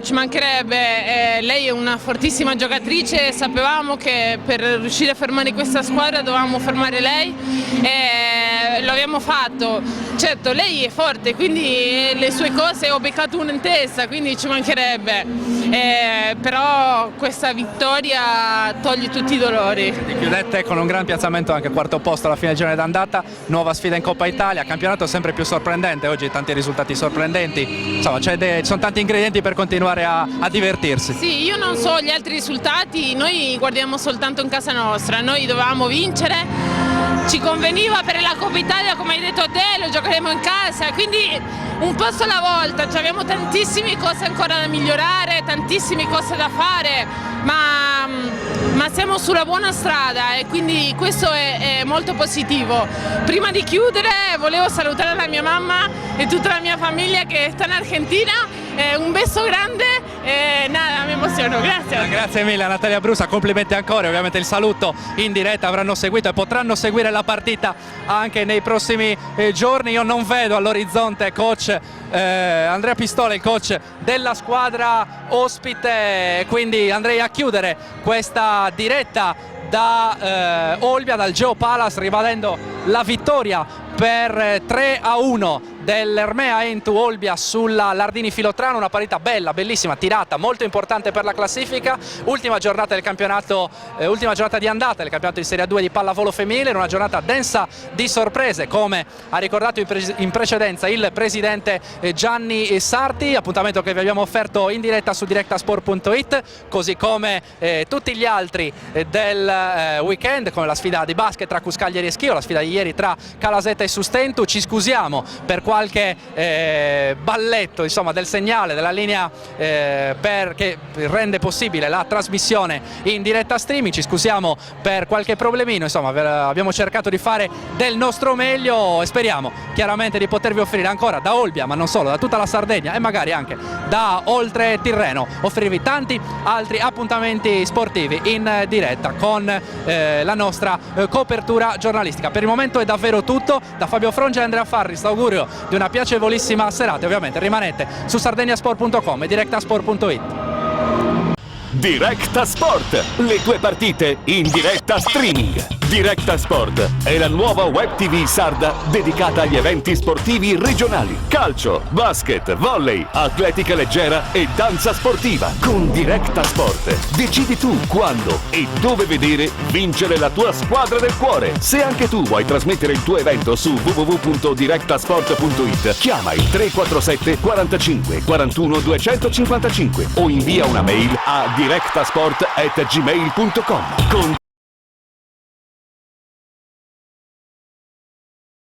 D: ci mancherebbe, lei è una fortissima giocatrice, sapevamo che per riuscire a fermare questa squadra dovevamo fermare lei e lo abbiamo fatto. Certo, lei è forte, quindi le sue cose ho beccato una in testa, quindi ci mancherebbe, però questa vittoria toglie tutti i dolori.
A: Vi chiudete con un gran piazzamento, anche quarto posto alla fine del girone d'andata, nuova sfida in Coppa Italia, campionato sempre più sorprendente, oggi tanti risultati sorprendenti, insomma ci sono tanti ingredienti per continuare a divertirsi.
D: Sì, io non so gli altri risultati, noi guardiamo soltanto in casa nostra, noi dovevamo vincere. Ci conveniva per la Coppa Italia, come hai detto te, lo giocheremo in casa, quindi un passo alla volta, abbiamo tantissime cose ancora da migliorare, tantissime cose da fare, ma siamo sulla buona strada e quindi questo è molto positivo. Prima di chiudere volevo salutare la mia mamma e tutta la mia famiglia che sta in Argentina. Un beso grande e nada, mi emoziono, grazie.
A: Grazie mille a Natalia Brussa, complimenti ancora, ovviamente il saluto in diretta avranno seguito e potranno seguire la partita anche nei prossimi giorni. Io non vedo all'orizzonte coach Andrea Pistola, il coach della squadra ospite, quindi andrei a chiudere questa diretta da Olbia, dal Geo Palace, ribadendo la vittoria per 3-1 dell'Ermea Entu Olbia sulla Lardini Filotrano, una partita bella, bellissima, tirata, molto importante per la classifica. Ultima giornata del campionato, ultima giornata di andata del campionato di Serie A2 di pallavolo femminile, una giornata densa di sorprese, come ha ricordato in precedenza il presidente Gianni Sarti. Appuntamento che vi abbiamo offerto in diretta su directasport.it, così come tutti gli altri del weekend, come la sfida di basket tra Cuscaglieri e Schio, la sfida di ieri tra Calasetta e Sustentu. Ci scusiamo per qualche balletto, insomma, del segnale della linea che rende possibile la trasmissione in diretta streaming. Ci scusiamo per qualche problemino, insomma abbiamo cercato di fare del nostro meglio e speriamo chiaramente di potervi offrire ancora da Olbia, ma non solo, da tutta la Sardegna e magari anche da oltre Tirreno, offrirvi tanti altri appuntamenti sportivi in diretta con la nostra copertura giornalistica. Per il momento è davvero tutto. Da Fabio Frongia e Andrea Farris l'augurio di una piacevolissima serata. Ovviamente rimanete su sardegnasport.com e directasport.it.
B: Directa Sport, le tue partite in diretta streaming. Directa Sport è la nuova web TV sarda dedicata agli eventi sportivi regionali. Calcio, basket, volley, atletica leggera e danza sportiva. Con Directa Sport decidi tu quando e dove vedere vincere la tua squadra del cuore. Se anche tu vuoi trasmettere il tuo evento su www.directasport.it, chiama il 347 45 41 255 o invia una mail a directasport@gmail.com.